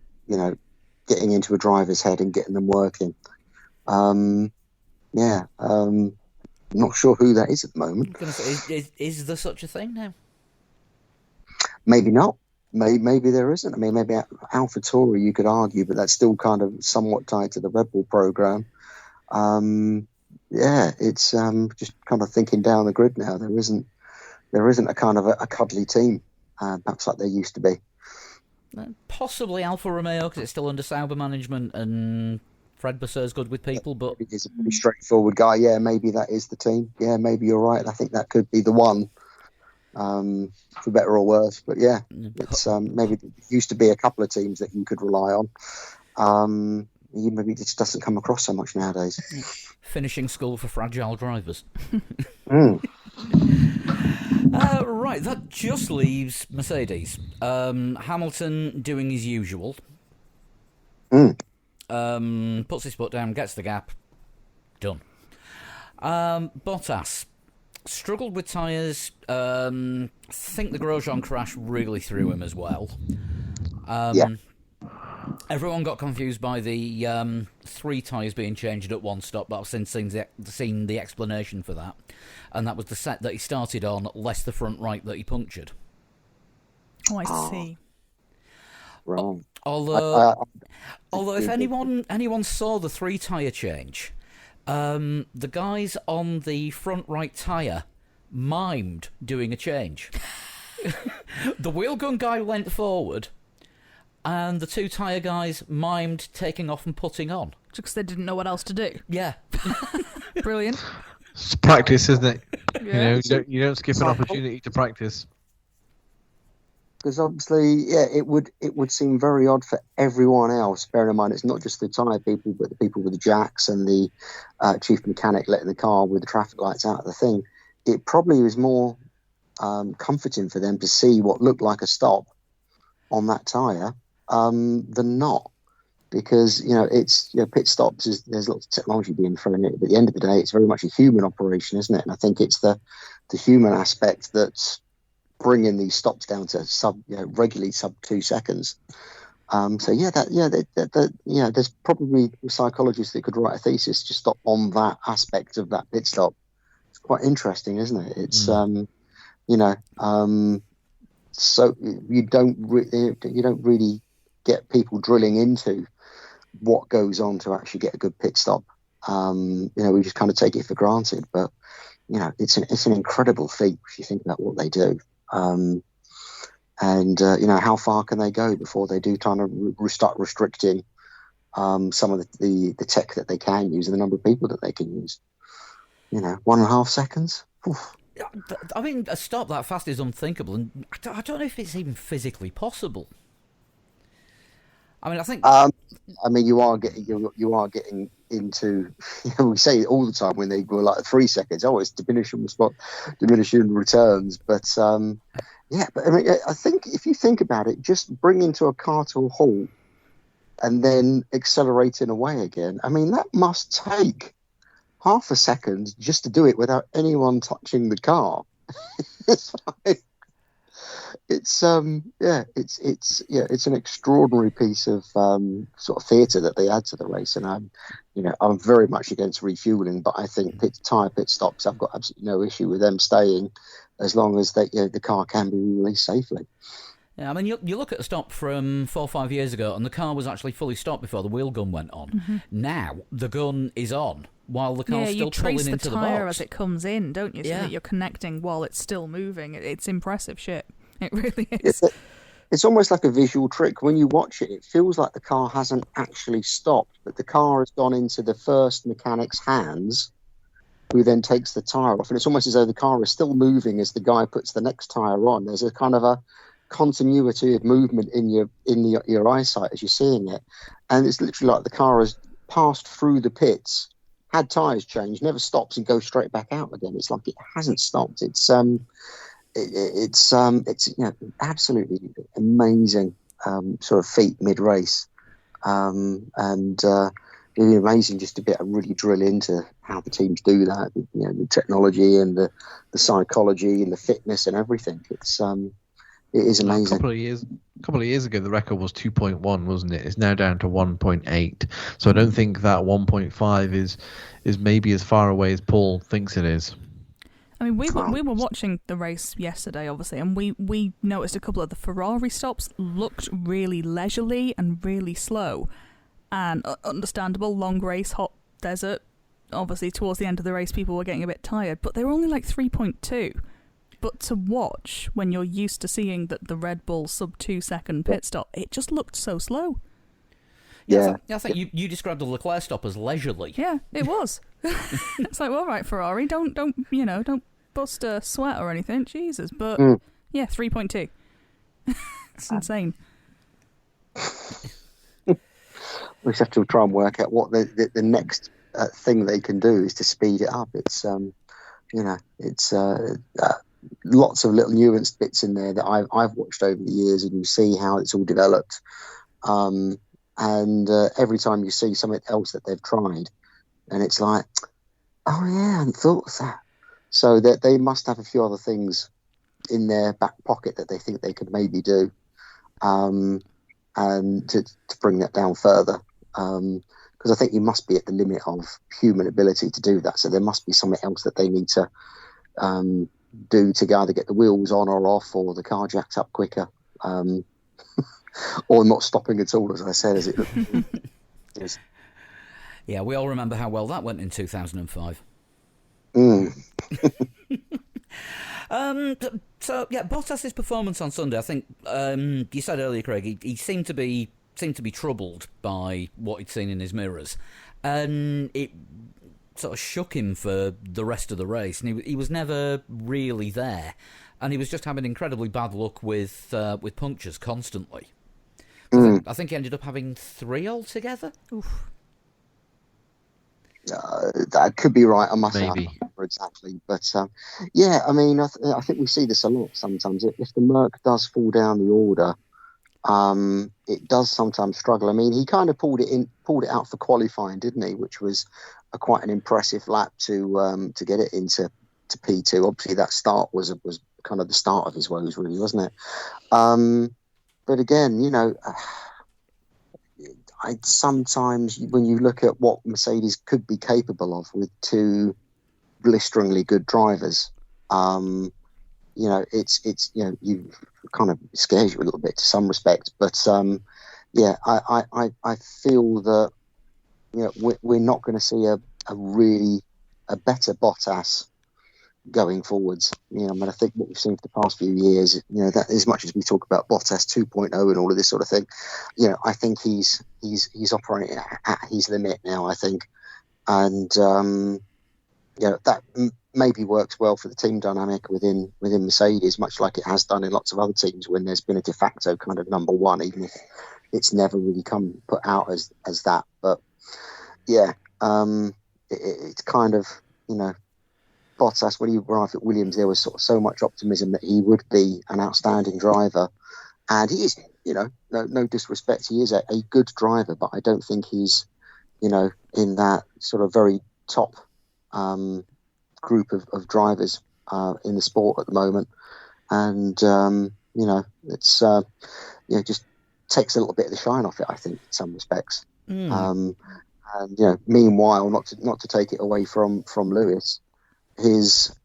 getting into a driver's head and getting them working? Not sure who that is at the moment. Is there such a thing now? Maybe not. Maybe there isn't. I mean, maybe AlphaTauri you could argue, but that's still kind of somewhat tied to the Red Bull program. It's just kind of thinking down the grid now. There isn't a kind of a cuddly team, perhaps like there used to be. Possibly Alfa Romeo, because it's still under Sauber management, and Fred Vasseurs good with people, but he's a pretty straightforward guy. Yeah, maybe that is the team. Yeah, maybe you're right. I think that could be the one, for better or worse. But yeah, it's maybe it used to be a couple of teams that you could rely on. Maybe it just doesn't come across so much nowadays. Finishing school for fragile drivers. Right, that just leaves Mercedes. Hamilton doing his usual. Puts his foot down, gets the gap. Done. Bottas struggled with tyres. Think the Grosjean crash really threw him as well. Everyone got confused by the 3 tyres being changed at one stop, but I've since seen the explanation for that. And that was the set that he started on, less the front right that he punctured. Oh, I see. Wrong. Although if anyone saw the 3 tyre change, the guys on the front right tyre mimed doing a change. The wheel gun guy went forward, and the 2 tyre guys mimed taking off and putting on. Just because they didn't know what else to do. Yeah. Brilliant. It's practice, isn't it? Yeah. You don't skip an opportunity to practice. Because obviously, yeah, it would seem very odd for everyone else. Bearing in mind, it's not just the tyre people, but the people with the jacks and the chief mechanic letting the car with the traffic lights out of the thing. It probably was more comforting for them to see what looked like a stop on that tyre than not, because it's pit stops. There's lots of technology being thrown in it, but at the end of the day, it's very much a human operation, isn't it? And I think it's the human aspect that's bringing these stops down to regularly sub 2 seconds. There's probably psychologists that could write a thesis just on that aspect of that pit stop. It's quite interesting, isn't it? It's so you don't really get people drilling into what goes on to actually get a good pit stop. We just kind of take it for granted, but it's an incredible feat if you think about what they do. How far can they go before they do kind of start restricting some of the tech that they can use and the number of people that they can use. 1.5 seconds. Oof. I mean, a stop that fast is unthinkable, and I don't know if it's even physically possible. I mean, I think. You are getting into. We say it all the time when they go like 3 seconds. Oh, it's diminishing returns. But I think if you think about it, just bringing to a car to a halt and then accelerating away again. I mean, that must take half a second just to do it without anyone touching the car. It's an extraordinary piece of sort of theatre that they add to the race, and I'm very much against refueling, but I think tyre pit stops, I've got absolutely no issue with them staying as long as the car can be released safely. Yeah, I mean, you look at a stop from 4 or 5 years ago, and the car was actually fully stopped before the wheel gun went on. Mm-hmm. Now the gun is on while the car's still pulling into the box. You trace the tyre as it comes in, don't you? So Yeah. that you're connecting while it's still moving. It's impressive shit. It really is. It's almost like a visual trick. When you watch it, it feels like the car hasn't actually stopped, but the car has gone into the first mechanic's hands, who then takes the tyre off. And it's almost as though the car is still moving as the guy puts the next tyre on. There's a kind of a continuity of movement in your eyesight as you're seeing it. And it's literally like the car has passed through the pits, had tyres changed, never stops and goes straight back out again. It's like it hasn't stopped. It's absolutely amazing sort of feat mid-race, and really amazing just to be able to really drill into how the teams do that. The technology and the psychology and the fitness and everything. It is amazing. A couple of years ago, the record was 2.1, wasn't it? It's now down to 1.8. So I don't think that 1.5 is maybe as far away as Paul thinks it is. I mean, we were watching the race yesterday, obviously, and we noticed a couple of the Ferrari stops looked really leisurely and really slow. And understandable, long race, hot desert. Obviously, towards the end of the race, people were getting a bit tired, but they were only like 3.2. But to watch, when you're used to seeing that the Red Bull sub 2 second pit stop, it just looked so slow. Yeah. I think you described the Leclerc stop as leisurely. Yeah, it was. It's like, well, all right, Ferrari, don't bust a sweat or anything, Jesus. But yeah, 3.2. It's insane. We just have to try and work out what the next thing they can do is to speed it up. It's lots of little nuanced bits in there that I've watched over the years, and you see how it's all developed. And every time you see something else that they've tried, and it's like, oh yeah, I hadn't thought of that. So that they must have a few other things in their back pocket that they think they could maybe do. and to bring that down further. Because I think you must be at the limit of human ability to do that. So there must be something else that they need to do to either get the wheels on or off, or the car jacked up quicker, or not stopping at all, as I said, as it is. Yeah, we all remember how well that went in 2005. So yeah, Bottas's performance on Sunday. I think you said earlier, Craig, he seemed to be troubled by what he'd seen in his mirrors, and it sort of shook him for the rest of the race. And he was never really there, and he was just having incredibly bad luck with punctures constantly. I think he ended up having 3 altogether. Oof. That could be right. I must Maybe. not remember exactly, but yeah. I mean, I think we see this a lot sometimes. If the Merc does fall down the order, it does sometimes struggle. I mean, he kind of pulled it out for qualifying, didn't he? Which was quite an impressive lap to get it into P2. Obviously, that start was kind of the start of his woes, really, wasn't it? But again, I sometimes, when you look at what Mercedes could be capable of with 2 blisteringly good drivers, it's you kind of scares you a little bit to some respect. But yeah, I feel that we're not going to see a better Bottas going forwards. I mean, I think what we've seen for the past few years, that as much as we talk about Bottas 2.0 and all of this sort of thing, I think he's operating at his limit now, I think. And that maybe works well for the team dynamic within Mercedes, much like it has done in lots of other teams when there's been a de facto kind of number one, even if it's never really come put out as that. But yeah, it's kind of, Bottas, when he arrived at Williams, there was so much optimism that he would be an outstanding driver. And he is, no disrespect, he is a good driver, but I don't think he's, in that sort of very top group of drivers in the sport at the moment. And, it's, just takes a little bit of the shine off it, I think, in some respects. And, meanwhile, not to take it away from Lewis, he's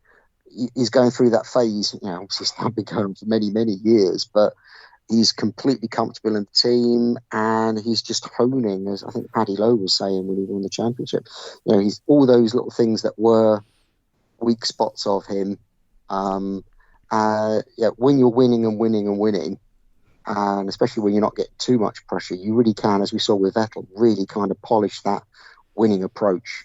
going through that phase. Obviously it's now been going for many, many years, but he's completely comfortable in the team, and he's just honing, as I think Paddy Lowe was saying when he won the championship. He's all those little things that were weak spots of him. When you're winning and winning and winning, and especially when you're not getting too much pressure, you really can, as we saw with Vettel, really kind of polish that winning approach.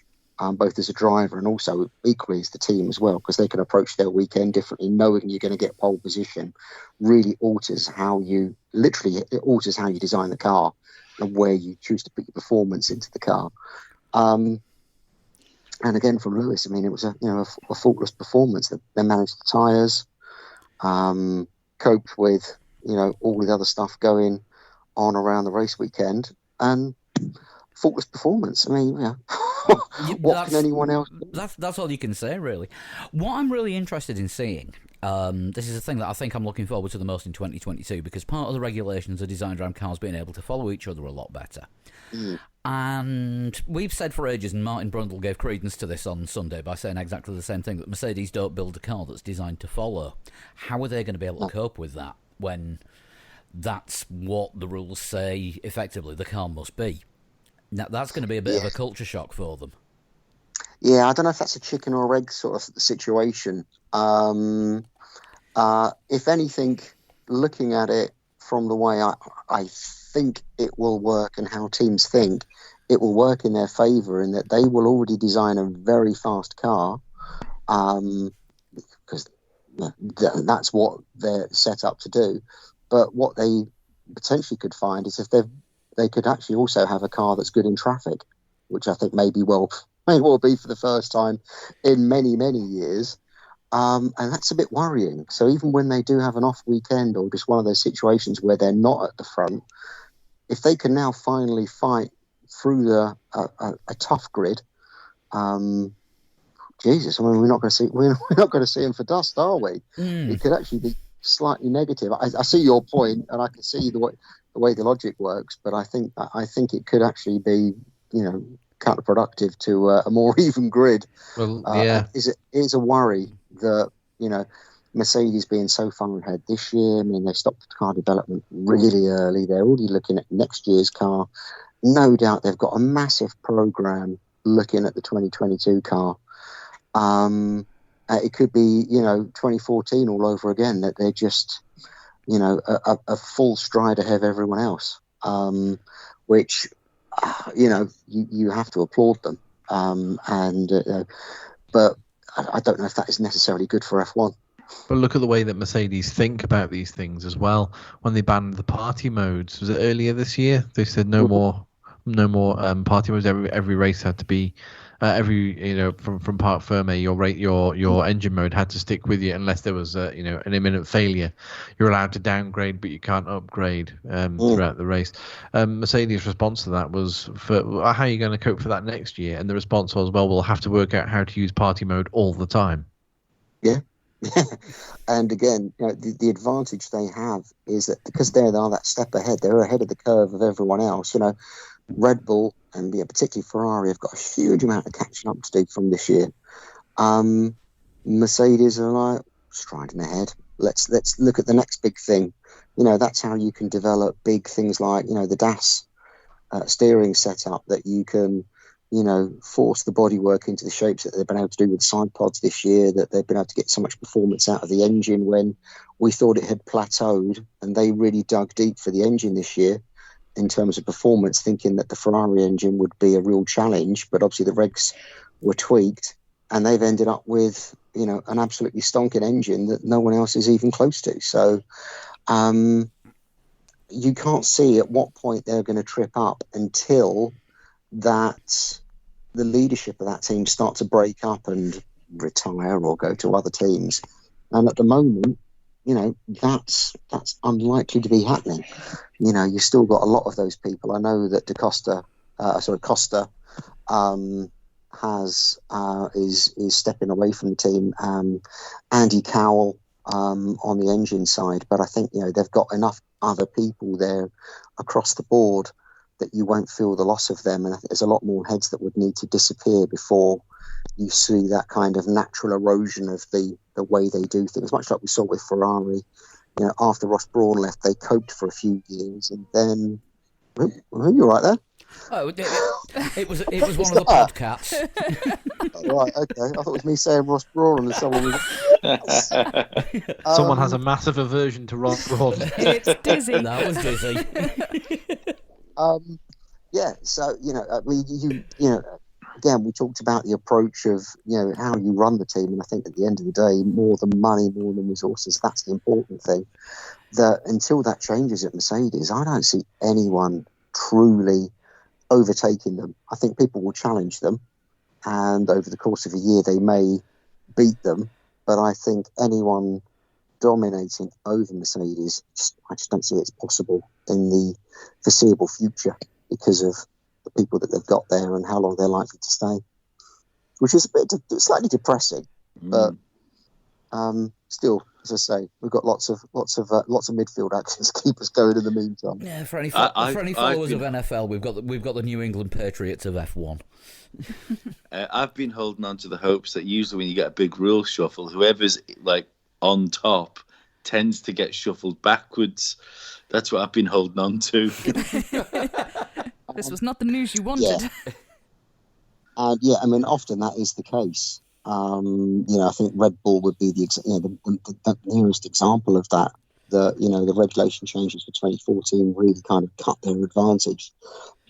Both as a driver and also equally as the team as well, because they can approach their weekend differently. Knowing you're going to get pole position really alters how you design the car and where you choose to put your performance into the car. And again, from Lewis, I mean, it was a faultless performance. They managed the tyres, coped with all the other stuff going on around the race weekend, and faultless performance. I mean, what can anyone else do? That's all you can say, really. What I'm really interested in seeing, this is a thing that I think I'm looking forward to the most in 2022, because part of the regulations are designed around cars being able to follow each other a lot better. And we've said for ages, and Martin Brundle gave credence to this on Sunday by saying exactly the same thing, that Mercedes don't build a car that's designed to follow. How are they going to be able to cope with that when that's what the rules say effectively the car must be? Now, that's going to be a bit of a culture shock for them. Yeah, I don't know if that's a chicken or egg sort of situation. If anything, looking at it from the way I think it will work and how teams think, it will work in their favour in that they will already design a very fast car, because that's what they're set up to do. But what they potentially could find is if they could actually also have a car that's good in traffic, which I think may well be for the first time in many, many years. And that's a bit worrying. So even when they do have an off weekend or just one of those situations where they're not at the front, if they can now finally fight through a tough grid, Jesus, I mean, we're not going to see him for dust, are we? It could actually be slightly negative. I see your point, and I can see the way the logic works, but I think it could actually be, counterproductive to a more even grid. Well, yeah, is a worry that Mercedes being so far ahead this year. I mean, they stopped the car development really early. They're already looking at next year's car. No doubt they've got a massive program looking at the 2022 car. It could be 2014 all over again, that they're just a full stride ahead of everyone else, which you have to applaud them. But I don't know if that is necessarily good for F1. But look at the way that Mercedes think about these things as well. When they banned the party modes, was it earlier this year? They said no more party modes. Every race had to be from Parc Ferme, your engine mode had to stick with you unless there was an imminent failure. You're allowed to downgrade, but you can't upgrade throughout the race. Mercedes' response to that was, how are you going to cope for that next year? And the response was, well, we'll have to work out how to use party mode all the time. Yeah. And again, the advantage they have is that because they are that step ahead, they're ahead of the curve of everyone else. Red Bull and particularly Ferrari have got a huge amount of catching up to do from this year. Mercedes are like striding ahead. Let's look at the next big thing. That's how you can develop big things like the DAS steering setup, that you can force the bodywork into the shapes that they've been able to do with side pods this year, that they've been able to get so much performance out of the engine when we thought it had plateaued, and they really dug deep for the engine this year in terms of performance, thinking that the Ferrari engine would be a real challenge, but obviously the regs were tweaked, and they've ended up with an absolutely stonking engine that no one else is even close to. So you can't see at what point they're going to trip up until that the leadership of that team start to break up and retire or go to other teams. And at the moment, that's unlikely to be happening. You've still got a lot of those people. I know that Costa is stepping away from the team. Andy Cowell on the engine side, but I think they've got enough other people there across the board that you won't feel the loss of them. And I think there's a lot more heads that would need to disappear before you see that kind of natural erosion of the way they do things, much like we saw with Ferrari. After Ross Brawn left, they coped for a few years, and then you're right there. Oh, it was one of the podcasts. Right, okay. I thought it was me saying Ross Brawn and someone was... Someone has a massive aversion to Ross Brawn. It's Dizzy. That was Dizzy. So again, we talked about the approach of how you run the team, and I think at the end of the day, more than money, more than resources, that's the important thing. That until that changes at Mercedes, I don't see anyone truly overtaking them. I think people will challenge them, and over the course of a year, they may beat them. But I think anyone dominating over Mercedes, I just don't see it's possible in the foreseeable future because of the people that they've got there and how long they're likely to stay, which is slightly depressing. But still, as I say, we've got lots of midfield actions to keep us going in the meantime. Yeah, for any followers of NFL, we've got the New England Patriots of F1. I've been holding on to the hopes that usually when you get a big rule shuffle, whoever's on top tends to get shuffled backwards. That's what I've been holding on to. This was not the news you wanted. Yeah. I mean, often that is the case. I think Red Bull would be the nearest example of that. The regulation changes for 2014 really kind of cut their advantage.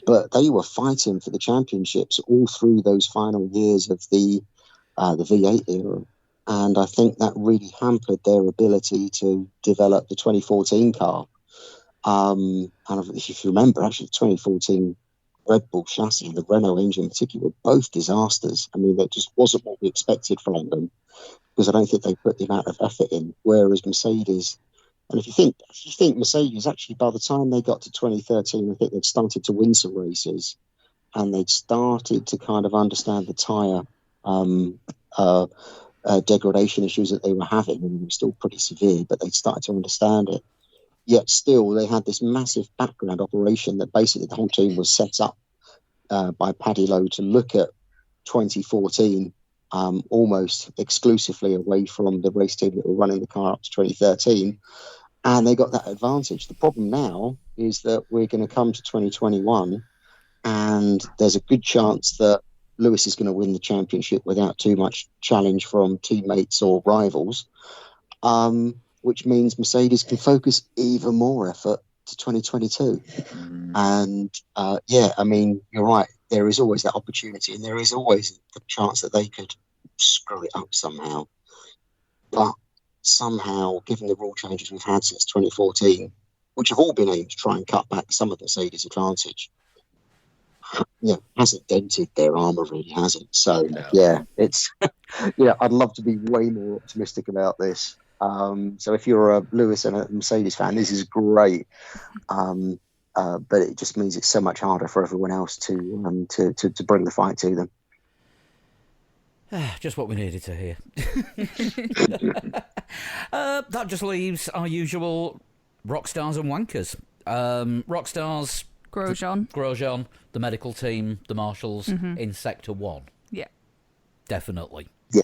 But they were fighting for the championships all through those final years of the V8 era. And I think that really hampered their ability to develop the 2014 car. And if you remember, actually, the 2014 Red Bull chassis and the Renault engine in particular were both disasters. I mean, that just wasn't what we expected from them, because I don't think they put the amount of effort in. Whereas Mercedes, and if you think Mercedes, actually, by the time they got to 2013, I think they'd started to win some races, and they'd started to kind of understand the tyre degradation issues that they were having, and they were still pretty severe, but they'd started to understand it. yet still they had this massive background operation that basically the whole team was set up by Paddy Lowe to look at 2014 almost exclusively away from the race team that were running the car up to 2013, and they got that advantage. The problem now is that we're going to come to 2021 and there's a good chance that Lewis is going to win the championship without too much challenge from teammates or rivals, which means Mercedes can focus even more effort to 2022. And I mean, you're right, there is always that opportunity and there is always the chance that they could screw it up somehow. But somehow, given the rule changes we've had since 2014, which have all been aimed to try and cut back some of Mercedes' advantage, hasn't dented their armour, really hasn't. So it's I'd love to be way more optimistic about this. So if you're a Lewis and a Mercedes fan, this is great. But it just means it's so much harder for everyone else to bring the fight to them. Just what we needed to hear. That just leaves our usual rock stars and wankers. Rock stars, Grosjean, the medical team, the marshals in Sector 1. Yeah. Definitely. Yeah.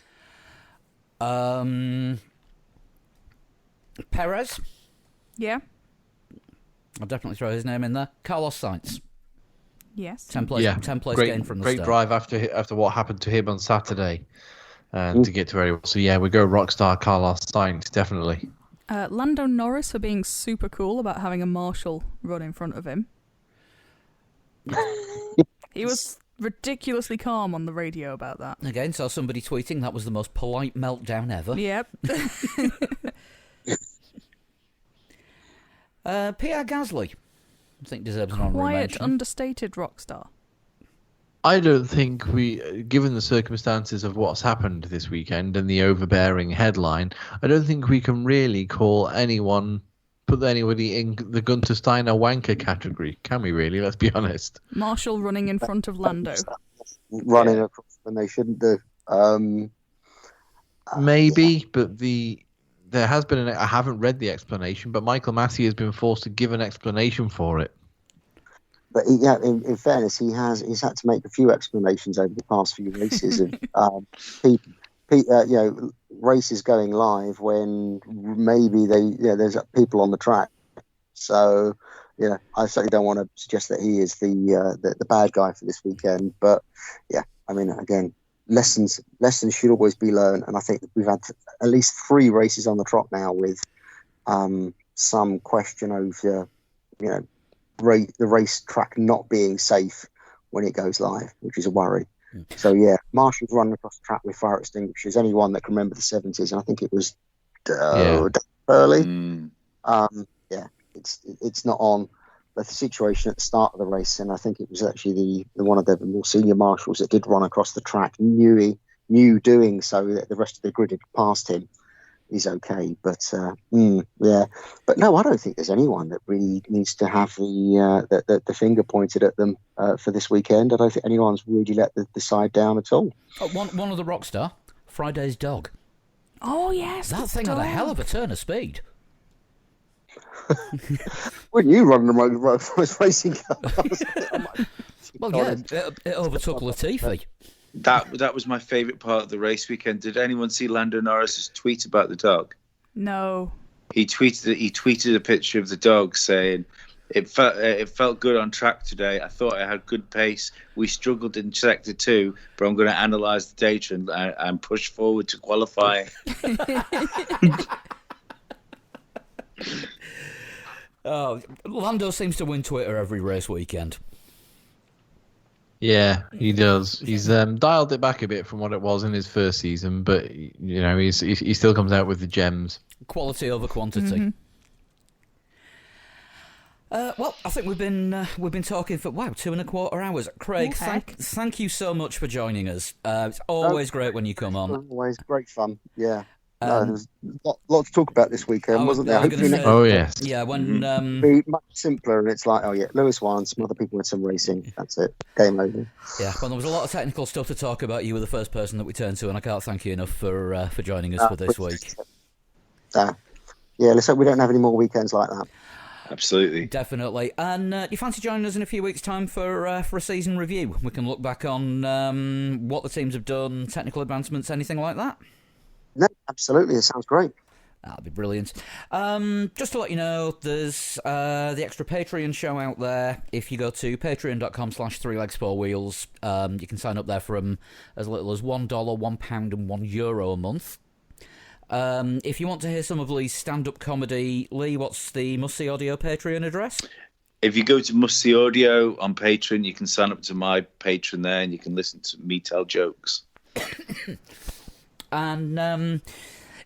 Perez. Yeah. I'll definitely throw his name in there. Carlos Sainz. Yes. 10 place gain from the great start. drive after what happened to him on Saturday, to get to where he was. So we go rockstar Carlos Sainz, definitely. Lando Norris for being super cool about having a marshal run in front of him. He was ridiculously calm on the radio about that. Again, saw somebody tweeting that was the most polite meltdown ever. Yep. Pierre Gasly, I think, deserves an honorary Quiet, mention. understated rock star. I don't think given the circumstances of what's happened this weekend and the overbearing headline, I don't think we can really put anybody in the Gunter Steiner wanker category, can we really? Let's be honest. Marshall running in front of Lando. Running across when they shouldn't do. Maybe, but there has been I haven't read the explanation, but Michael Massey has been forced to give an explanation for it. But in fairness, he's had to make a few explanations over the past few races of races going live when maybe there's people on the track. So I certainly don't want to suggest that he is the bad guy for this weekend. But I mean, again, lessons should always be learned, and I think we've had at least 3 races on the trot now with some question over the race track not being safe when it goes live, which is a worry. So Marshall's running across the track with fire extinguishers. Anyone that can remember the 70s, and I think it was early. It's not on. But the situation at the start of the race, and I think it was actually the one of the more senior marshals that did run across the track, knew doing so that the rest of the grid had passed him. He's okay, but but no, I don't think there's anyone that really needs to have the finger pointed at them for this weekend. I don't think anyone's really let the side down at all. One of the rock star, Friday's dog. Oh yes, That thing had a hell of a turn of speed. When you run the racing cars, Well, yeah, it overtook Latifi. That was my favourite part of the race weekend. Did anyone see Lando Norris's tweet about the dog? No. He tweeted a picture of the dog saying, It felt good on track today. I thought I had good pace. We struggled in sector 2, but I'm going to analyse the data and push forward to qualify. Lando seems to win Twitter every race weekend. Yeah, he does. He's dialed it back a bit from what it was in his first season, but he still comes out with the gems. Quality over quantity. Well, I think we've been talking for 2.25 hours. Craig, Okay. thank you so much for joining us. It's always great when you come on. Always great fun. Yeah. There was a lot to talk about this weekend, wasn't there? Oh yes. Yeah, when Be much simpler, and it's like, Lewis won, some other people had some racing. That's it. Game over. Yeah, well, there was a lot of technical stuff to talk about. You were the first person that we turned to, and I can't thank you enough for joining us for this week. Yeah, let's hope we don't have any more weekends like that. Absolutely. Definitely. And do you fancy joining us in a few weeks' time for a season review? We can look back on what the teams have done, technical advancements, anything like that? No, absolutely. It sounds great. That'll be brilliant. Just to let you know, there's the extra Patreon show out there. If you go to patreon.com/3legs4wheels, you can sign up there from as little as $1, £1 and €1 a month. If you want to hear some of Lee's stand-up comedy, Lee, what's the Must See Audio Patreon address? If you go to Must See Audio on Patreon, you can sign up to my Patreon there, and you can listen to me tell jokes. And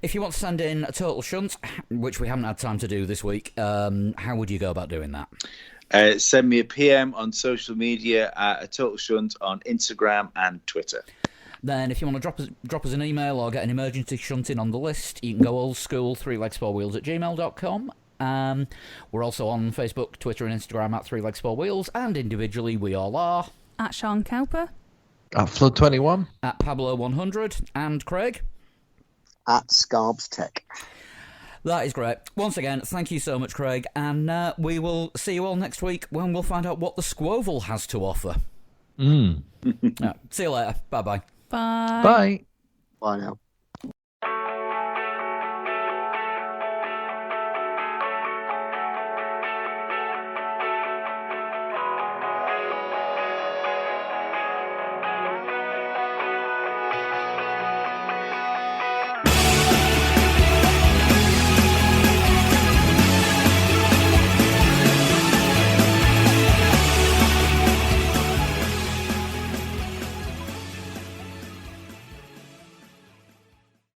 if you want to send in a total shunt, which we haven't had time to do this week, how would you go about doing that? Send me a PM on social media at a total shunt on Instagram and Twitter. Then if you want to drop us an email or get an emergency shunting on the list, you can go old school 3legs4wheels@gmail.com. We're also on Facebook, Twitter and Instagram at 3legs4wheels, and individually we all are At Sean Cowper. At Flood21. at Pablo100 and Craig. At Scarbs Tech. That is great. Once again, thank you so much, Craig, and we will see you all next week when we'll find out what the Squoval has to offer. See you later. Bye-bye. Bye. Bye. Bye now.